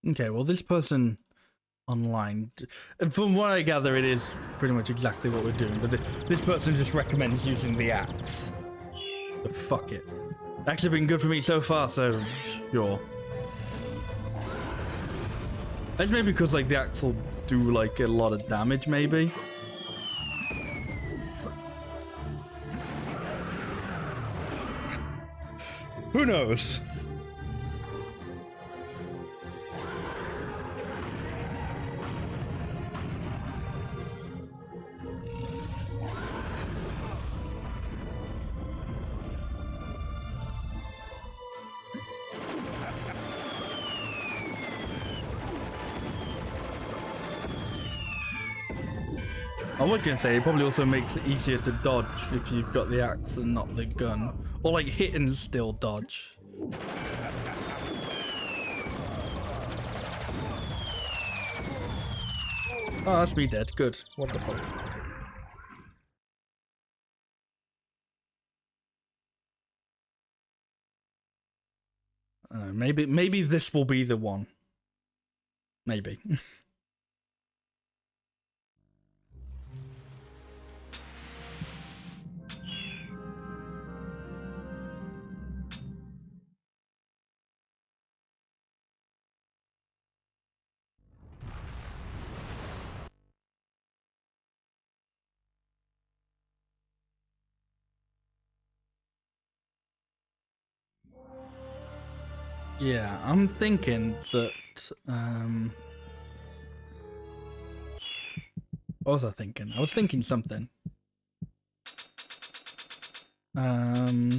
Okay, well, this person online, and from what I gather, it is pretty much exactly what we're doing, but this person just recommends using the axe. But fuck it. It's actually been good for me so far, so sure. That's maybe because, like, the axe will do, like, a lot of damage, maybe. Who knows? I was gonna say, it probably also makes it easier to dodge if you've got the axe and not the gun. Or like hit and still dodge. Oh, that's me dead. Good. Wonderful. I don't know, maybe this will be the one. Maybe. Yeah, I'm thinking that, what was I thinking? I was thinking something. I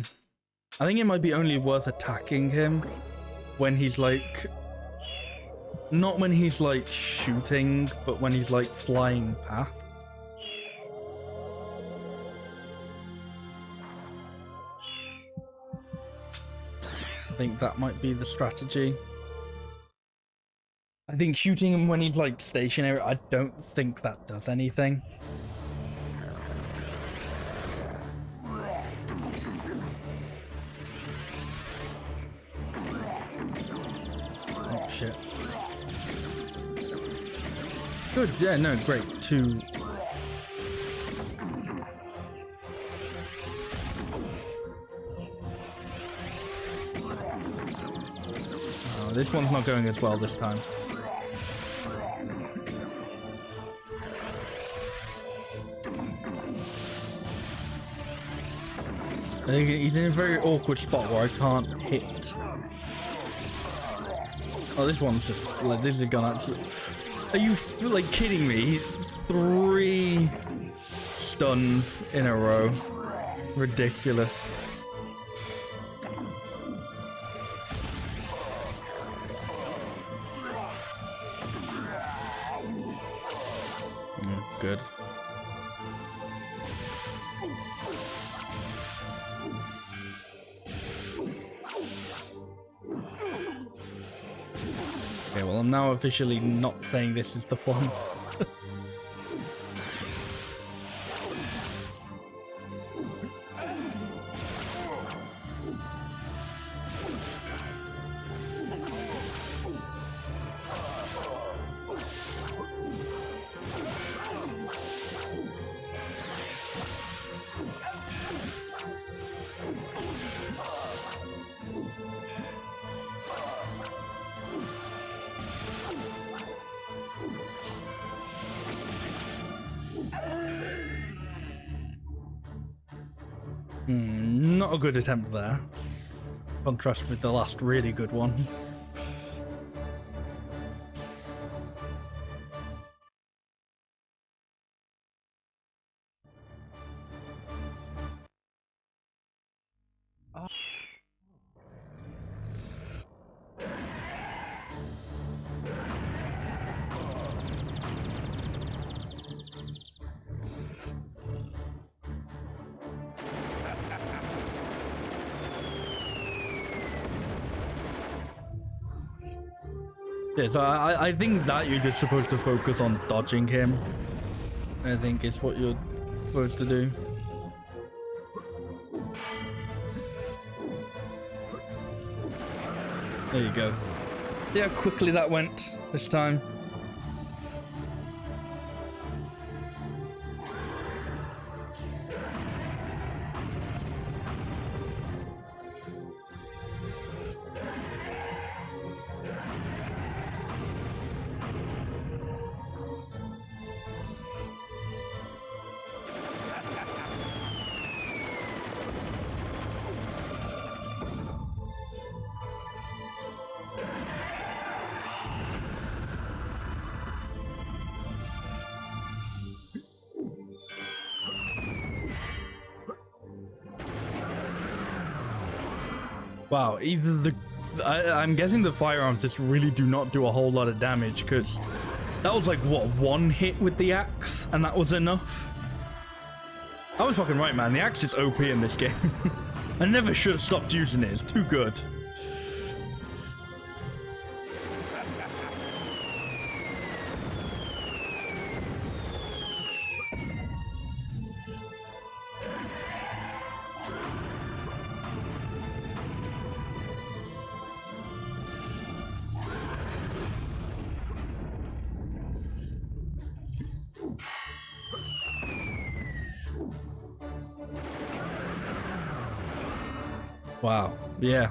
think it might be only worth attacking him when he's like, not when he's like shooting, but when he's like flying past. I think that might be the strategy. I think shooting him when he's like stationary, I don't think that does anything. Oh shit. Good, yeah, no, great. Two. Oh, this one's not going as well this time. I think he's in a very awkward spot where I can't hit. Oh, this one's just like, this has gone absolutely. Are you like kidding me? 3 stuns in a row. Ridiculous. Good. Okay, well, I'm now officially not saying this is the one. Not a good attempt there. Contrast with the last really good one. Yeah, so I think that you're just supposed to focus on dodging him. I think is what you're supposed to do. There you go. See how quickly that went this time. Wow, either the... I'm guessing the firearms just really do not do a whole lot of damage, because that was like, what, one hit with the axe, and that was enough? I was fucking right, man. The axe is OP in this game. I never should have stopped using it. It's too good. Wow, yeah.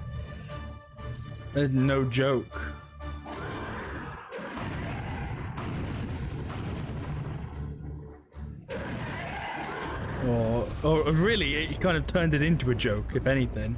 No joke. Or really, it kind of turned it into a joke, if anything.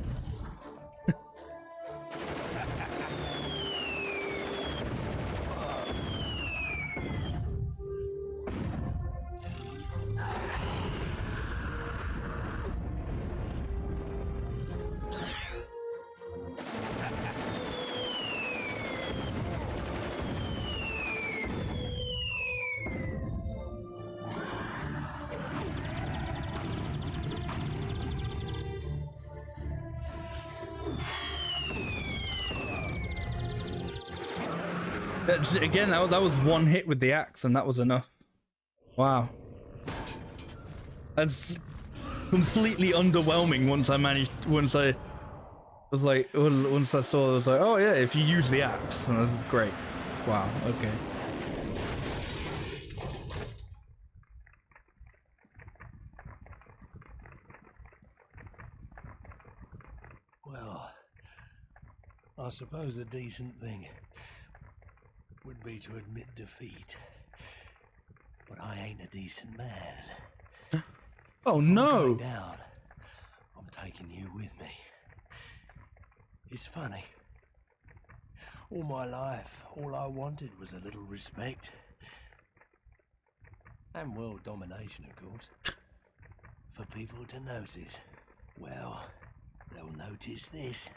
Again, that was one hit with the axe, and that was enough. Wow. That's completely underwhelming once I saw it, I was like, oh yeah, if you use the axe, and this is great. Wow, okay. Well, I suppose a decent thing would be to admit defeat. But I ain't a decent man. Oh If I'm no! going down, I'm taking you with me. It's funny. All my life, all I wanted was a little respect. And world domination, of course. For people to notice. Well, they'll notice this.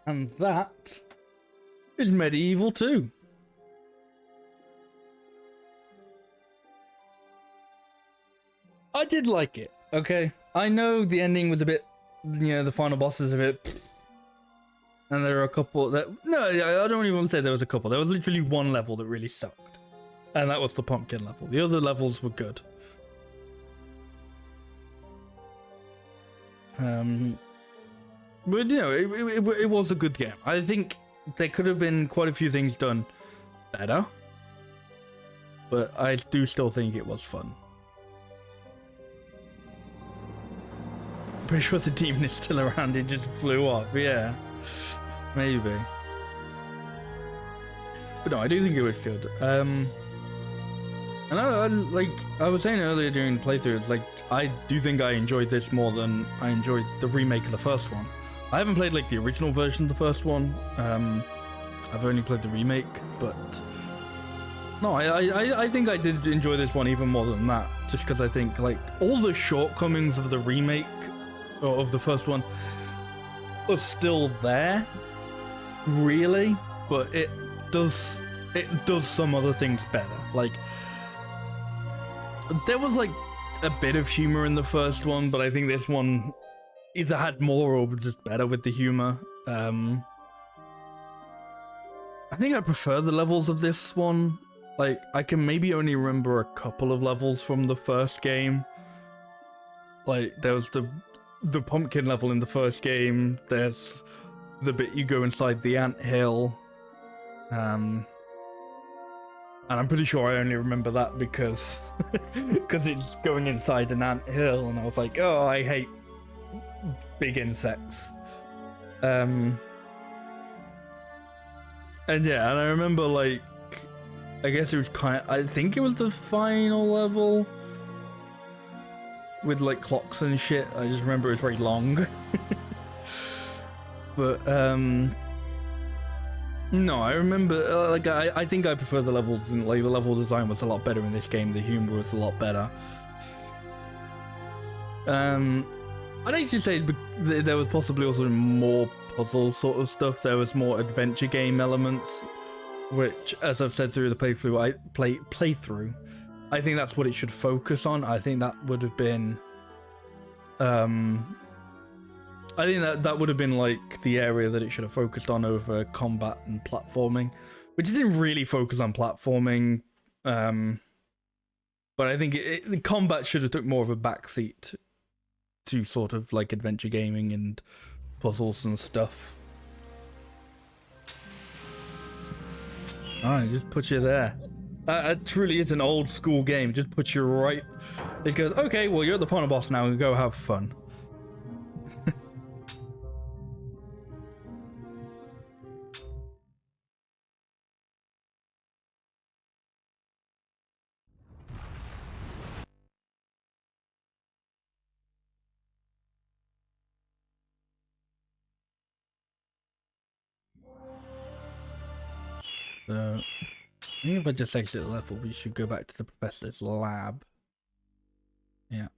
And that is MediEvil 2. I did like it, okay? I know the ending was a bit, you know, the final boss is a bit... And there are a couple that... No, I don't even want to say there was a couple. There was literally one level that really sucked. And that was the pumpkin level. The other levels were good. But, you know, it was a good game. I think there could have been quite a few things done better. But I do still think it was fun. Pretty sure the demon is still around, it just flew off, yeah. Maybe. But no, I do think it was good. And like I was saying earlier during the playthrough, it's like, I do think I enjoyed this more than I enjoyed the remake of the first one. I haven't played like the original version of the first one. I've only played the remake, but... No, I think I did enjoy this one even more than that. Just because I think, like, all the shortcomings of the remake, or of the first one, are still there, really, but it does some other things better. Like, there was like a bit of humor in the first one, but I think this one either had more or was just better with the humor. I think I prefer the levels of this one. Like, I can maybe only remember a couple of levels from the first game. Like, there was the pumpkin level in the first game. There's the bit you go inside the anthill. And I'm pretty sure I only remember that because it's going inside an anthill, and I was like, oh, I hate big insects. And yeah, and I remember, like, I guess it was I think it was the final level with like clocks and shit. I just remember it was very long. But no, I remember like I think I prefer the levels, and like the level design was a lot better in this game. The humor was a lot better. I'd actually say there was possibly also more puzzle sort of stuff. There was more adventure game elements, which, as I've said through the playthrough, I think that's what it should focus on. I think that would have been, I think that would have been like the area that it should have focused on over combat and platforming, which it didn't really focus on platforming. But I think the combat should have took more of a backseat to sort of like adventure gaming and puzzles and stuff. Oh, it just puts you there. It truly is an old school game. It just puts you right. It goes, okay, well, you're at the final boss now, go have fun. I think if I just exit the level, we should go back to the professor's lab. Yep.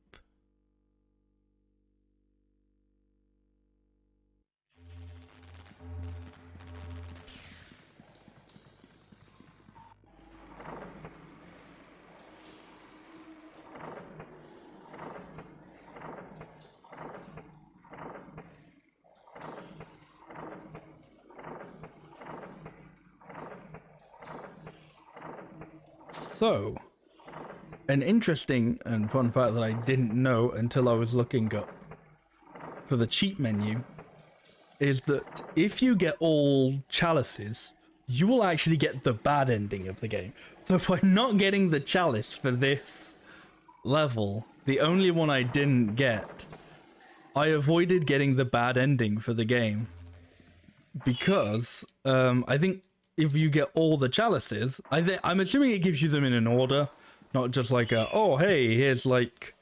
So, an interesting and fun fact that I didn't know until I was looking up for the cheat menu is that if you get all chalices, you will actually get the bad ending of the game. So by not getting the chalice for this level, the only one I didn't get, I avoided getting the bad ending for the game. Because I think if you get all the chalices, I'm assuming it gives you them in an order, not just like a, oh hey, here's like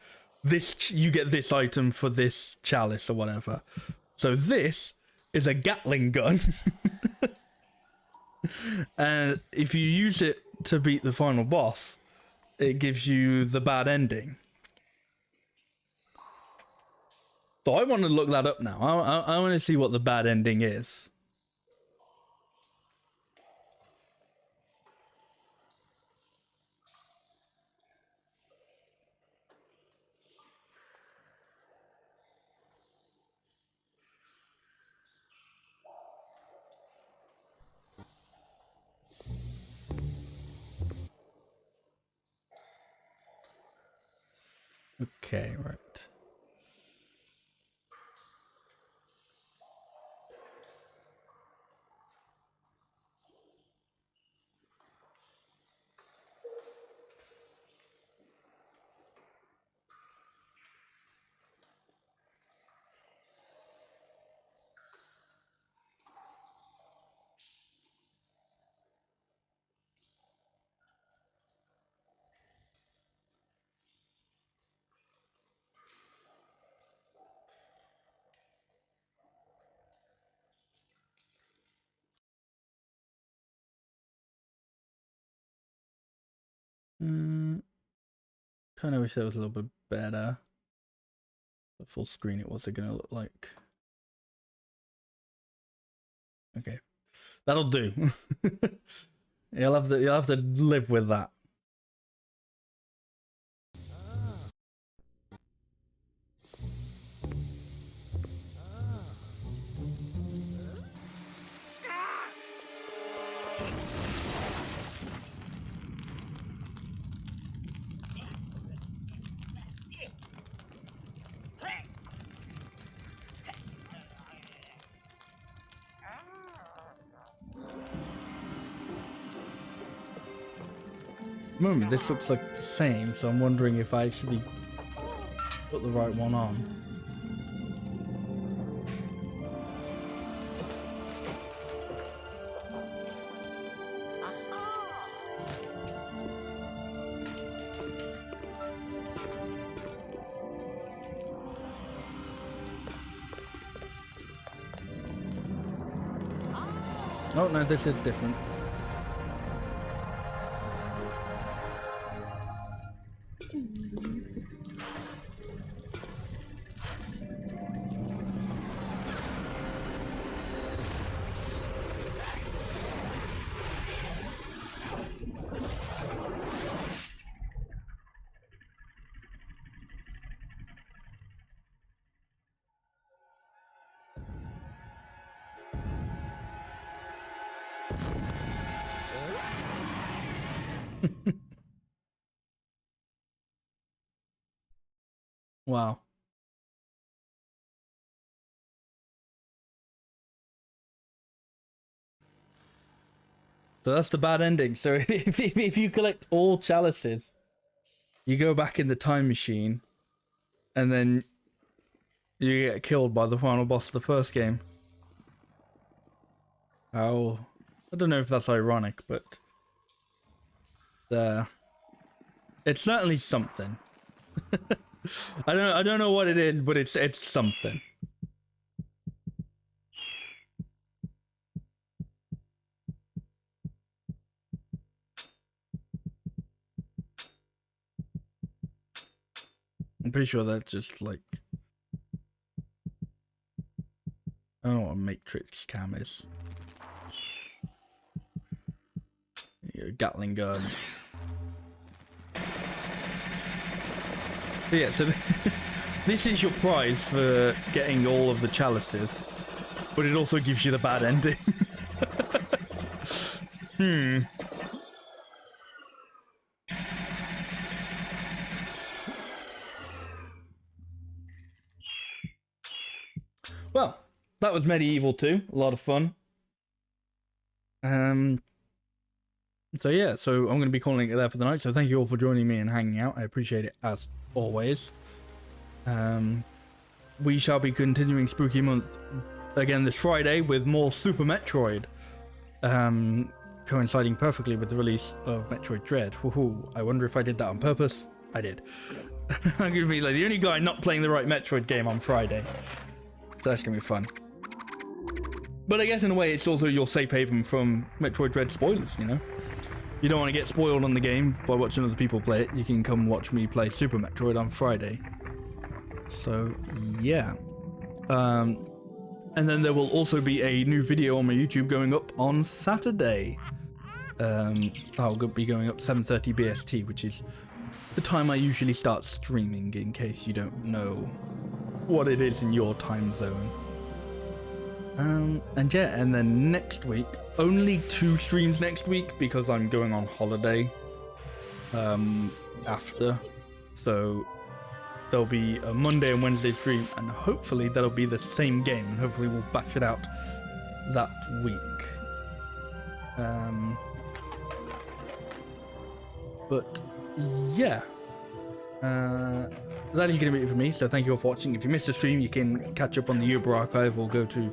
this, you get this item for this chalice or whatever. So this is a Gatling gun. And if you use it to beat the final boss, it gives you the bad ending. So I want to look that up now. I want to see what the bad ending is. Okay, right. Kind of wish that was a little bit better. The full screen, it was going to look like. Okay, that'll do. You'll have to live with that. Moment, this looks like the same, so I'm wondering if I actually put the right one on. Oh no, this is different. Wow. So that's the bad ending. So if you collect all chalices, you go back in the time machine, and then you get killed by the final boss of the first game. How? I don't know if that's ironic, but it's certainly something. I don't know what it is, but it's something. I'm pretty sure that's just like, I don't know what a matrix cam is. A Gatling gun. But yeah, so this is your prize for getting all of the chalices, but it also gives you the bad ending. Well, that was MediEvil 2. A lot of fun. So yeah, so I'm going to be calling it there for the night. So thank you all for joining me and hanging out. I appreciate it as always. We shall be continuing Spooky Month again this Friday with more Super Metroid, coinciding perfectly with the release of Metroid Dread. Woohoo! I wonder if I did that on purpose. I did. I'm going to be like the only guy not playing the right Metroid game on Friday. So that's going to be fun. But I guess in a way it's also your safe haven from Metroid Dread spoilers, you know? You don't want to get spoiled on the game by watching other people play it. You can come watch me play Super Metroid on Friday. So, yeah. And then there will also be a new video on my YouTube going up on Saturday. I'll be going up 7:30 BST, which is the time I usually start streaming, in case you don't know what it is in your time zone. And yeah, and then next week, only 2 streams next week because I'm going on holiday after. So there'll be a Monday and Wednesday stream, and hopefully that'll be the same game, and hopefully we'll bash it out that week. But yeah, that is going to be it for me. So thank you all for watching. If you missed the stream, you can catch up on the Uber archive or go to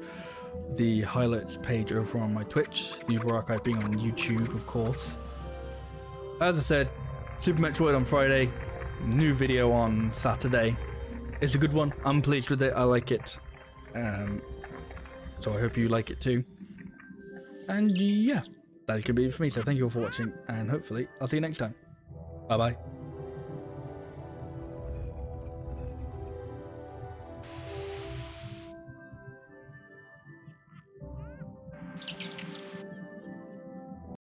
the highlights page over on my Twitch. The Uber archive being on YouTube, of course. As I said, Super Metroid on Friday, new video on Saturday. It's a good one. I'm pleased with it. I like it. So I hope you like it too. And yeah, that's gonna be it for me. So thank you all for watching, and hopefully I'll see you next time. Bye bye.